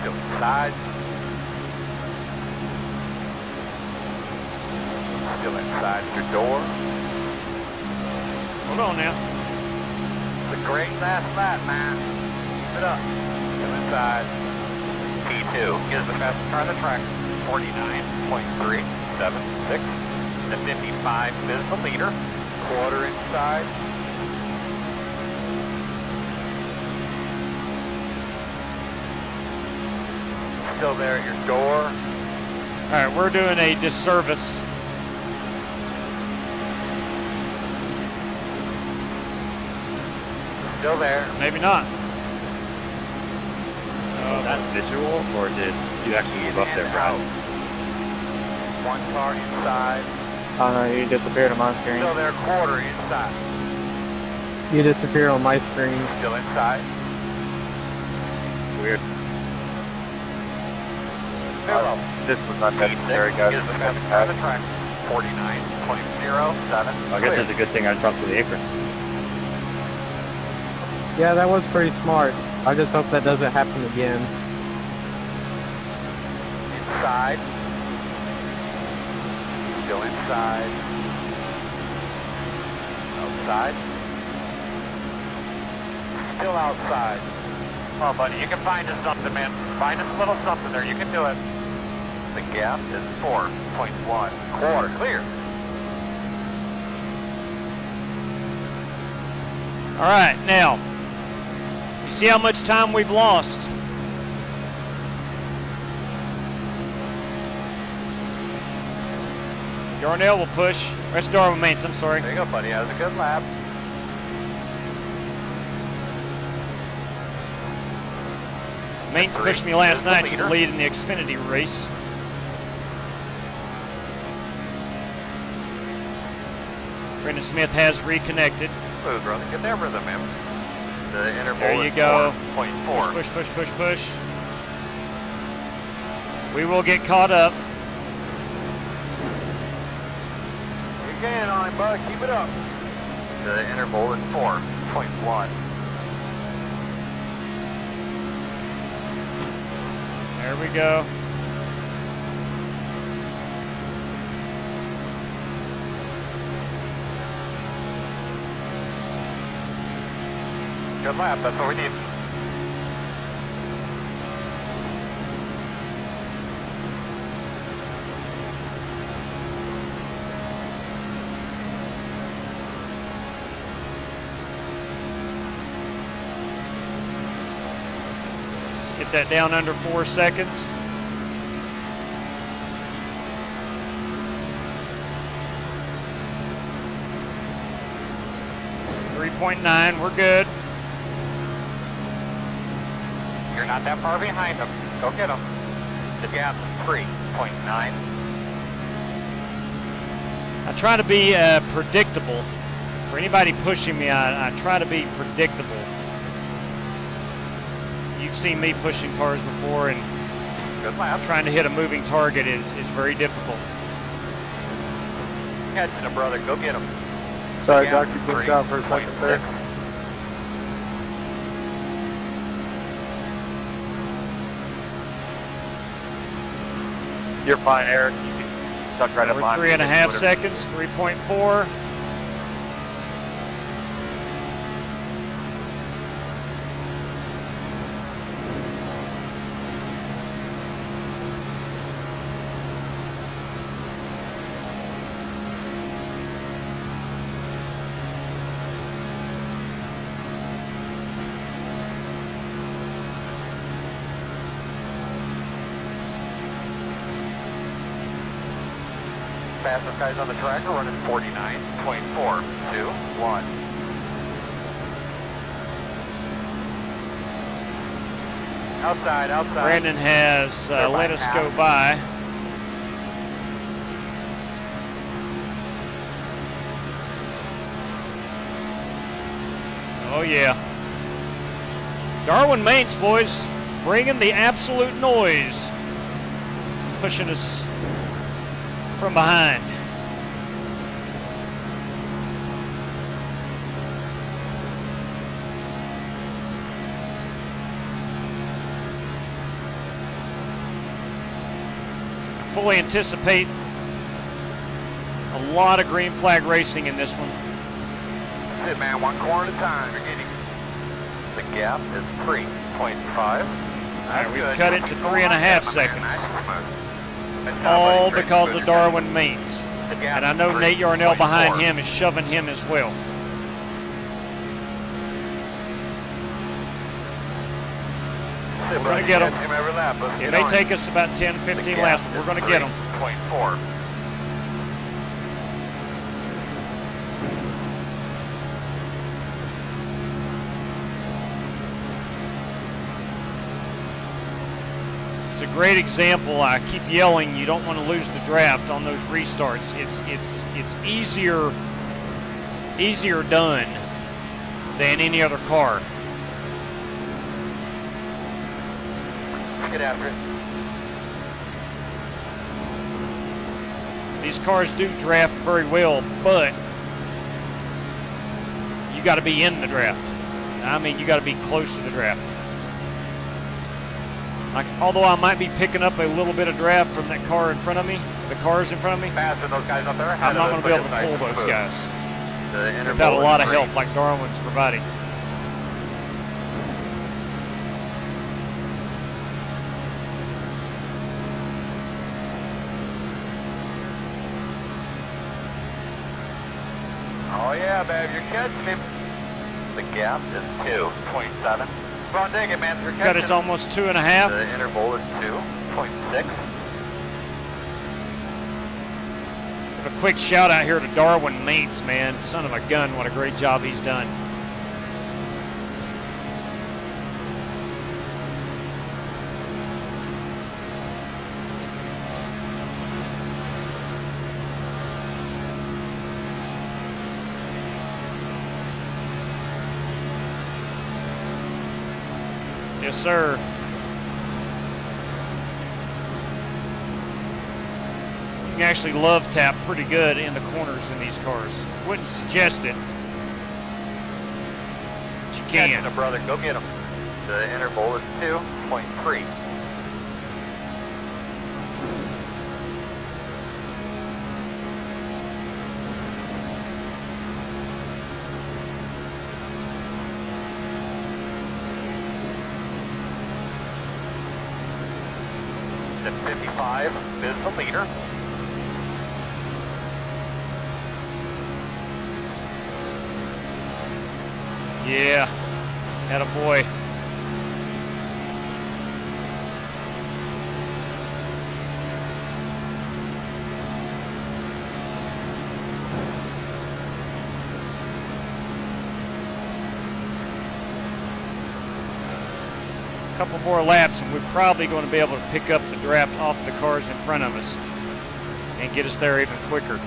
Still inside. Still inside your door. Hold on now. It's a great last lap, man. Keep it up. Still inside. P2 is the fastest car on the track. 49.376. The 55 is the leader. Quarter inside. Still there at your door. All right, we're doing a disservice. Still there. Maybe not. That visual, or did you actually move up there, Brad? One car inside. Oh no, you disappeared on my screen. Still there, quarter inside. You disappeared on my screen. Still inside. Weird. Hello. This was unnecessary, guys. Is the fastest car on the track. 49.07. I guess it's a good thing I dropped to the apron. Yeah, that was pretty smart. I just hope that doesn't happen again. Inside. Still inside. Outside. Still outside. Oh, buddy, you can find us something, man. Find us a little something there. You can do it. The gap is 4.1. Quarter clear. All right, now, you see how much time we've lost? Darnell will push. That's Darwin Mains, I'm sorry. There you go, buddy. That was a good lap. Mains pushed me last night to the lead in the Xfinity race. Brendan Smith has reconnected. Smooth, brother. Get that rhythm, man. The interval There you is go. 4.4. Push, push, push, push, push. We will get caught up. You can on him, bud. Keep it up. The interval is 4.1. There we go. Good lap. That's what we need. Let's get that down under 4 seconds. .9, we're good. You're not that far behind them. Go get them. The gap is 3.9. I try to be predictable. For anybody pushing me, I try to be predictable. You've seen me pushing cars before, and good lap. Trying to hit a moving target is very difficult. Catching a brother. Go get him. Sorry, Doc, you pushed out for a second there. You're fine, Eric. You can tuck right up on 3.5 seconds, 3.4. Fastest guys on the track are running 49.421. Outside, outside. Brandon has let us go by. Oh, yeah. Darwin Mainz, boys, bringing the absolute noise. Pushing us from behind. Fully anticipate a lot of green flag racing in this one. That's it, man. One corner at a time. You're getting. The gap is 3.5. All right, we've cut it to 3.5 seconds. All because of Darwin Mainz. And I know Nate Yarnell behind him is shoving him as well. We're going to get them. It may take us about 10, 15 laps, but we're going to get them. 0.4. It's a great example. I keep yelling, you don't want to lose the draft on those restarts. It's easier done than any other car. Get after it. These cars do draft very well, but you got to be in the draft. I mean, you got to be close to the draft. Like, although I might be picking up a little bit of draft from that car in front of me, the cars in front of me, Faster those guys up there. I'm not going to be able to pull those guys without a lot of help like Darwin's providing. Oh yeah, babe, you're catching him. The gap is 2.7. Well, dang it, man, you're catching Cut, it's almost 2.5. The interval is 2.6. A quick shout out here to Darwin Mainz, man. Son of a gun, what a great job he's done. Yes, sir. You can actually love tap pretty good in the corners in these cars. Wouldn't suggest it, but you can. Catching a brother, go get him. The interval is 2.3. The 55 is the leader. Yeah, attaboy. Couple more laps and we're probably going to be able to pick up the draft off the cars in front of us and get us there even quicker.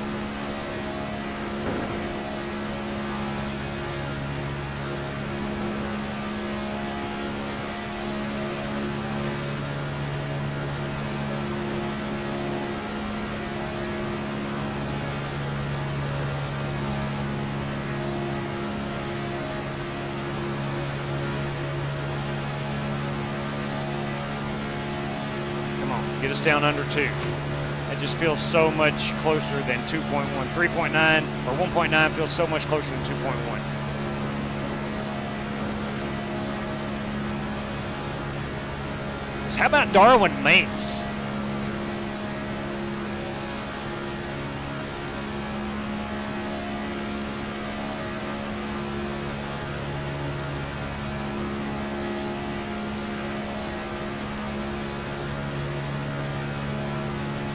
Get us down under 2. It just feels so much closer than 2.1. 3.9 or 1.9 feels so much closer than 2.1. So how about Darwin Mainz?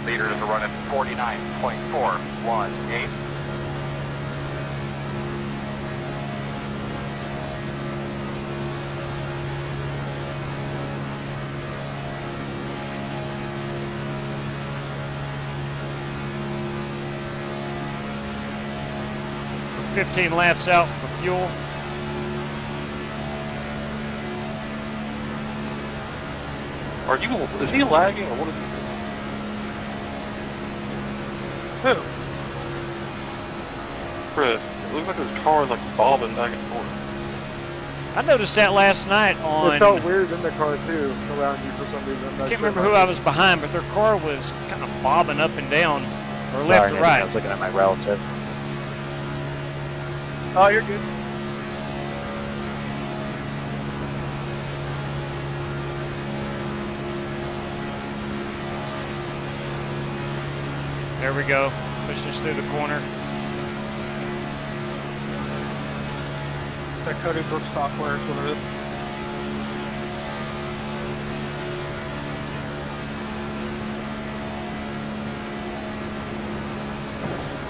Leaders are running 49.418. We're 15 laps out for fuel. Is he lagging or what is he? Who? Chris, it looks like his car is like bobbing back and forth. I noticed that last night on... It felt weird in the car too, around you for some reason. I can't remember who I was behind, but their car was kind of bobbing up and down, or left to right. I was looking at my relative. Oh, you're good. There we go. Push this through the corner. That Cody Brooks software is what it is.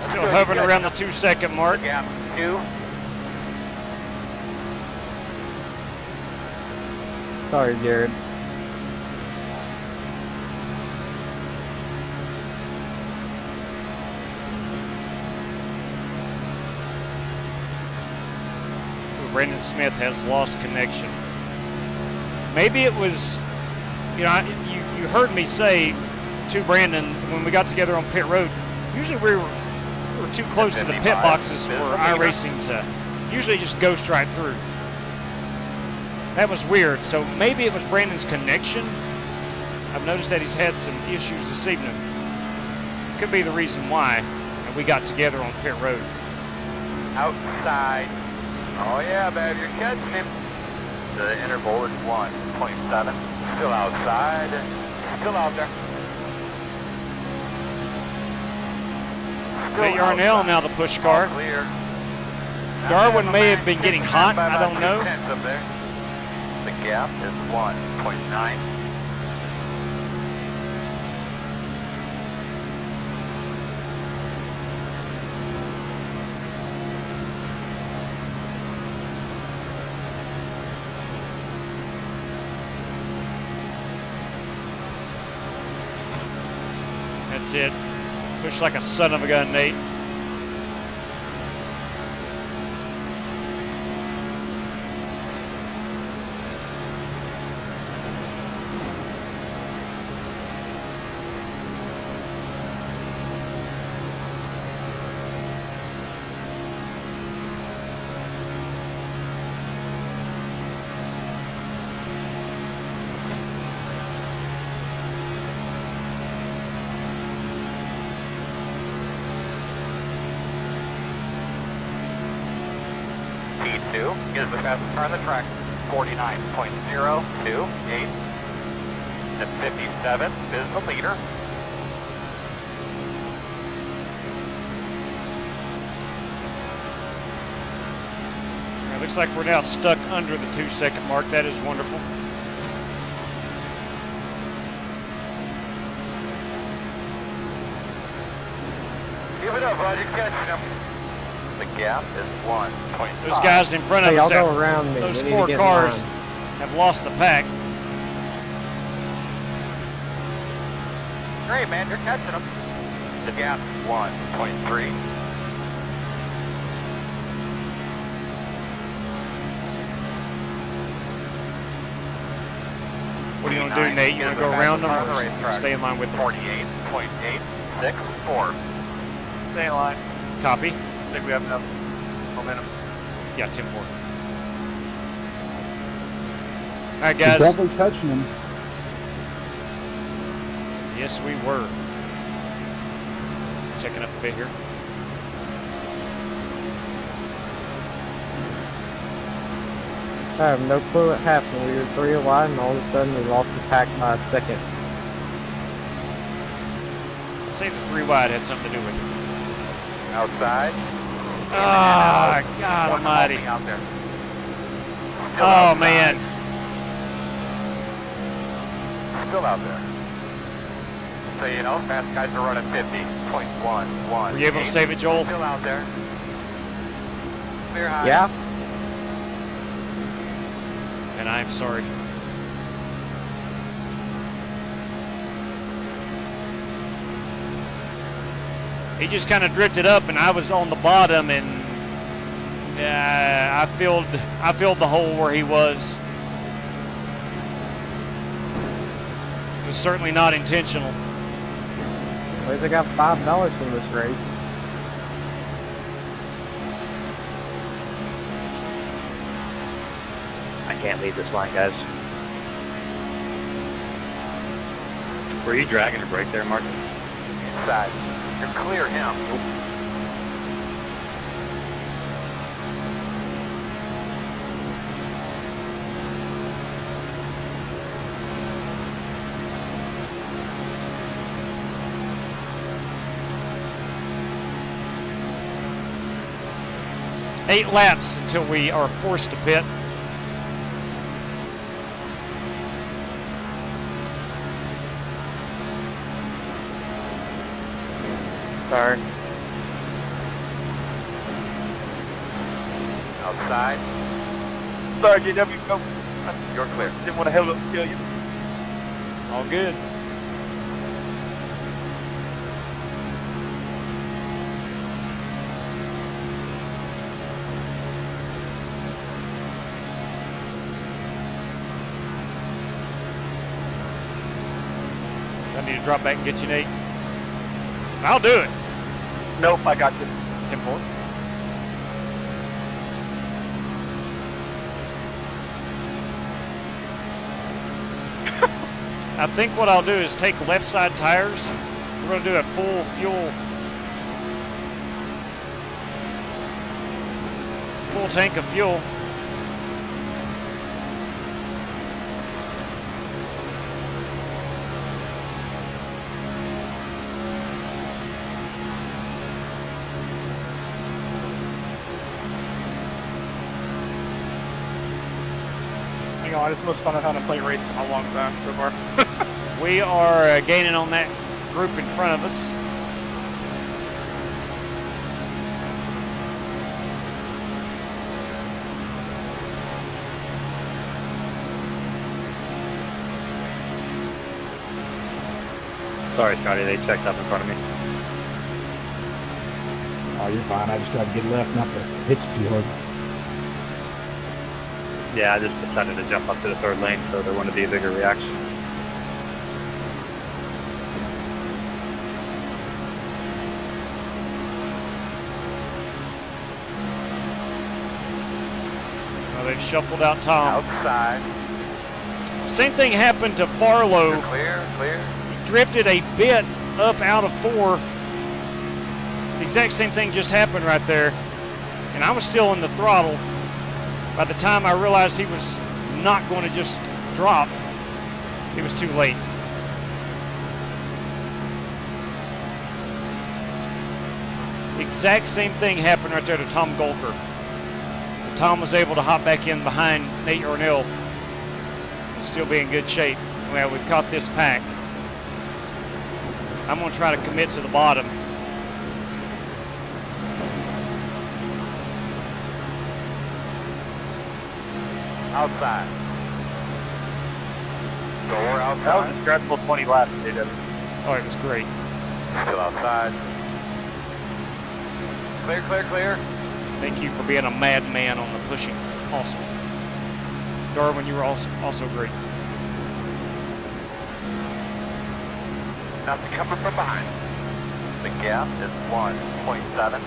Still hovering around the 2-second mark. Gap 2. Sorry, Jared. Brandon Smith has lost connection. Maybe it was, you know, you heard me say to Brandon when we got together on pit road, usually we were too close to the pit boxes for iRacing to usually just ghost right through. That was weird. So maybe it was Brandon's connection. I've noticed that he's had some issues this evening. Could be the reason why we got together on pit road. Outside. Oh yeah, babe, you're catching him. The interval is 1.7. Still outside. Still out there. Hey, Yarnell now the push car. Clear. Darwin may have been getting hot. I don't know. Up there. The gap is 1.9. That's it. Push like a son of a gun, Nate. P2 is the fastest car on the track, 49.028. The 57 is the leader. It looks like we're now stuck under the 2-second mark. That is wonderful. Give it up, bud. You're catching him. The gap is 1.5. Those guys in front of Hey, us, y'all go around me. those We need to 4 get in cars line. have lost the pack. Great, man. You're catching him. The gap is 1.3. What are you going to do, Nate? You going to go around them or stay in line with them? 48.864. Stay in line. Copy. I think we have enough momentum. Yeah, 10-4. All right, guys. You're definitely touching him. Yes, we were. Checking up a bit here. I have no clue what happened. We were 3 wide and all of a sudden we lost the pack by a second. I'd say the 3 wide had something to do with it. Outside. Ah, God almighty. Out there. Oh, man. Still out there. So, you know, fast guys are running 50.11. Were you able to save it, Joel? Still out there. Clear high. Yeah. And I'm sorry. He just kind of drifted up, and I was on the bottom, and I filled the hole where he was. was certainly not intentional. At least I got $5 from this race. I can't lead this line, guys. Were you dragging a brake there, Martin? Inside. You're clear him. Eight laps until we are forced to pit. Sorry. Outside. Sorry, JW, go. You're clear. Didn't want to hold up and kill you. All good. I need to drop back and get you, Nate. I'll do it. Nope, I got you. 10-4. I think what I'll do is take left side tires. We're going to do a full tank of fuel. Hang on, it's most fun of how to play racing in a long time so far. We are gaining on that group in front of us. Sorry, Scotty, they checked up in front of me. Oh, you're fine. I just got to get left, not to hit you too hard. Yeah, I just decided to jump up to the third lane, so there wouldn't be a bigger reaction. Well, they've shuffled out Tom. Outside. Same thing happened to Farlow. You're clear, clear. He drifted a bit up out of 4. The exact same thing just happened right there. And I was still in the throttle. By the time I realized he was not going to just drop, it was too late. The exact same thing happened right there to Tom Golker. But Tom was able to hop back in behind Nate Ornell and still be in good shape. Well, we've caught this pack. I'm going to try to commit to the bottom. Outside. Door outside. That was a stressful 20 laps, JW. Oh, it was great. Still outside. Clear, clear, clear. Thank you for being a madman on the pushing. Awesome. Darwin, you were also great. Nothing coming from behind. The gap is 1.7.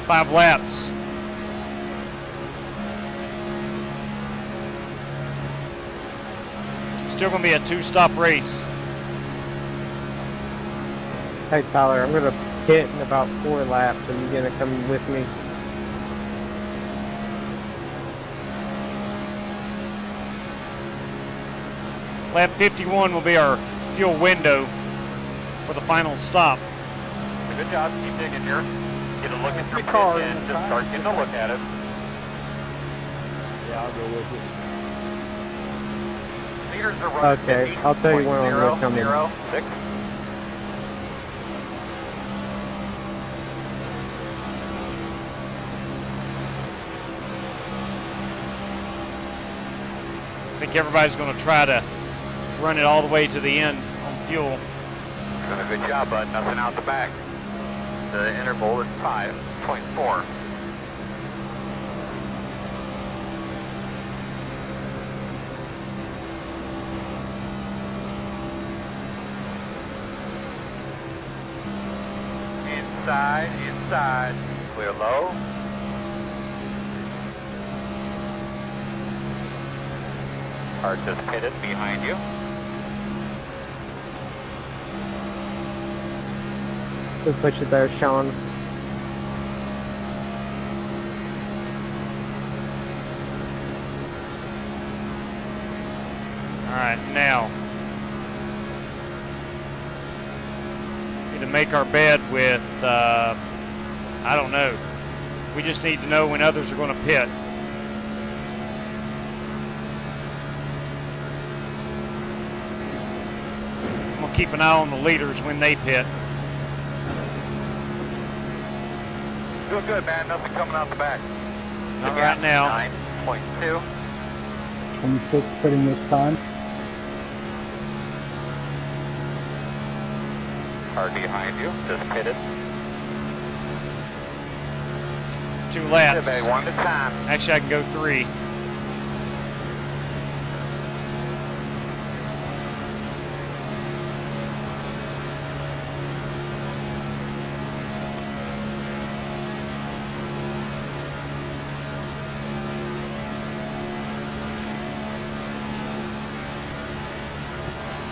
5 laps. Still going to be a 2-stop race. Hey Tyler, I'm gonna hit in about 4 laps. Are you gonna come with me? Lap 51 will be our fuel window for the final stop. Good job. Keep digging here. Get a look at your car pit and just start getting a look at it. Yeah, I'll go with it. Meters are running. Okay, I'll tell you when I'm coming. 0.06. I think everybody's going to try to run it all the way to the end on fuel. Doing a good job, bud. Nothing out the back. The interval is 5.4. inside, inside. Clear low. Car just pitted behind you. Just push it there, Sean. All right, now need to make our bed with, I don't know. We just need to know when others are going to pit. I'm going to keep an eye on the leaders when they pit. Doing good, man. Nothing coming out the back. Not right now. 9.2. 26 putting this time. Car behind you, just pitted. 2 laps. Survey 1 at a time. Actually, I can go 3.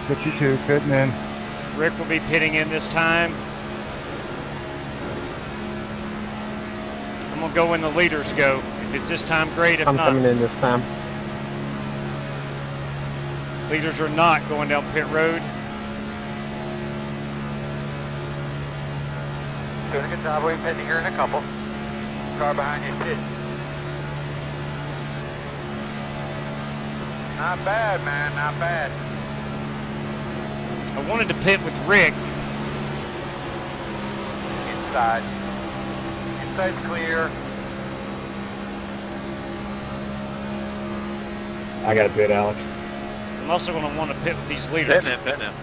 Get you two fitting in. Rick will be pitting in this time. I'm going to go when the leaders go. If it's this time, great. If I'm not, coming in this time. leaders are not going down pit road. Doing a good job. We've pitting here in a couple. Car behind you pit. Not bad, man. Not bad. I wanted to pit with Rick. Inside. Inside's clear. I got a bid, Alex. I'm also going to want to pit with these leaders. Pit in. Pitting.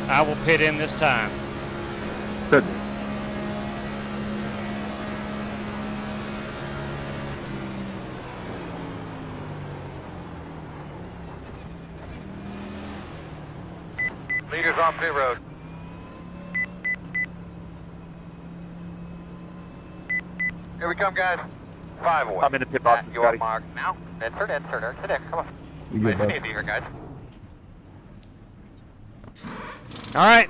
I will pit in this time. Good. Leaders on pit road. Here we come, guys. 5 away. I'm in the pit box, You are marked now. Enter. Come on. You Nice good, and bud? easy here, guys. All right.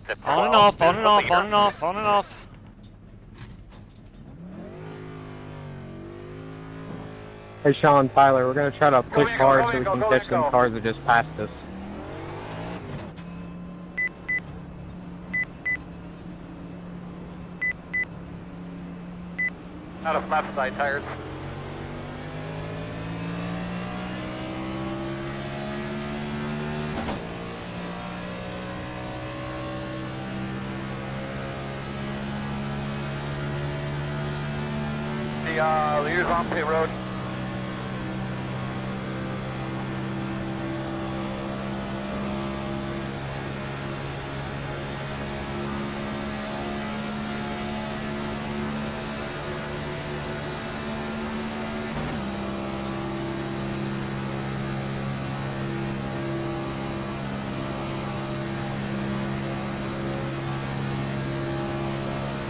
Step On and 12, off, on this and is off, leader. on and off, on and off. Hey, Sean, Tyler, we're going to try to push you go, hard go, so you we go, can go, catch you some go. cars that just passed us. Out of left side tires. The leaders on pit road.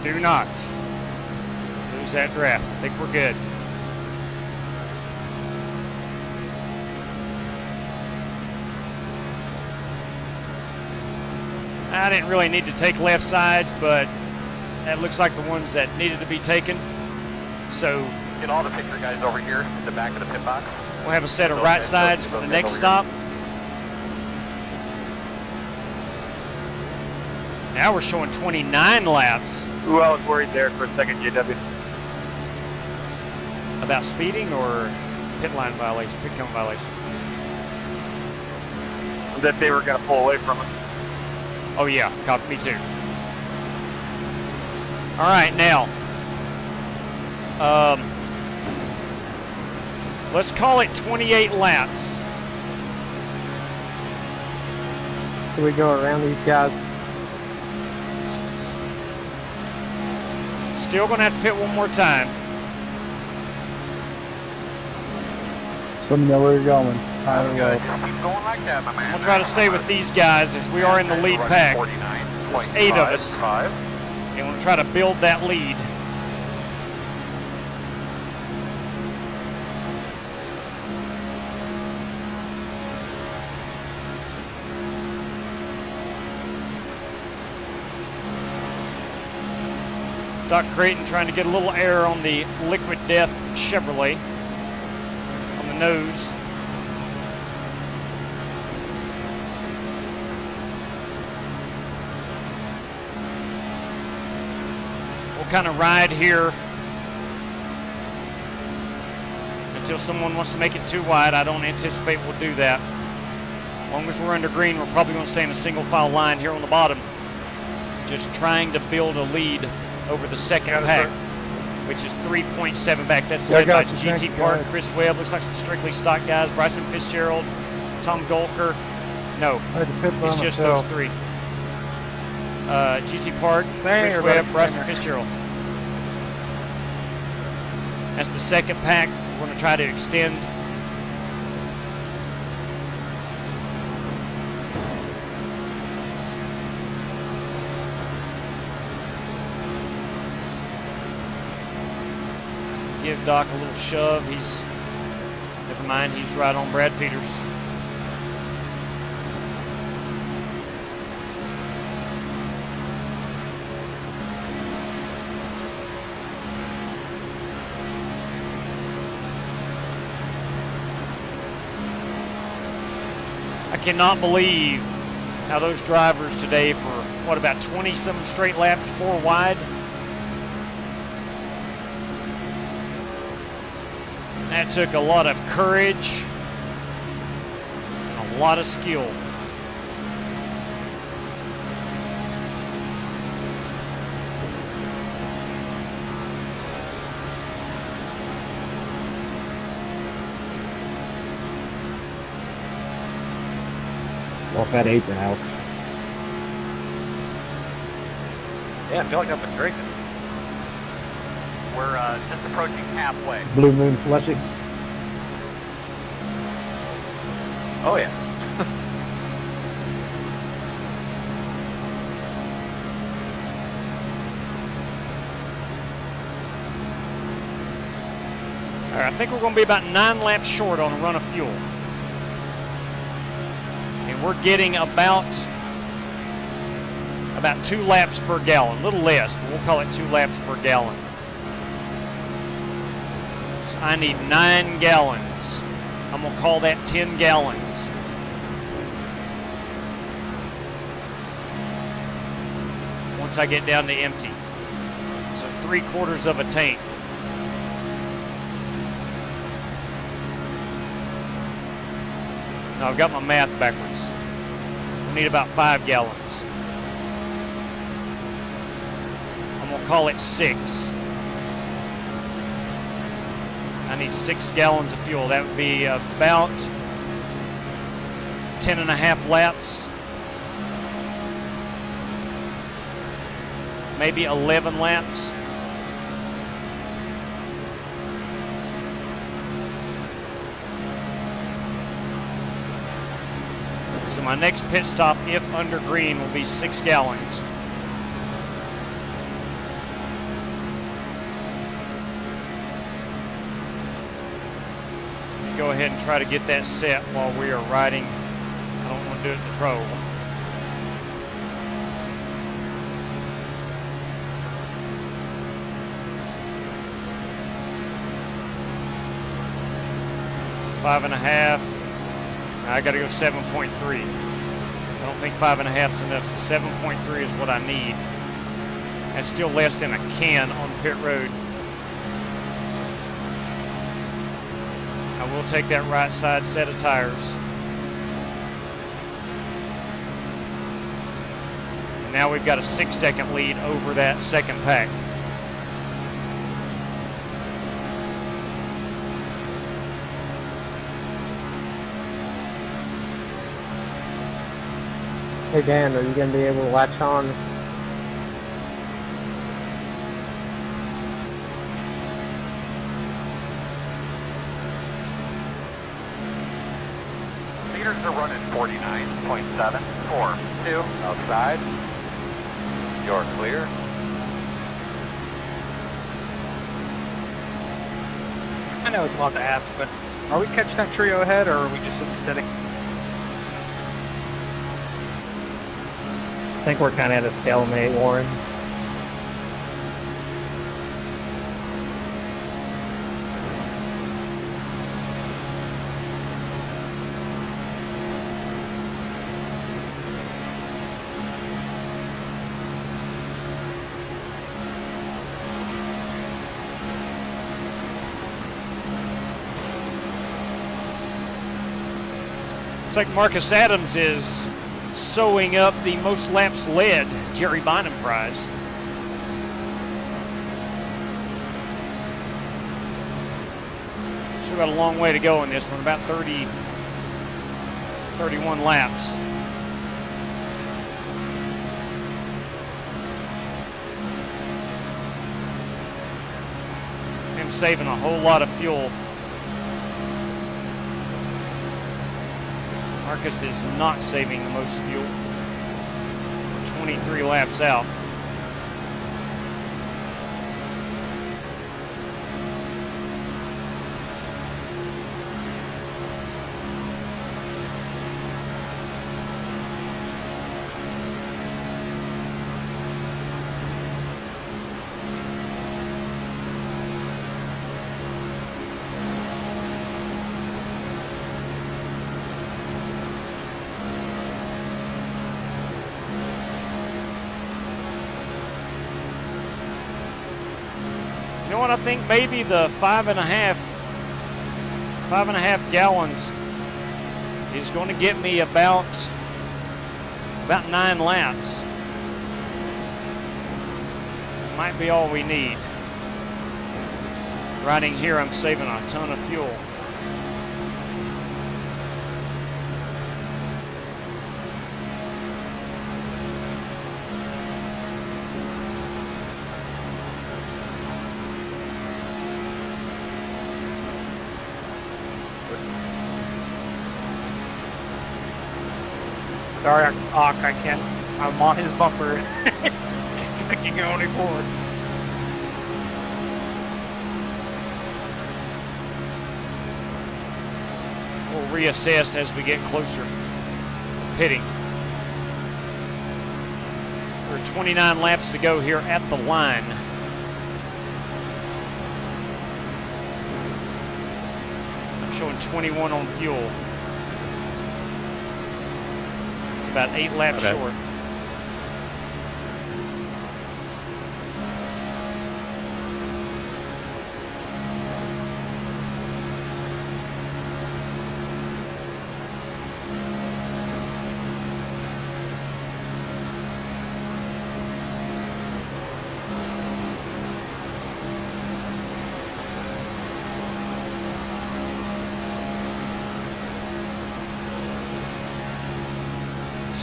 Do not lose that draft. I think we're good. I didn't really need to take left sides, but that looks like the ones that needed to be taken. So Get all the picture guys over here in the back of the pit box. we'll have a set of right sides for the next stop. Now we're showing 29 laps. Ooh, I was worried there for a second, JW. About speeding or pit line violation, pit cone violation? That they were going to pull away from us. Oh yeah, copy, me too. All right, now, let's call it 28 laps. Can we go around these guys? Still gonna have to pit one more time. Let me know where you're going. That's good. Keep going like that, my man. We'll try to stay with these guys as we are in the lead pack. There's 8 of us. And we'll try to build that lead. Doc Creighton trying to get a little air on the Liquid Death Chevrolet on the nose. We'll kind of ride here until someone wants to make it too wide. I don't anticipate we'll do that. As long as we're under green, we're probably going to stay in a single file line here on the bottom, just trying to build a lead over the second pack, which is 3.7 back. That's led by GT Park, Chris Webb. Looks like some strictly stock guys. Bryson Fitzgerald, Tom Golker. No, it's just those 3. GT Park, Chris Webb, Bryson Fitzgerald. That's the second pack. We're going to try to extend. Give Doc a little shove. Never mind, he's right on Brad Peters. I cannot believe how those drivers today for, what, about 20-some straight laps, 4 wide. That took a lot of courage and a lot of skill. Off that apron out. Yeah, I feel like I've been drinking. We're just approaching halfway. Blue Moon Flushing. Oh, yeah. All right, I think we're going to be about 9 laps short on a run of fuel. And we're getting about 2 laps per gallon, a little less, but we'll call it 2 laps per gallon. So I need 9 gallons. I'm going to call that 10 gallons. Once I get down to empty. So 3/4 of a tank. No, I've got my math backwards. We need about 5 gallons. I'm going to call it 6. I need 6 gallons of fuel. That would be about 10.5 laps. Maybe 11 laps. So my next pit stop, if under green, will be 6 gallons. Go ahead and try to get that set while we are riding. I don't want to do it in the troll. Five and a half. I got to go 7.3. I don't think 5.5 is enough, so 7.3 is what I need. That's still less than a can on pit road. I will take that right side set of tires. And now we've got a 6-second lead over that second pack. Hey Dan, are you going to be able to latch on? Cars are running 49.742 outside. You're clear. I know it's a lot to ask, but are we catching that trio ahead, or are we just sitting steady? I think we're kind of at a stalemate, Warren. Looks like Marcus Adams is sewing up the most laps led Jerry Bynum prize. Still got a long way to go in this one, about 31 laps. And saving a whole lot of fuel. Marcus is not saving the most fuel. We're 23 laps out. You know what, I think maybe the 5.5 gallons is going to get me about 9 laps. Might be all we need. Riding here, I'm saving a ton of fuel. Sorry, I can't. I'm on his bumper. I can't go any forward. We'll reassess as we get closer. Pitting. There are 29 laps to go here at the line. I'm showing 21 on fuel. About 8 laps short.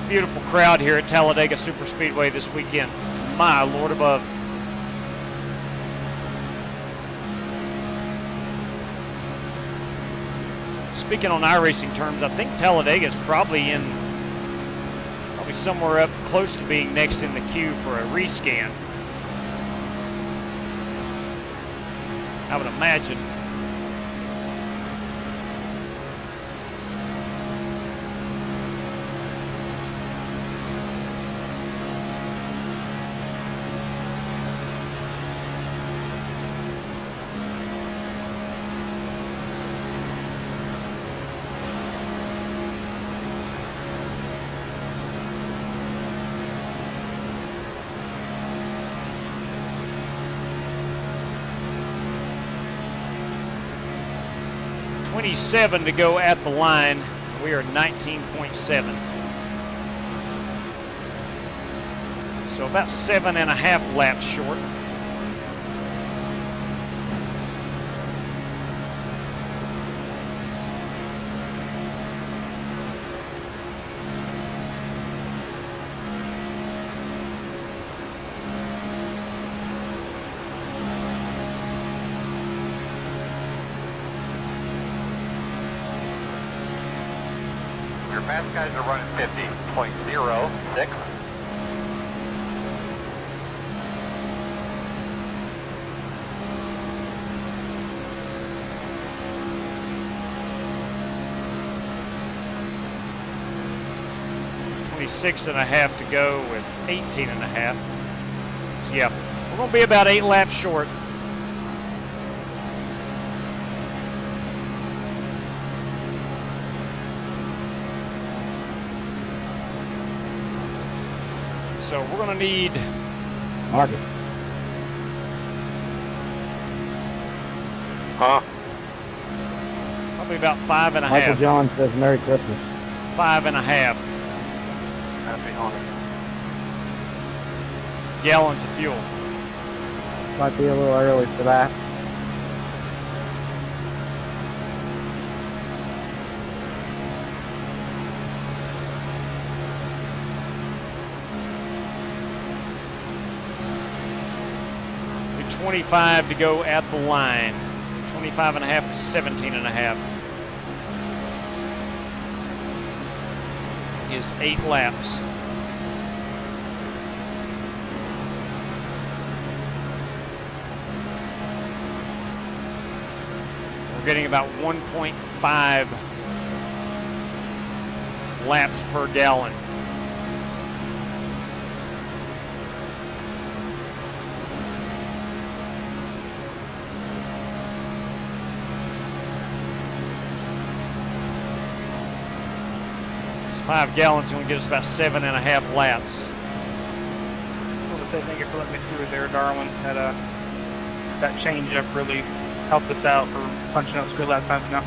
Beautiful crowd here at Talladega Superspeedway this weekend. My Lord above. Speaking on iRacing terms, I think Talladega is probably somewhere up close to being next in the queue for a rescan. I would imagine. .7 to go at the line. We are 19.7. So about 7.5 laps short. Your fast guys are running 50.06. .6.5 to go with 18.5. So yeah, we're going to be about 8 laps short. So we're going to need Marcus. probably about 5.5. Michael John says Merry Christmas. 5.5 Happy Hanukkah. gallons of fuel. Might be a little early for that. With 25 to go at the line. 25.5 to 17.5 is 8 laps. We're getting about 1.5 laps per gallon. It's 5 gallons, is going to get us about 7.5 laps. I want to say thank you for letting me through there, Darwin. That change up really helped us out for punching out good last time now.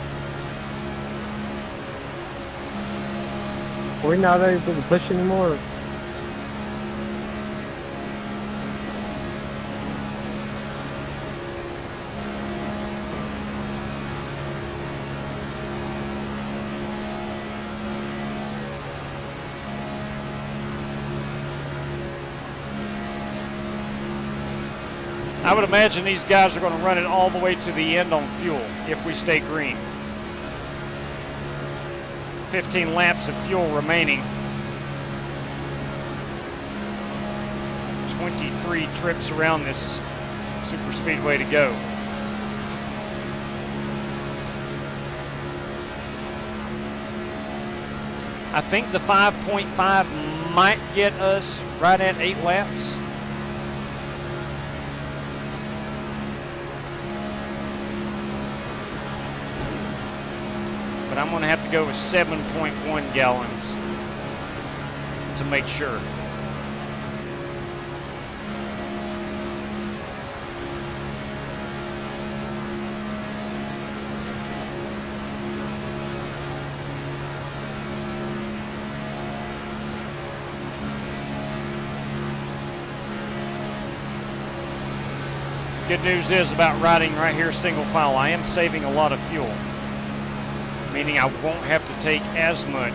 We're not able to push anymore. I would imagine these guys are going to run it all the way to the end on fuel if we stay green. 15 laps of fuel remaining. 23 trips around this super speedway to go. I think the 5.5 might get us right at 8 laps. But I'm going to have to go with 7.1 gallons to make sure. Good news is about riding right here single file, I am saving a lot of fuel, meaning I won't have to take as much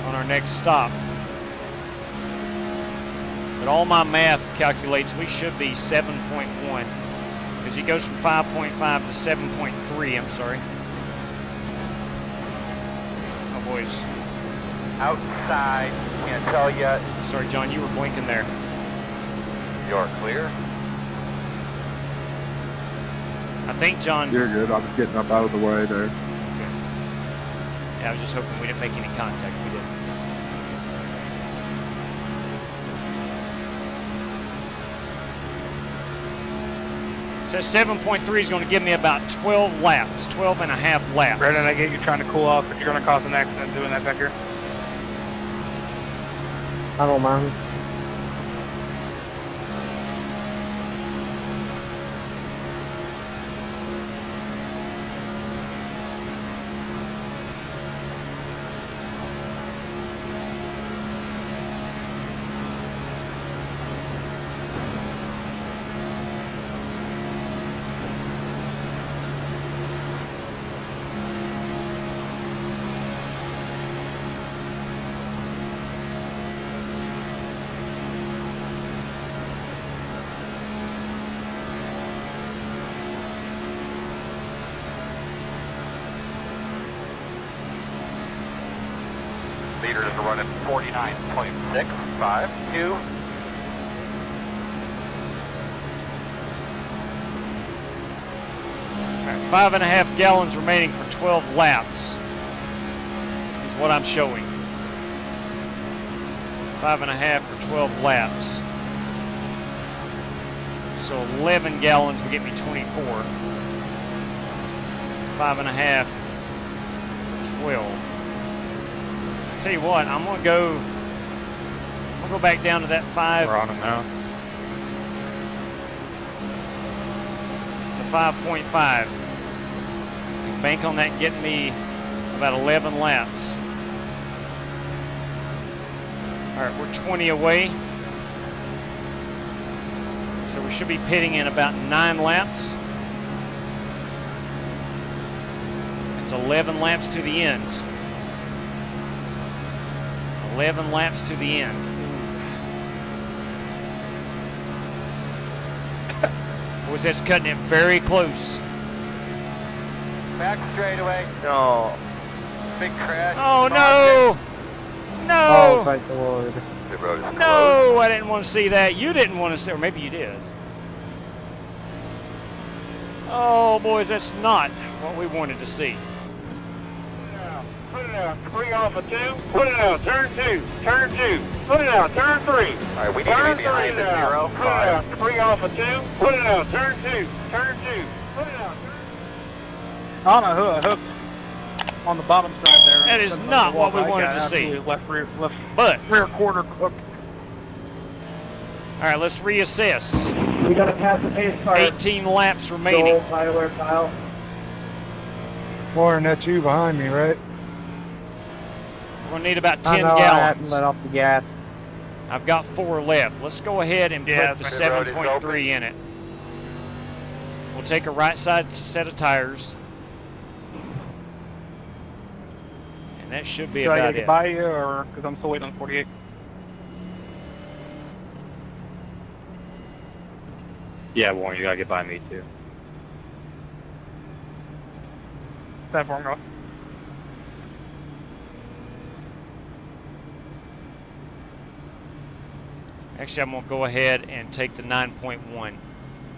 on our next stop. But all my math calculates we should be 7.1, because he goes from 5.5 to 7.3, I'm sorry. Oh, boys. Outside, can't tell yet. Sorry, John, you were blinking there. You're clear. I think, John... You're good. I was getting up out of the way there. Okay. Yeah, I was just hoping we didn't make any contact. We didn't. So 7.3 is going to give me about 12 laps, 12 and a half laps. Brandon, I get you trying to cool off, but you're going to cause an accident doing that back here. I don't mind. leaders are running 49.652. All right, 5.5 gallons remaining for 12 laps is what I'm showing. 5.5 for 12 laps. So 11 gallons will get me 24. 5.5 for 12. Tell you what, I'm gonna go back down to that 5. We're on them now. The 5.5. Bank on that getting me about 11 laps. All right, we're 20 away. So we should be pitting in about 9 laps. It's 11 laps to the end. 11 laps to the end. Boys, that's cutting it very close. Back straightaway. No. Big crash. Oh, no! No! Oh, thank the Lord. The road is No, I didn't want to see that. You didn't want to see, or maybe you did. Oh, boys, that's not what we wanted to see. Put it out, 3 off of 2. Put it out, turn 2, turn 2. Put it out, turn 3. All right, we need to be behind the 0. Put it out, 3 off of 2. Put it out, turn 2, turn 2. Put it out. I don't know who I hooked on the bottom side there. That is not what we wanted to see. Left rear quarter cooked. All right, let's reassess. We got to pass the pace car. 18 laps remaining. Joel, Tyler, Kyle. Warren, that's you behind me, right? We're going to need about 10 I know, I hadn't gallons. let off the gas. I've got 4 left. Let's go ahead and put the 7.3 in it. We'll take a right side set of tires. And that should be Should I about get it. by you, or because I'm still waiting on 48? Yeah, Warren, you gotta get by me too. That wrong off. Actually, I'm going to go ahead and take the 9.1.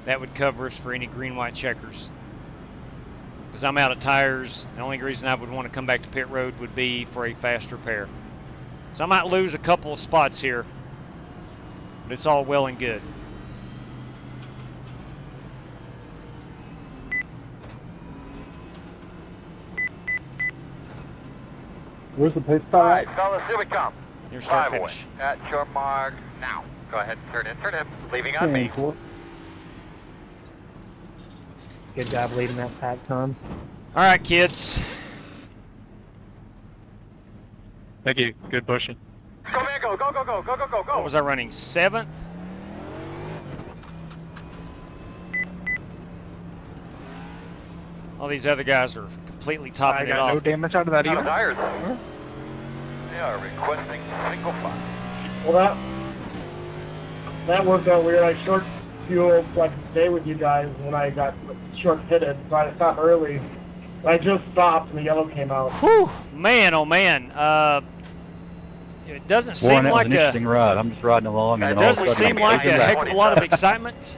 That would cover us for any green-white checkers. Because I'm out of tires. The only reason I would want to come back to pit road would be for a fast repair. So I might lose a couple of spots here. But it's all well and good. Where's the pace All car? right, fellas, here we come. Your start 5 away. finish. At your mark now. Go ahead, turn in, leaving on me. Good job leading that pack, Tom. All right, kids. Thank you. Good pushing. Go, man, go, go, go, go, go, go, go, go. What was I running? 7th? All these other guys are completely topping I it got off. no damage out of that Out of either. tires. They are requesting single file. Well, that worked out weird. I short fueled so I could stay with you guys when I got short pitted, so I had to stop early. I just stopped and the yellow came out. Whew, man, oh man. It doesn't seem Warren, that like was an interesting ride. I'm just riding along, and it then all of a doesn't sudden seem I'm like a kicking back. heck of a lot of excitement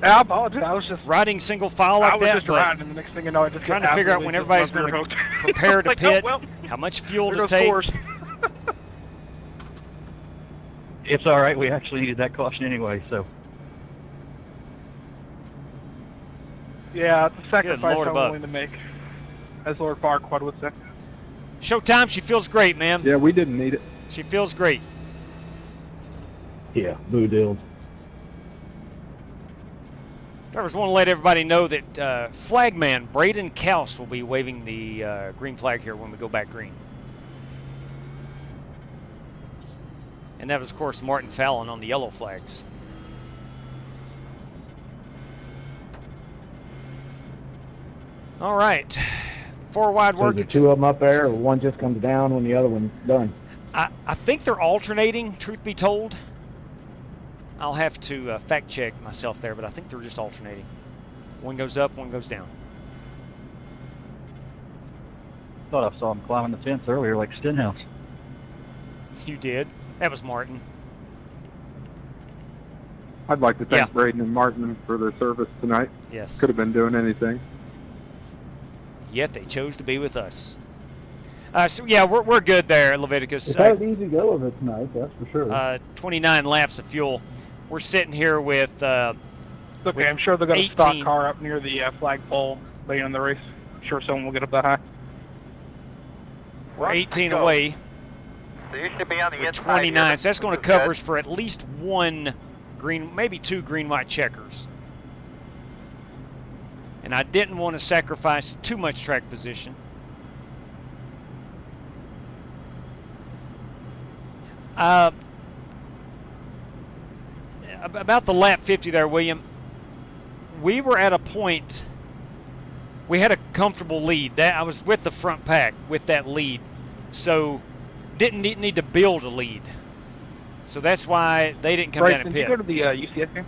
I apologize. I was just riding single file like I was that, just but riding, and the next thing you know, I just trying get to figure out when absolutely everybody's just going to hooked. prepare to Like, pit, oh, well, how much fuel there to goes take. Forrest. It's all right. We actually needed that caution anyway, so. Yeah, it's a sacrifice Lord I'm above. willing to make, as Lord Farquaad would say. Showtime, she feels great, man. Yeah, we didn't need it. She feels great. Yeah, boo deal. Drivers want to let everybody know that flagman Braden Kaus will be waving the green flag here when we go back green. And that was, of course, Martin Fallon on the yellow flags. All right. 4 wide So work. the two of them up there, or one just comes down when the other one's done? I think they're alternating, truth be told. I'll have to fact check myself there, but I think they're just alternating. One goes up, one goes down. Thought I saw him climbing the fence earlier like Stenhouse. You did? That was Martin. I'd like to thank Braden and Martin for their service tonight. Yes. Could have been doing anything. Yet they chose to be with us. So yeah, we're good there, Leviticus. It's had an easy go of it tonight, that's for sure. 29 laps of fuel. We're sitting here with. Okay, I'm sure they'll get a stock car up near the flagpole later in the race. I'm sure someone will get up that high. We're 18 away. So you should be on the inside 29. here. So that's going to cover us for at least one green, maybe two green-white checkers. And I didn't want to sacrifice too much track position. About the lap 50 there, William, we were at a point, we had a comfortable lead. I was with the front pack with that lead, so didn't need to build a lead. So that's why they didn't come down and pit. Did you go to the UCF game?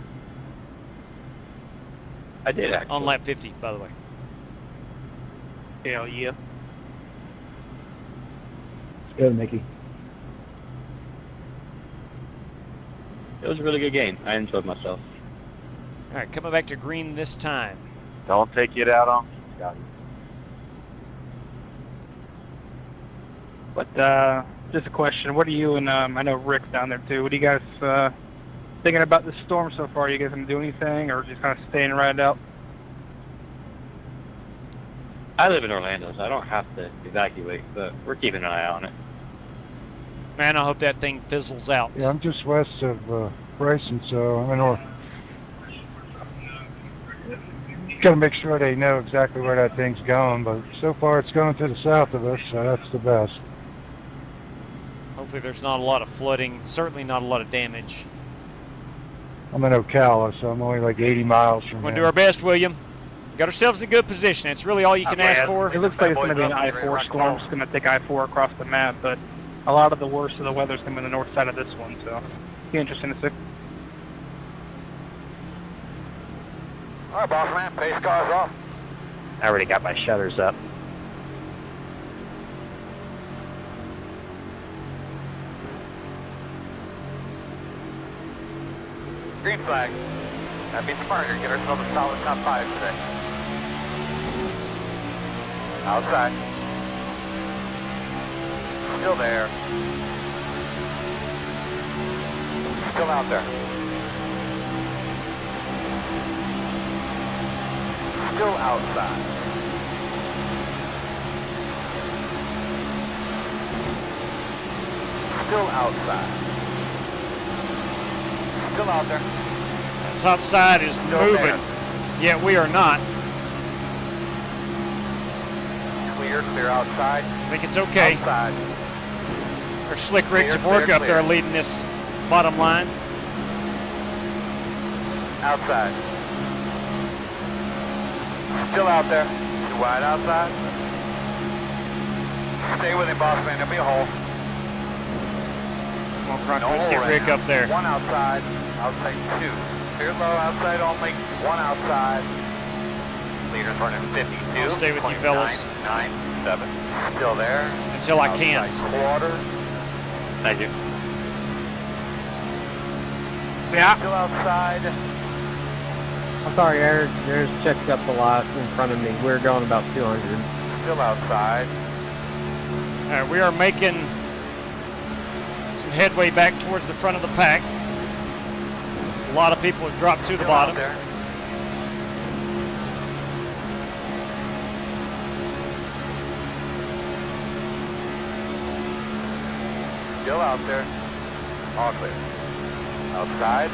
I did, actually. On lap 50, by the way. Hell yeah. It's good, Mickey. It was a really good game. I enjoyed myself. All right, coming back to green this time. Don't take it out on me, Scotty. But just a question. What are you and I know Rick's down there too. What are you guys thinking about this storm so far? Are you guys going to do anything or just kind of staying right out? I live in Orlando, so I don't have to evacuate, but we're keeping an eye on it. Man, I hope that thing fizzles out. Yeah, I'm just west of Bryson, so I'm in Got to make sure they know exactly where that thing's going, but so far it's going to the south of us, so that's the best. Hopefully there's not a lot of flooding, certainly not a lot of damage. I'm in Ocala, so I'm only like 80 miles from We're going to there. do our best, William. Got ourselves in a good position. It's really all you can ask for. It looks like it's going to be an I-4 storm. It's going to take I-4 across the map, but a lot of the worst of the weather's coming to the north side of this one, so it'll be interesting to see. All right, boss man, pace cars off. I already got my shutters up. Green flag. That'd be smarter. Get ourselves a solid top 5 today. Outside. Still there. Still out there. Still outside. Still outside. Still out there. The top side is Still moving, there. yet we are not. Clear outside. I think it's okay. Outside. Our slick rigs of Clear, work clear, up there clear. leading this bottom line. Outside. Still out there. Too wide outside. Stay with him, boss man. There'll be a hole. Come on, Bronco, No let's hole get right Rick now. up there. One outside. Outside 2. Clear low. Outside only. One outside. Leaders running 52. I'll stay with you 29, fellas. 9, 7. Still there. Until I can't. Outside quarter. Thank you. Yeah. Still outside. I'm sorry, Eric. There's checked up a lot in front of me. We're going about 200. Still outside. All right, we are making some headway back towards the front of the pack. A lot of people have dropped to the Still bottom. out there. Still out there. All clear. Outside.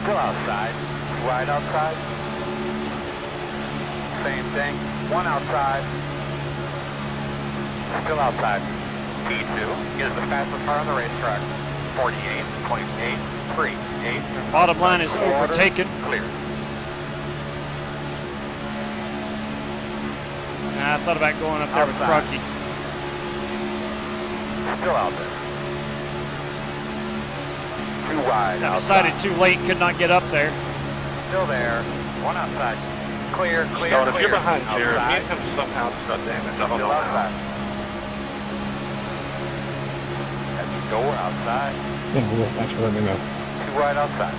Still outside. Right outside. Same thing. One outside. Still outside. P2 is the fastest car on the racetrack. 48.838. Bottom line is Quarter. overtaken. Clear. I thought about going up there with Outside. Crocky. Still out there. Too wide. I Outside. decided too late, could not get up there. Still there. One outside. Clear, clear, Scott, clear. if you're behind Jared, me Outside. and him somehow just got damaged. I don't Still know outside. how. That's the door outside. Yeah, well, thanks for letting me know. Two right outside.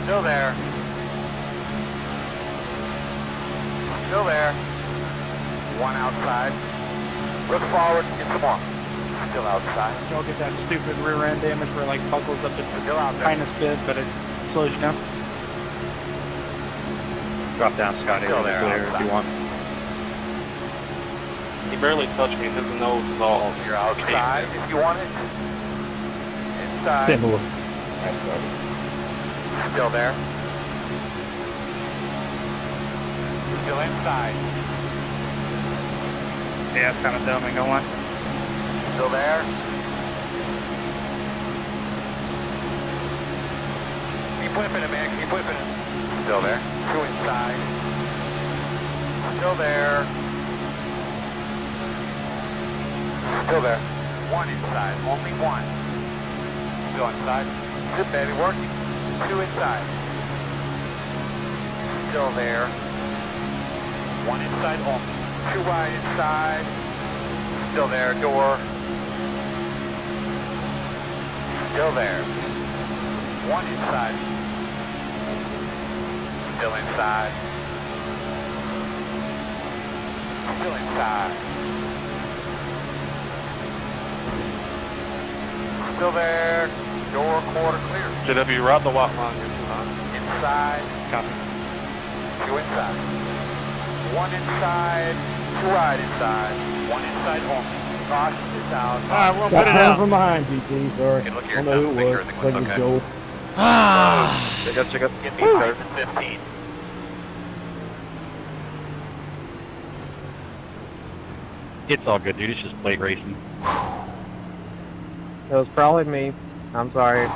Still there. Still there. One outside. Look forward, get some more. Still outside. Y'all get that stupid rear end damage where it like buckles up just Still out there. kind of bit, but it slows you down. Drop down, Scotty. Still there, Clear if outside. you want. He barely touched me. His nose is all. You're outside if you want it. Inside. Stand below. Still there. Still inside. Yeah, it's kind of dumb and going. Still there. Keep whipping it, man. Keep whipping it. Still there. Two inside. Still there. Still there. One inside. Only one. Still inside. Good, baby. Working. Two inside. Still there. One inside only. Two right inside. Still there. Door. Still there. One inside. Still inside. Still inside. Still there. Door quarter clear. JW, route the white line. Inside. Copy. Two inside. One inside. Two right inside. One inside only. Caution is out. Alright, we'll Got put it time out. from behind, GT. Sorry. Okay, look I here, don't know who make it sure was. everything I think it was was okay. Joel. Check up, check up. Get me better than 15. It's all good, dude. It's just plate racing. It was probably me. I'm sorry.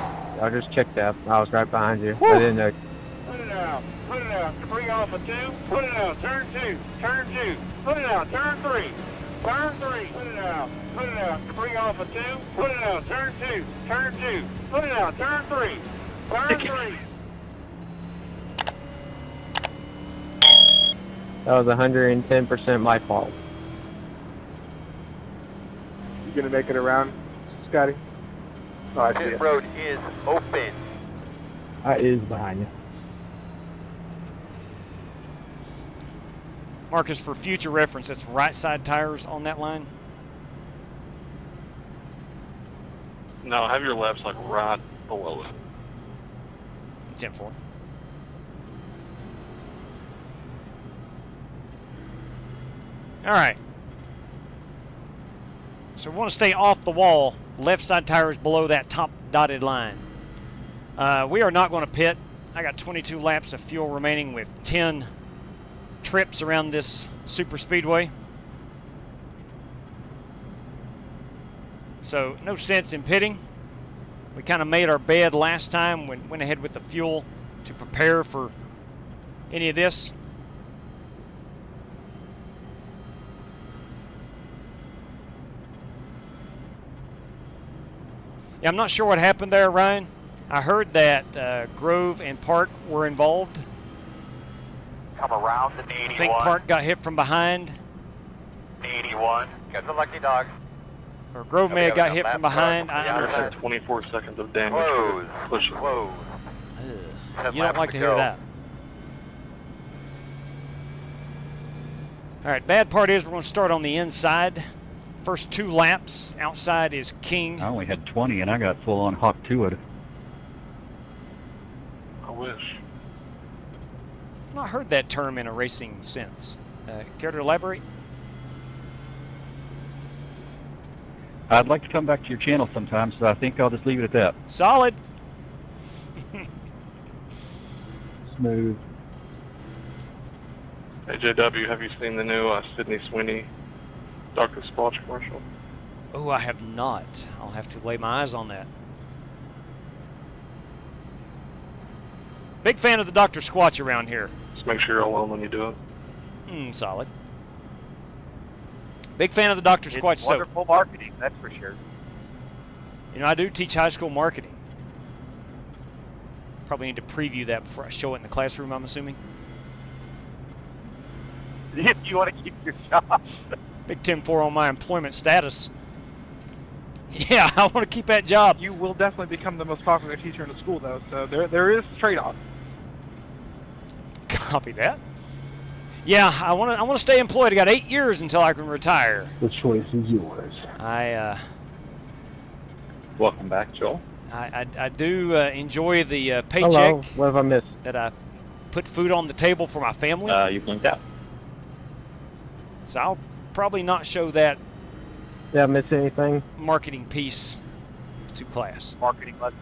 I just checked up. I was right behind you. I didn't know. Put it out. Put it out. 3 off of 2. Put it out. Turn 2. Turn 2. Put it out. Turn 3. Turn 3. Put it out. Put it out. 3 off of 2. Put it out. Turn 2. Turn 2. Put it out. Turn 3. Turn 3. That was 110% my fault. You gonna make it around, Scotty? Oh, I see Pit it. road is open. I is behind you. Marcus, for future reference, it's right side tires on that line. No, have your lefts like right below it. 10-4. All right. So we want to stay off the wall. Left side tires below that top dotted line. We are not going to pit. I got 22 laps of fuel remaining with 10 trips around this super speedway. So no sense in pitting. We kind of made our bed last time, went ahead with the fuel to prepare for any of this. Yeah, I'm not sure what happened there, Ryan. I heard that Grove and Park were involved. Come around to 81. I think Park got hit from behind. 81. Got the lucky dog. Or Grove may have got hit from behind. I'm not sure. 24 seconds of damage. Close. Push it. Close. You don't like to hear that. All right, bad part is we're going to start on the inside. First 2 laps outside is king. I only had 20 and I got full on hawk to it. I wish. I've not heard that term in a racing sense. Care to elaborate? I'd like to come back to your channel sometime, so I think I'll just leave it at that. Solid. Smooth. Hey, JW, have you seen the new Sydney Sweeney Dr. Squatch commercial? Oh, I have not. I'll have to lay my eyes on that. Big fan of the Dr. Squatch around here. Just make sure you're alone when you do it. Solid. Big fan of the Dr. Squatch It's soap. wonderful marketing, that's for sure. You know, I do teach high school marketing. Probably need to preview that before I show it in the classroom, I'm assuming. If you want to keep your job. Big 10-4 on my employment status. Yeah, I want to keep that job. You will definitely become the most popular teacher in the school, though, so there is trade-off. Copy that. Yeah, I want to stay employed. I got 8 years until I can retire. The choice is yours. Welcome back, Joel. I do enjoy the paycheck. Hello, what have I missed? That I put food on the table for my family. You blinked out. So I'll probably not show that. Did I miss anything? Marketing piece to class. Marketing lesson.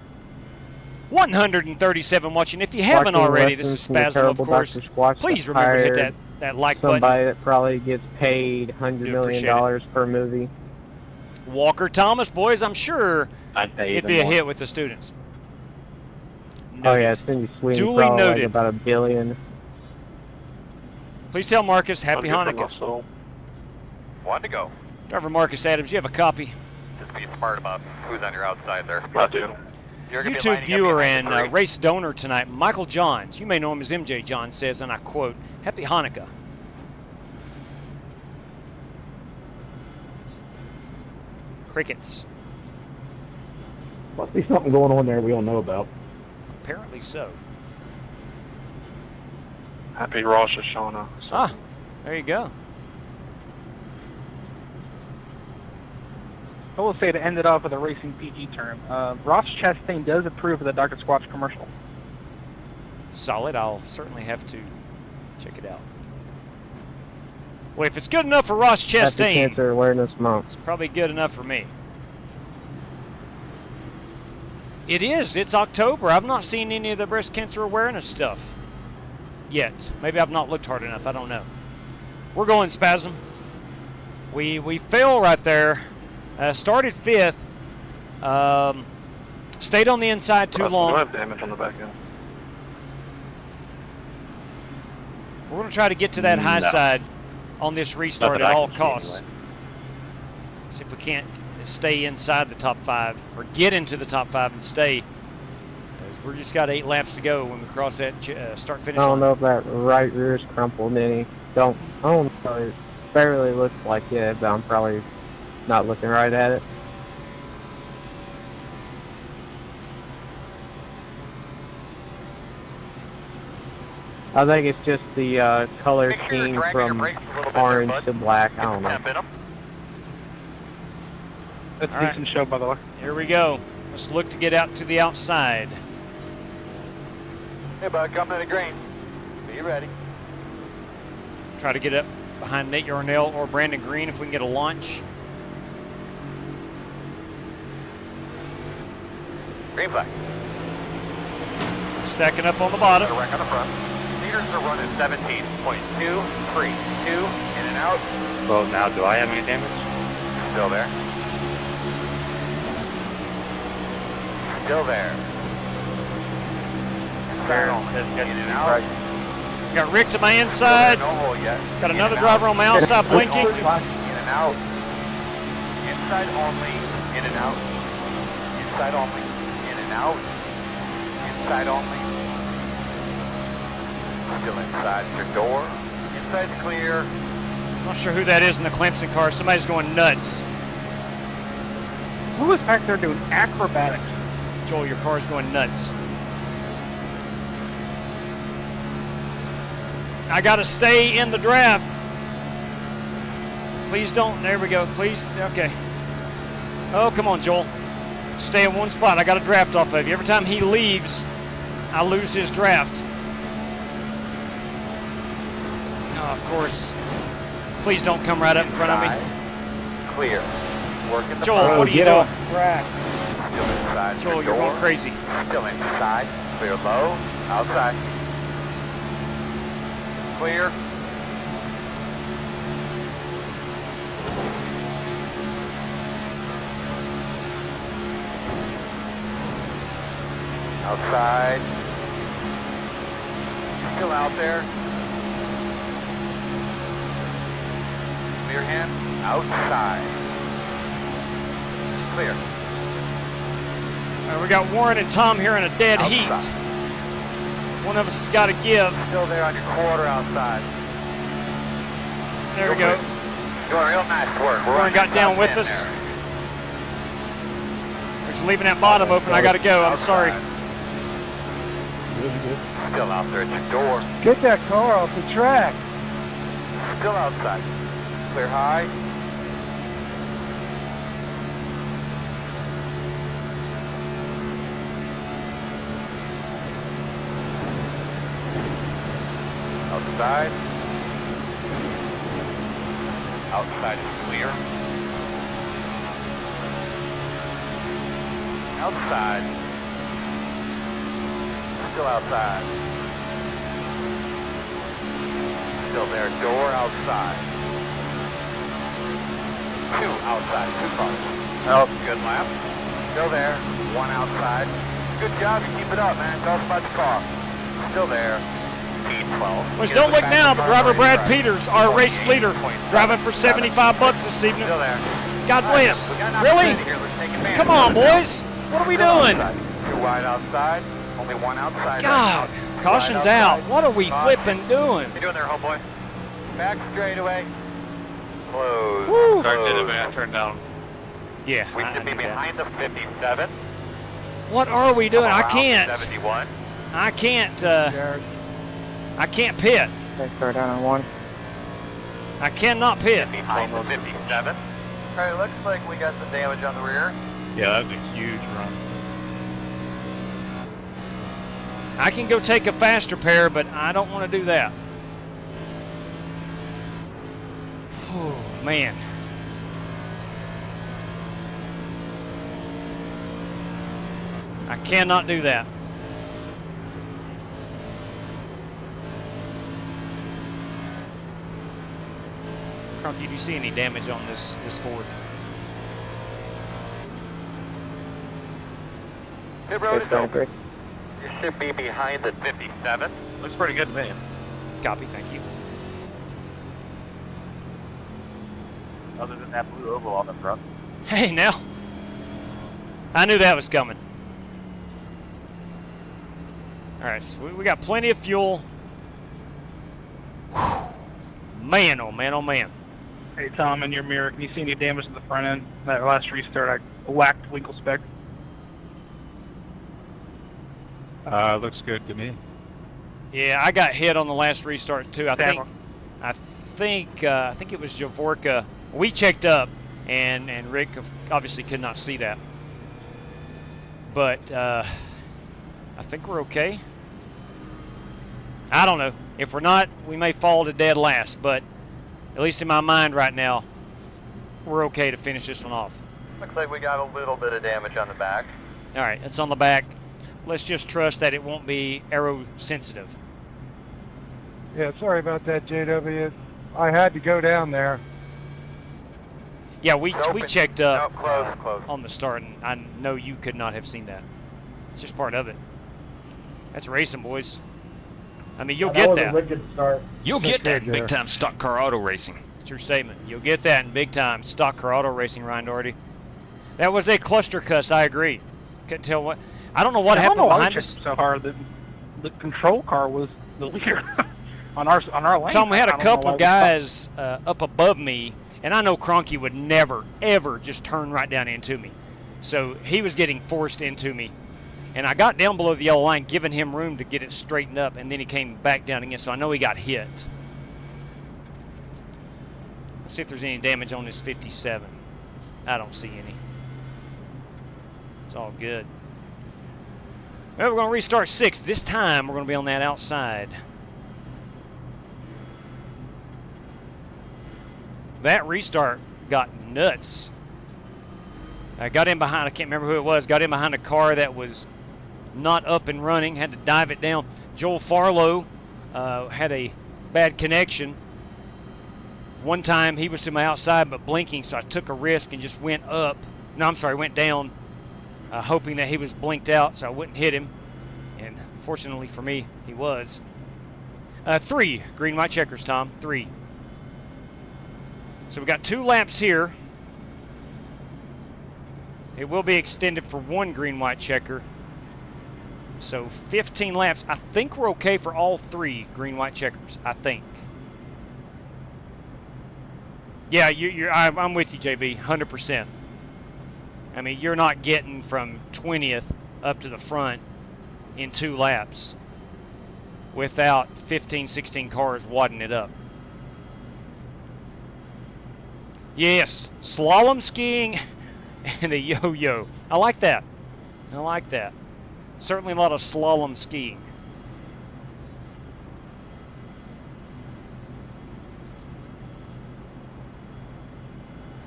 137 watching. If you haven't already, this is Spasm, of course. Please remember to hit that like button. Somebody that probably gets paid $100 million per movie. Walker Thomas, boys, I'm sure it'd be a hit with the students. Noted. Oh yeah, Cindy Sweeney Duly probably noted. like about $1 billion. Please tell Marcus Happy Hanukkah. One to go. Driver Marcus Adams, you have a copy. Just be smart about who's on your outside there. I do. YouTube viewer and race donor tonight, Michael Johns. You may know him as MJ Johns says, and I quote, Happy Hanukkah. Crickets. Must be something going on there we don't know about. Apparently so. Happy Rosh Hashanah. Ah, there you go. I will say to end it off with a racing PG term, Ross Chastain does approve of the Dr. Squatch commercial. Solid. I'll certainly have to check it out. Well, if it's good enough for Ross Chastain, Happy Cancer Awareness Month. It's probably good enough for me. It is. It's October. I've not seen any of the breast cancer awareness stuff yet. Maybe I've not looked hard enough. I don't know. We're going Spasm. We fell right there. Started 5th. Stayed on the inside too long. I have damage on the back end. We're going to try to get to that high side on this restart at all costs. Anyway. See if we can't stay inside the top 5 or get into the top 5 and stay. We're just got 8 laps to go when we cross that start finish line. I don't know if that right rear's crumpled any. I don't know. It barely looks like it, but I'm probably not looking right at it. I think it's just the color scheme from orange to black. I don't know. That's a decent show, by the way. Here we go. Let's look to get out to the outside. Hey, bud, coming to the green. Be ready. Try to get up behind Nate Yarnell or Brandon Green if we can get a launch. Green flag. Stacking up on the bottom. Wreck on the front. Leaders are running 17.232 in and out. Well, now do I have any damage? Still there. Still there. In and out. Got Rick to my inside. No hole yet. Got another driver on my outside blinking. In and out. Inside only. In and out. Inside only. In and out. Inside only. Still inside your door. Inside's clear. Not sure who that is in the Clemson car. Somebody's going nuts. Who was back there doing acrobatics? Joel, your car's going nuts. I got to stay in the draft. Please don't. There we go. Please. Okay. Oh, come on, Joel. Stay in one spot. I got a draft off of you. Every time he leaves, I lose his draft. Oh, of course. Please don't come right up in front of me. Clear. Working the Joel, what are you doing? Still inside. Joel, you're going crazy. Still inside. Clear low. Outside. Clear. Outside. Still out there. Clear him. Outside. Clear. We got Warren and Tom here in a dead outside. heat. One of us has got to give. Still there on your quarter outside. There we go. Doing real nice work. Warren got down with us. We're just leaving that bottom open. I got to go. I'm sorry. Still out there at your door. Get that car off the track. Still outside. Clear high. Outside. Outside is clear. Outside. Still outside. Still there. Door outside. Two outside. Two cars. Oh, good lap. Still there. One outside. Good job. You keep it up, man. Tell us about the car. Still there. P12. Which don't look now, but driver Brad Peters, our race leader, driving for $75 this evening. Still there. God bless. Really? Come on, boys. What are we doing? Two wide outside. Only one outside. God, caution's out. What are we flipping doing? What you doing there, homeboy? Back straightaway. Close. Woo. I turned down. Yeah. We should be behind the 57. What are we doing? I can't. 71. I can't pit. Let's start down on 1. I cannot pit. Behind the 57. All right, looks like we got some damage on the rear. Yeah, that was a huge run. I can go take a faster pair, but I don't want to do that. Oh, man. I cannot do that. Crunky, do you see any damage on this Ford? Pit road is open. You should be behind the 57. Looks pretty good to me. Copy, thank you. Other than that blue oval on the front. Hey, now. I knew that was coming. All right, so we got plenty of fuel. Man, oh man, oh man. Hey Tom, in your mirror, can you see any damage to the front end? That last restart, I whacked legal spec. Looks good to me. Yeah, I got hit on the last restart too. I think it was Javorka. We checked up, and Rick obviously could not see that. But I think we're okay. I don't know. If we're not, we may fall to dead last. But at least in my mind right now, we're okay to finish this one off. Looks like we got a little bit of damage on the back. All right, it's on the back. Let's just trust that it won't be aero sensitive. Yeah, sorry about that, JW. I had to go down there. Yeah, we checked up close. on the start, and I know you could not have seen that. It's just part of it. That's racing, boys. I mean, you'll get that. Was a wicked start. You'll get that in big-time stock car auto racing. True statement. You'll get that in big-time stock car auto racing, Ryan Doherty. That was a cluster cuss, I agree. Couldn't tell what. I don't know what happened behind us. So hard that the control car was the leader on our lane. Tom, we had a couple of guys up above me, and I know Cronky would never, ever just turn right down into me. So he was getting forced into me. And I got down below the yellow line, giving him room to get it straightened up, and then he came back down again, so I know he got hit. Let's see if there's any damage on this 57. I don't see any. It's all good. Well, we're going to restart 6. This time, we're going to be on that outside. That restart got nuts. I got in behind, I can't remember who it was, got in behind a car that was not up and running, had to dive it down. Joel Farlow had a bad connection. One time he was to my outside but blinking, so I took a risk and just went up. No, I'm sorry, went down, hoping that he was blinked out so I wouldn't hit him. And fortunately for me, he was. 3 green white checkers, Tom. 3. So we got 2 laps here. It will be extended for 1 green white checker. So 15 laps. I think we're okay for all 3 green, white checkers. I think. Yeah, I'm with you, JB, 100%. I mean, you're not getting from 20th up to the front in 2 laps without 15, 16 cars wadding it up. Yes, slalom skiing and a yo-yo. I like that. I like that. Certainly a lot of slalom skiing.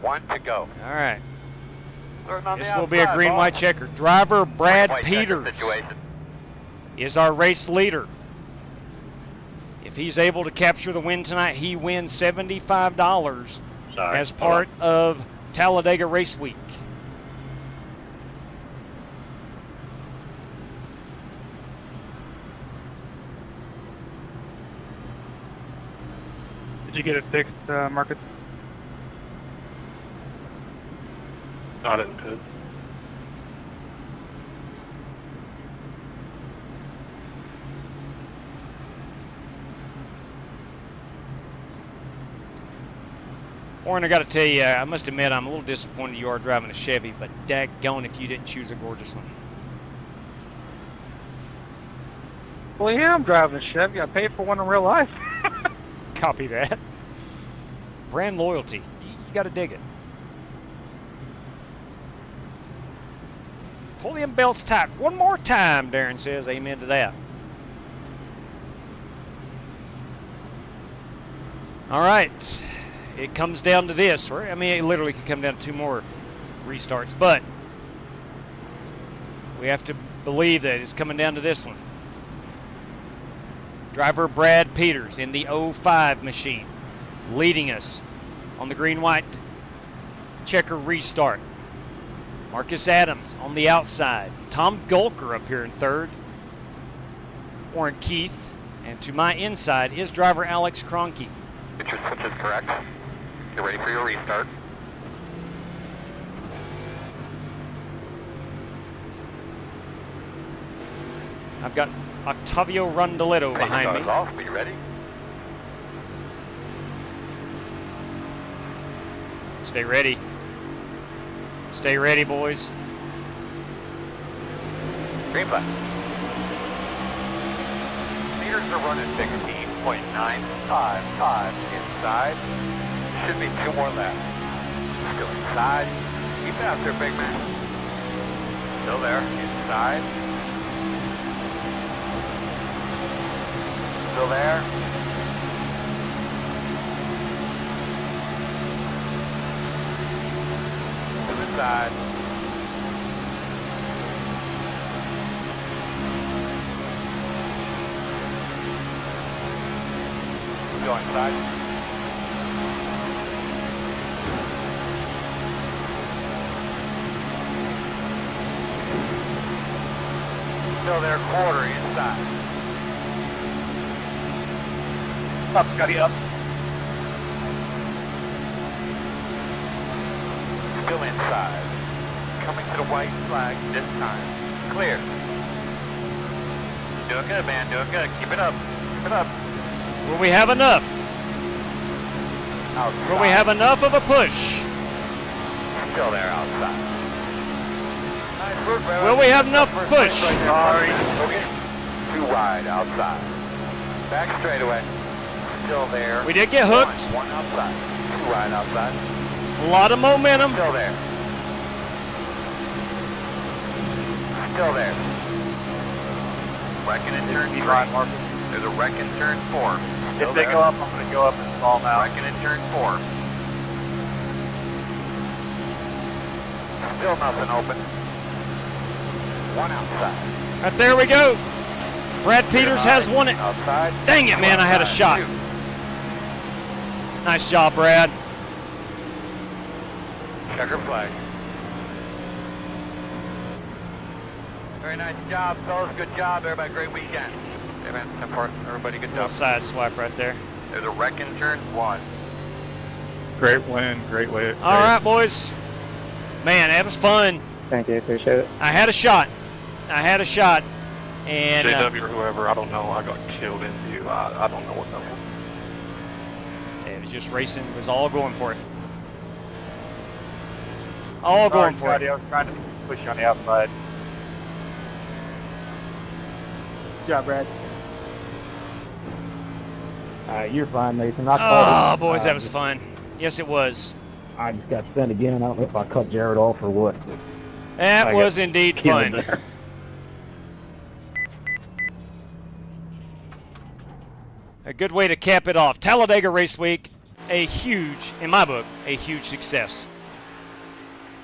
One to go. All right. This will be a green-white checker. Driver Brad Peters is our race leader. If he's able to capture the win tonight, he wins $75 as part of Talladega Race Week. Did you get it fixed, Marcus? Got it. Good. Warren, I got to tell you, I must admit I'm a little disappointed you are driving a Chevy, but daggone if you didn't choose a gorgeous one. Well, yeah, I'm driving a Chevy. I paid for one in real life. Copy that. Brand loyalty. You got to dig it. Pull them belts tight. One more time, Darren says. Amen to that. All right. It comes down to this. I mean, it literally could come down to 2 more restarts, but we have to believe that it's coming down to this one. Driver Brad Peters in the 05 machine, leading us on the green-white checker restart. Marcus Adams on the outside. Tom Gulker up here in 3rd. Warren Keith. And to my inside is driver Alex Cronky. Get your switches correct. Get ready for your restart. I've got Octavio Rondoletto behind me. Off. Are you ready? Stay ready. Stay ready, boys. Green flag. Meters are running 16.955 inside. Should be 2 more laps. Still inside. Keep out there, big man. Still there. Inside. Still there. Still inside. Go inside. Still there, quarter inside. Up, Scotty, up. Still inside. Coming to the white flag this time. Clear. Doing good, man, doing good. Keep it up. Keep it up. Will we have enough? Outside. Will we have enough of a push? Still there outside. Nice work, bro. Will we have enough push? Sorry. Okay. Too wide outside. Back straightaway. Still there. We did get hooked. One outside. Too wide outside. A lot of momentum. Still there. Still there. Wrecking in turn 3. There's a wreck in turn 4. Still If they there. go up, I'm going to go up and stall them out. Wrecking in turn 4. Still nothing open. One outside. Right there we go. Brad Peters has won it. Outside. Dang it, man, I had a shot. Nice job, Brad. Checker flag. Very nice job, fellas. Good job. Everybody, great weekend. Hey, man, everybody, good Little job. side swipe right there. There's a wreck in turn 1. Great win, great win. All right, boys. Man, that was fun. Thank you, appreciate it. I had a shot. I had a shot. And JW or whoever, I don't know. I got killed in view. I don't know what that was. It was just racing. It was all going for it. All going for it. I was trying to push you on the outside. Good job, Brad. You're fine, Nathan. Oh, boys, that was fun. Yes, it was. I just got sent again. I don't know if I cut Jared off or what. That was indeed fun. There. A good way to cap it off. Talladega Race Week, a huge, in my book, a huge success.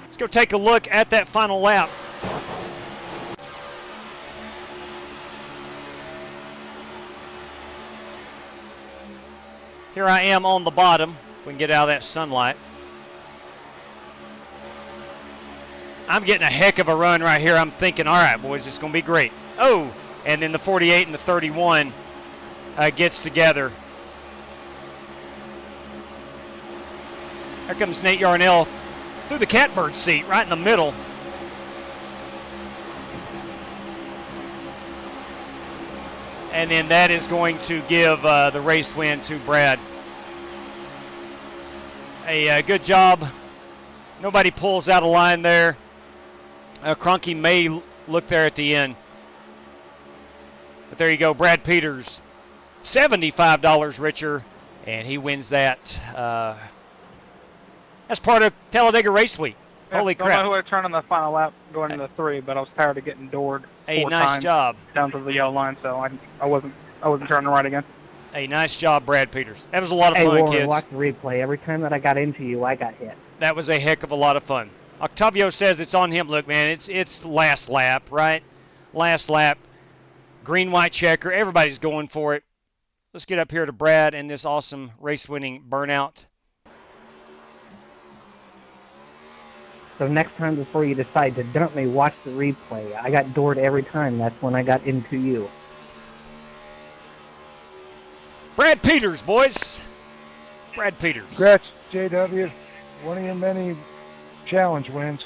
Let's go take a look at that final lap. Here I am on the bottom, if we can get out of that sunlight. I'm getting a heck of a run right here. I'm thinking, all right, boys, it's going to be great. Oh, and then the 48 and the 31 gets together. Here comes Nate Yarnell through the catbird seat, right in the middle. And then that is going to give the race win to Brad. A good job. Nobody pulls out of line there. Cronky may look there at the end. But there you go, Brad Peters, $75 richer, and he wins that. That's part of Talladega Race Week. Holy Don't crap. know who I turned on the final lap going into 3, but I was tired of getting doored A 4 nice times job. down to the yellow line, so I wasn't turning right again. A nice job, Brad Peters. That was a lot of Hey, fun, Warren, kids. watch the replay. Every time that I got into you, I got hit. That was a heck of a lot of fun. Octavio says it's on him. Look, man, it's last lap, right? Last lap. Green, white checker. Everybody's going for it. Let's get up here to Brad and this awesome race-winning burnout. So next time before you decide to dump me, watch the replay. I got doored every time. That's when I got into you. Brad Peters, boys. Brad Peters. Congrats, JW. One of your many challenge wins.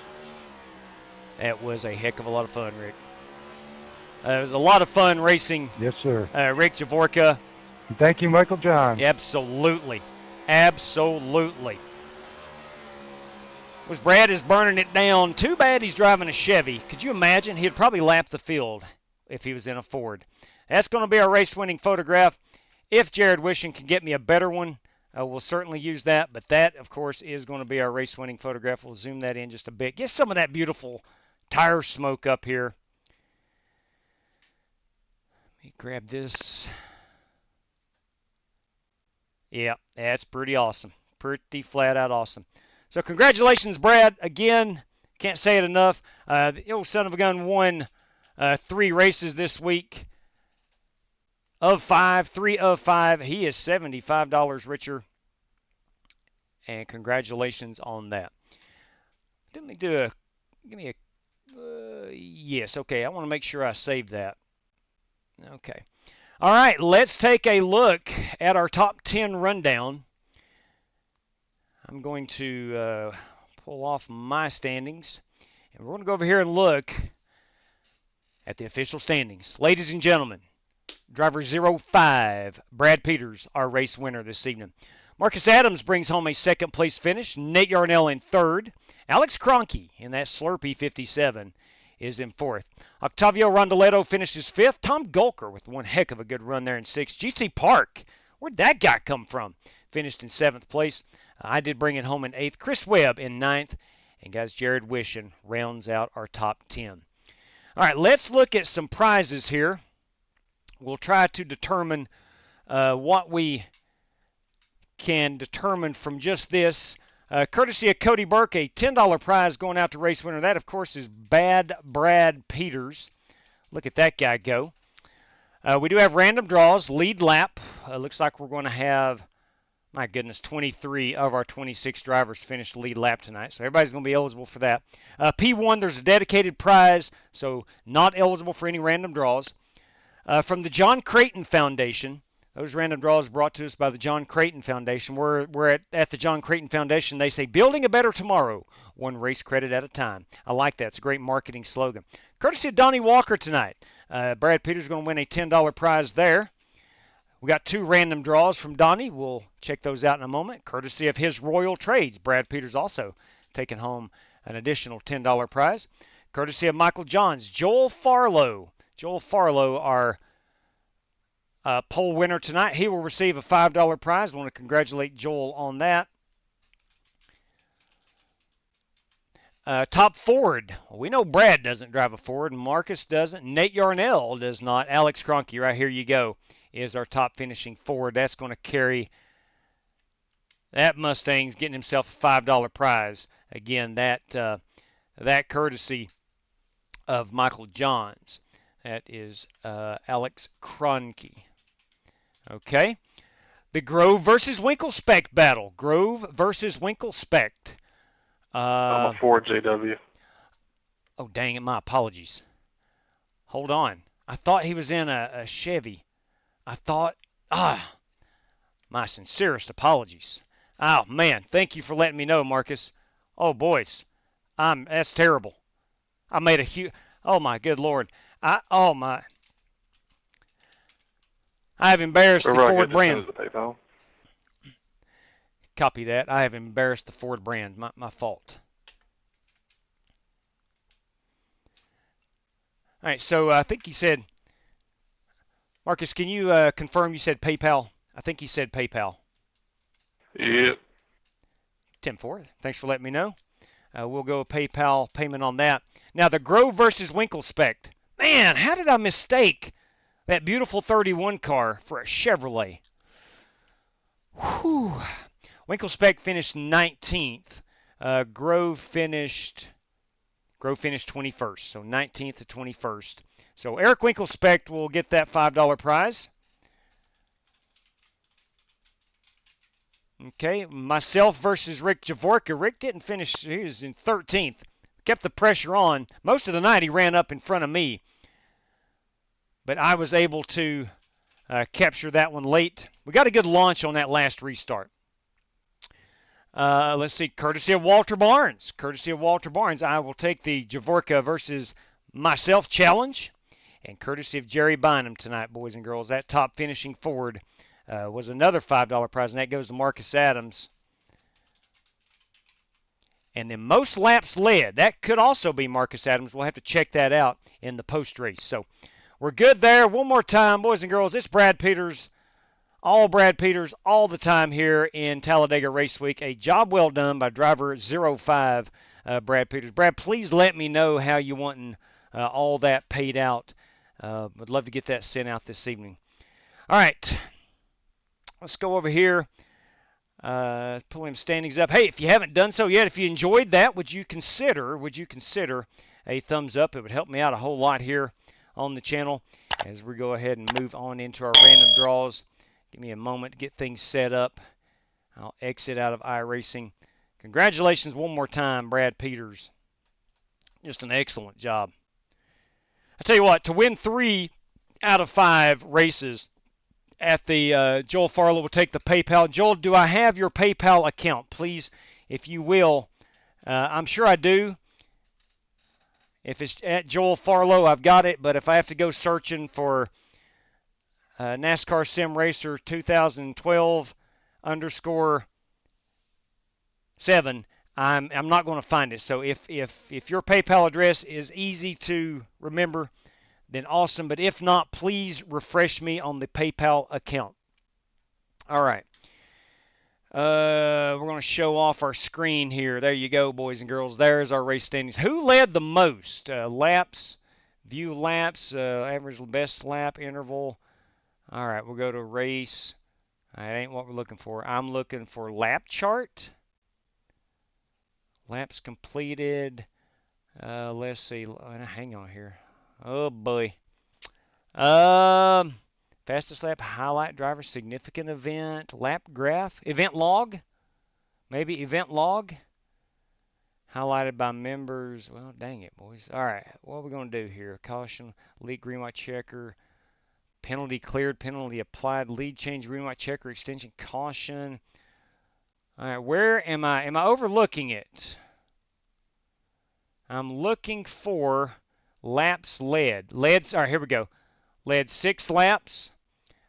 That was a heck of a lot of fun, Rick. It was a lot of fun racing. Yes, sir. Rick Javorka. Thank you, Michael John. Absolutely. Absolutely. Was Brad is burning it down. Too bad he's driving a Chevy. Could you imagine? He'd probably lap the field if he was in a Ford. That's going to be our race-winning photograph. If Jared Wishing can get me a better one, we'll certainly use that. But that, of course, is going to be our race-winning photograph. We'll zoom that in just a bit. Get some of that beautiful tire smoke up here. Let me grab this. Yeah, that's pretty awesome. Pretty flat-out awesome. So congratulations, Brad. Again, can't say it enough. The old son of a gun won 3 races this week. Of 5, 3 of 5. He is $75 richer. And congratulations on that. Didn't we do a... Give me a... yes, okay. I want to make sure I saved that. Okay. All right, let's take a look at our top 10 rundown. I'm going to pull off my standings. And we're going to go over here and look at the official standings. Ladies and gentlemen, driver 05, Brad Peters, our race winner this evening. Marcus Adams brings home a second-place finish. Nate Yarnell in third. Alex Cronky in that Slurpee 57 is in fourth. Octavio Rondoletto finishes fifth. Tom Golker with one heck of a good run there in sixth. GC Park, where'd that guy come from? Finished in seventh place. I did bring it home in eighth. Chris Webb in ninth. And guys, Jared Wishing rounds out our top 10. All right, let's look at some prizes here. We'll try to determine what we can determine from just this. Courtesy of Cody Burke, a $10 prize going out to race winner. That, of course, is Bad Brad Peters. Look at that guy go. We do have random draws, lead lap. Looks like we're going to have, my goodness, 23 of our 26 drivers finish the lead lap tonight. So everybody's going to be eligible for that. P1, there's a dedicated prize, so not eligible for any random draws. From the John Creighton Foundation, Those random draws brought to us by the John Creighton Foundation. We're at the John Creighton Foundation. They say, building a better tomorrow, one race credit at a time. I like that. It's a great marketing slogan. Courtesy of Donnie Walker tonight. Brad Peters is going to win a $10 prize there. We got 2 random draws from Donnie. We'll check those out in a moment. Courtesy of his Royal Trades. Brad Peters also taking home an additional $10 prize. Courtesy of Michael Johns. Joel Farlow. Joel Farlow, our poll winner tonight. He will receive a $5 prize. I want to congratulate Joel on that. Top Ford. Well, we know Brad doesn't drive a Ford, and Marcus doesn't. Nate Yarnell does not. Alex Cronky, right here you go, is our top finishing Ford. That's going to carry. That Mustang's getting himself a $5 prize. Again, that courtesy of Michael Johns. That is Alex Cronky. Okay. The Grove versus Winkelspect battle. Grove versus Winkelspect. I'm a Ford JW. Oh, dang it. My apologies. Hold on. I thought he was in a Chevy. I thought, my sincerest apologies. Oh, man. Thank you for letting me know, Marcus. Oh, boys. That's terrible. I made a huge, oh, my good Lord. I have embarrassed the Ford brand. Copy that. I have embarrassed the Ford brand. My fault. All right, so I think he said, Marcus, can you confirm you said PayPal? I think he said PayPal. Yep. 10-4. Thanks for letting me know. We'll go with PayPal payment on that. Now, the Grove versus Winkelspect. Man, how did I mistake that beautiful 31 car for a Chevrolet? Whew. Winkelspect finished 19th. Grove finished 21st, so 19th to 21st. So Eric Winkelspect will get that $5 prize. Okay, myself versus Rick Javorka. Rick didn't finish. He was in 13th. Kept the pressure on. Most of the night he ran up in front of me. But I was able to capture that one late. We got a good launch on that last restart. Let's see, courtesy of Walter Barnes. Courtesy of Walter Barnes, I will take the Javorka versus myself challenge. And courtesy of Jerry Bynum tonight, boys and girls. That top finishing Ford was another $5 prize, and that goes to Marcus Adams. And then most laps led. That could also be Marcus Adams. We'll have to check that out in the post-race. So we're good there. One more time, boys and girls. It's Brad Peters. All Brad Peters all the time here in Talladega Race Week. A job well done by driver 05, Brad Peters. Brad, please let me know how you want all that paid out. Would love to get that sent out this evening. All right. Let's go over here. Pulling standings up. Hey, if you haven't done so yet, if you enjoyed that, would you consider a thumbs up? It would help me out a whole lot here on the channel as we go ahead and move on into our random draws. Give me a moment to get things set up. I'll exit out of iRacing. Congratulations one more time, Brad Peters. Just an excellent job. I tell you what, to win 3 out of 5 races at the Joel Farlow will take the PayPal. Joel, do I have your PayPal account? Please, if you will. I'm sure I do. If it's at Joel Farlow, I've got it. But if I have to go searching for NASCAR Sim Racer 2012 _7, I'm not going to find it. So if your PayPal address is easy to remember, then awesome. But if not, please refresh me on the PayPal account. All right. We're going to show off our screen here. There you go, boys and girls. There's our race standings. Who led the most? Laps, view laps, average best lap interval. All right, we'll go to race. That ain't what we're looking for. I'm looking for lap chart. Laps completed. Let's see. Hang on here. Oh, boy. Fastest lap, highlight driver, significant event, lap graph, event log. Maybe event log. Highlighted by members. Well, dang it, boys. All right, what are we going to do here? Caution, leak green, white checker, penalty cleared, penalty applied, lead change, green, white, checker, extension, caution. All right, where am I? Am I overlooking it? I'm looking for laps led. All right, here we go. Led 6 laps.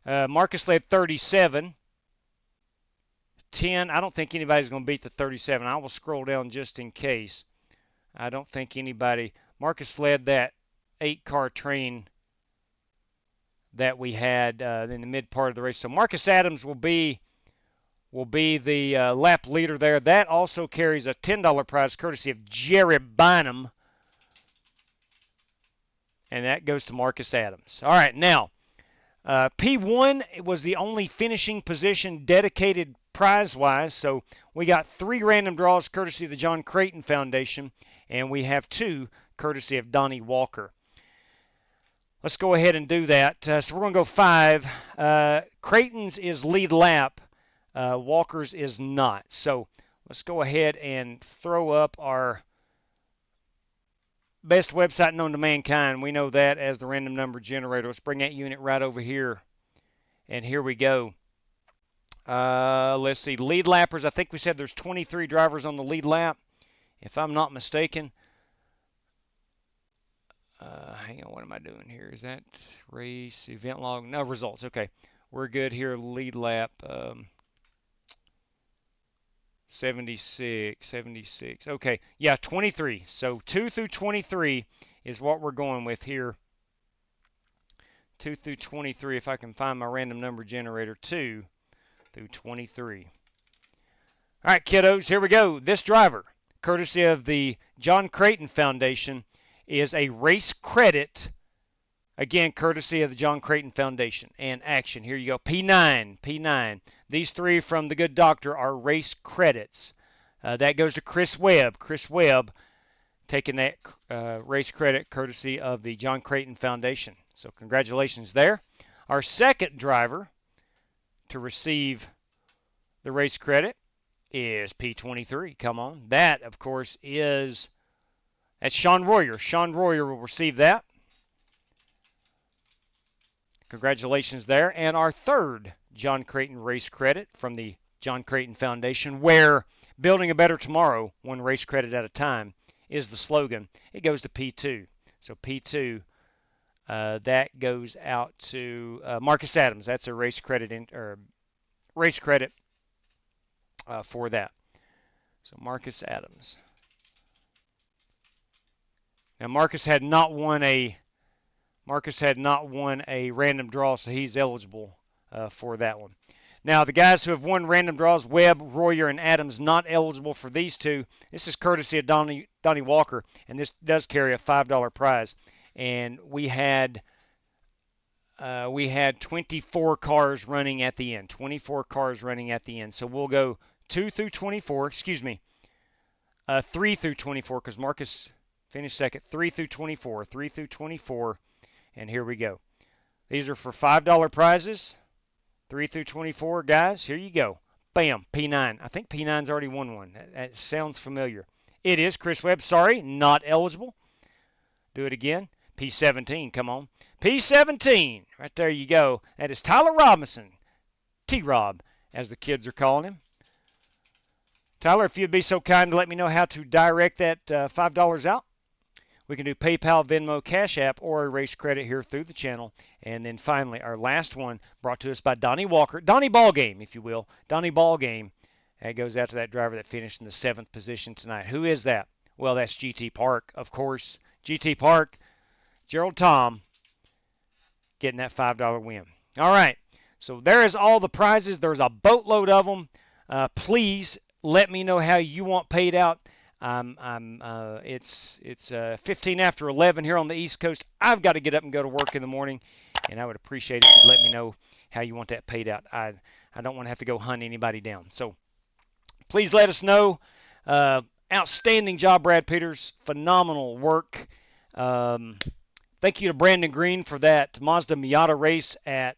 Marcus led 37. 10. I don't think anybody's going to beat the 37. I will scroll down just in case. I don't think anybody. Marcus led that 8-car train that we had in the mid part of the race. So Marcus Adams will be the lap leader there. That also carries a $10 prize courtesy of Jerry Bynum. And that goes to Marcus Adams. All right, now, P1 was the only finishing position dedicated prize-wise. So we got 3 random draws courtesy of the John Creighton Foundation, and we have 2 courtesy of Donnie Walker. Let's go ahead and do that. So we're going to go 5. Creighton's is lead lap. Walker's is not. So let's go ahead and throw up our best website known to mankind. We know that as the random number generator. Let's bring that unit right over here. And here we go. Let's see. Lead lappers. I think we said there's 23 drivers on the lead lap, if I'm not mistaken. Hang on, what am I doing here? Is that race, event log? No, results. Okay. We're good here. Lead lap. 76. Okay, yeah, 23. So 2 through 23 is what we're going with here. 2 through 23, if I can find my random number generator. 2 through 23. All right, kiddos, here we go. This driver, courtesy of the John Creighton Foundation, is a race credit. Again, courtesy of the John Creighton Foundation. And action. Here you go. P9. These 3 from the good doctor are race credits. That goes to Chris Webb. Chris Webb taking that race credit courtesy of the John Creighton Foundation. So congratulations there. Our second driver to receive the race credit is P23. Come on. That, of course, that's Sean Royer. Sean Royer will receive that. Congratulations there. And our third John Creighton race credit from the John Creighton Foundation, where building a better tomorrow, one race credit at a time, is the slogan. It goes to P2. So P2, that goes out to Marcus Adams. That's a race credit for that. So Marcus Adams. Now Marcus had not won a random draw, so he's eligible for that one. Now, the guys who have won random draws, Webb, Royer, and Adams, not eligible for these 2. This is courtesy of Donnie Walker, and this does carry a $5 prize. And we had 24 cars running at the end. 24 cars running at the end. So we'll go 2 through 24. Excuse me, 3 through 24, because Marcus finished second. 3 through 24. 3 through 24. And here we go. These are for $5 prizes. 3 through 24, guys. Here you go. Bam, P9. I think P9's already won one. That sounds familiar. It is Chris Webb. Sorry, not eligible. Do it again. P17, come on. P17. Right there you go. That is Tyler Robinson. T-Rob, as the kids are calling him. Tyler, if you'd be so kind to let me know how to direct that $5 out. We can do PayPal, Venmo, Cash App, or a race credit here through the channel. And then finally, our last one brought to us by Donnie Walker. Donnie Ballgame, if you will. Donnie Ballgame. That goes out to that driver that finished in the 7th position tonight. Who is that? Well, that's GT Park, of course. GT Park, Gerald Tom, getting that $5 win. All right, so there is all the prizes. There's a boatload of them. Please let me know how you want paid out. It's 15 after 11 here on the East Coast. I've got to get up and go to work in the morning, and I would appreciate it if you'd let me know how you want that paid out. I don't want to have to go hunt anybody down. So please let us know. Outstanding job, Brad Peters. Phenomenal work. Thank you to Brandon Green for that Mazda Miata race at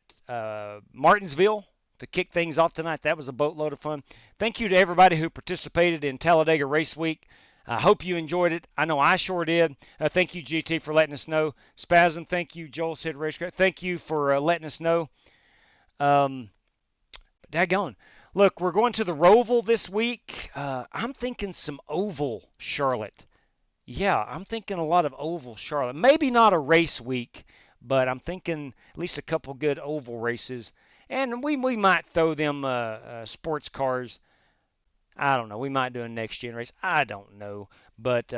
Martinsville to kick things off tonight. That was a boatload of fun. Thank you to everybody who participated in Talladega Race Week. I hope you enjoyed it. I know I sure did. Thank you, GT, for letting us know. Spasm, thank you. Joel said Racetrack. Thank you for letting us know. But daggone. Look, we're going to the Roval this week. I'm thinking some oval Charlotte. Yeah, I'm thinking a lot of oval Charlotte. Maybe not a race week, but I'm thinking at least a couple good oval races. And we might throw them sports cars. I don't know. We might do a next-gen race. I don't know. But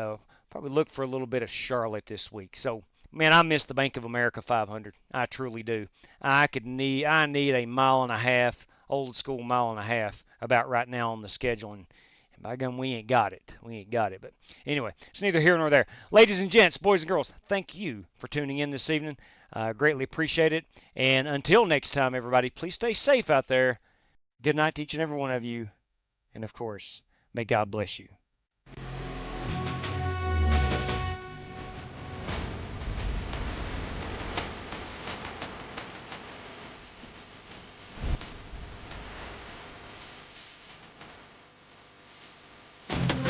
probably look for a little bit of Charlotte this week. So, man, I miss the Bank of America 500. I truly do. I need a mile and a half, old school mile and a half about right now on the schedule. And by gum, we ain't got it. We ain't got it. But anyway, it's neither here nor there. Ladies and gents, boys and girls, thank you for tuning in this evening. Greatly appreciate it. And until next time, everybody, please stay safe out there. Good night to each and every one of you. And, of course, may God bless you.